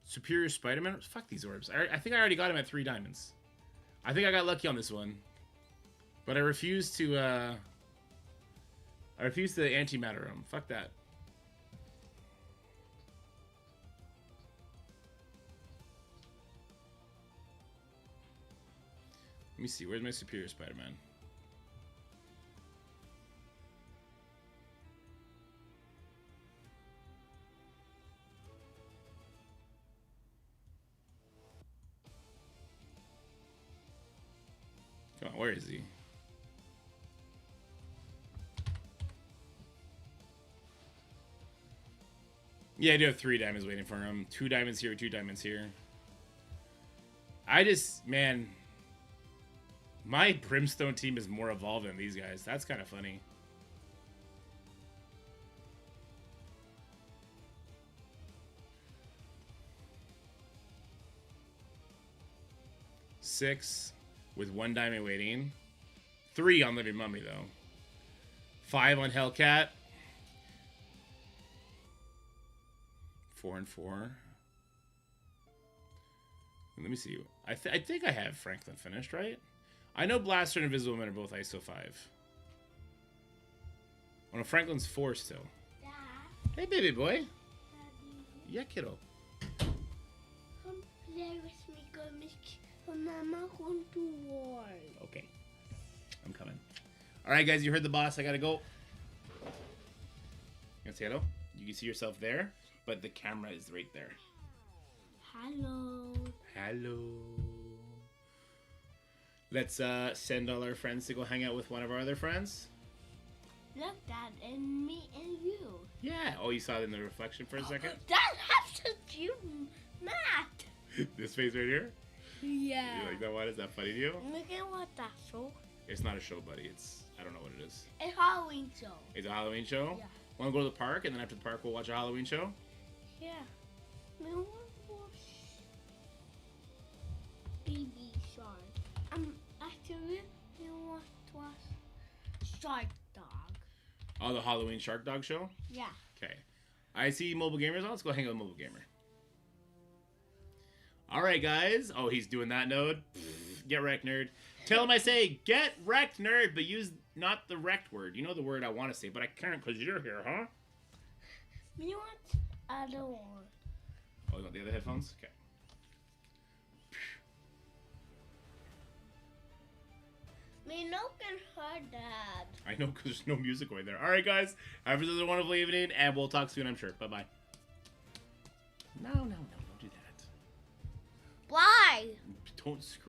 Superior Spider-Man? Fuck these orbs. I think I already got him at 3 diamonds. I think I got lucky on this one. But I refuse to, antimatter him. Fuck that. Let me see. Where's my Superior Spider-Man? Come on, where is he? Yeah, I do have 3 diamonds waiting for him. 2 diamonds here, 2 diamonds here. I just, man, my Brimstone team is more evolved than these guys. That's kind of funny. Six with 1 diamond waiting. 3 on Living Mummy, though. 5 on Hellcat. 4 and 4. Let me see. I think I have Franklin finished, right? I know Blaster and Invisible Man are both ISO 5. Oh no, Franklin's 4 still. Dad, Hey, baby boy. Daddy, Yeah, kiddo. come play with me, go Mama going to war. Okay. I'm coming. Alright, guys, you heard the boss. I gotta go. You wanna say hello? You can see yourself there, but the camera is right there. Hello. Hello. Let's send all our friends to go hang out with one of our other friends. Look, Dad, and me and you. Yeah. Oh, you saw it in the reflection for a second? Dad has to do math. This face right here? Yeah. You like that one? Is that funny to you? Look at what that show. It's not a show, buddy. It's, I don't know what it is. It's Halloween show. It's a Halloween show? Yeah. Want to go to the park, and then after the park, we'll watch a Halloween show? Yeah. We want to watch Baby Shark. Actually, we want to watch Shark Dog. Oh, the Halloween Shark Dog show? Yeah. Okay. I see Mobile Gamers on. Let's go hang out with Mobile Gamer. Alright, guys. Oh, he's doing that node. Get wrecked, nerd. Tell him I say, get wrecked, nerd, but use not the wrecked word. You know the word I want to say, but I can't because you're here, huh? We want other one. Oh, you want the other headphones? Okay. We know can hear Dad. I know because there's no music right there. Alright, guys. Have a wonderful evening, and we'll talk soon, I'm sure. Bye-bye. No, don't do that. Why? Don't screw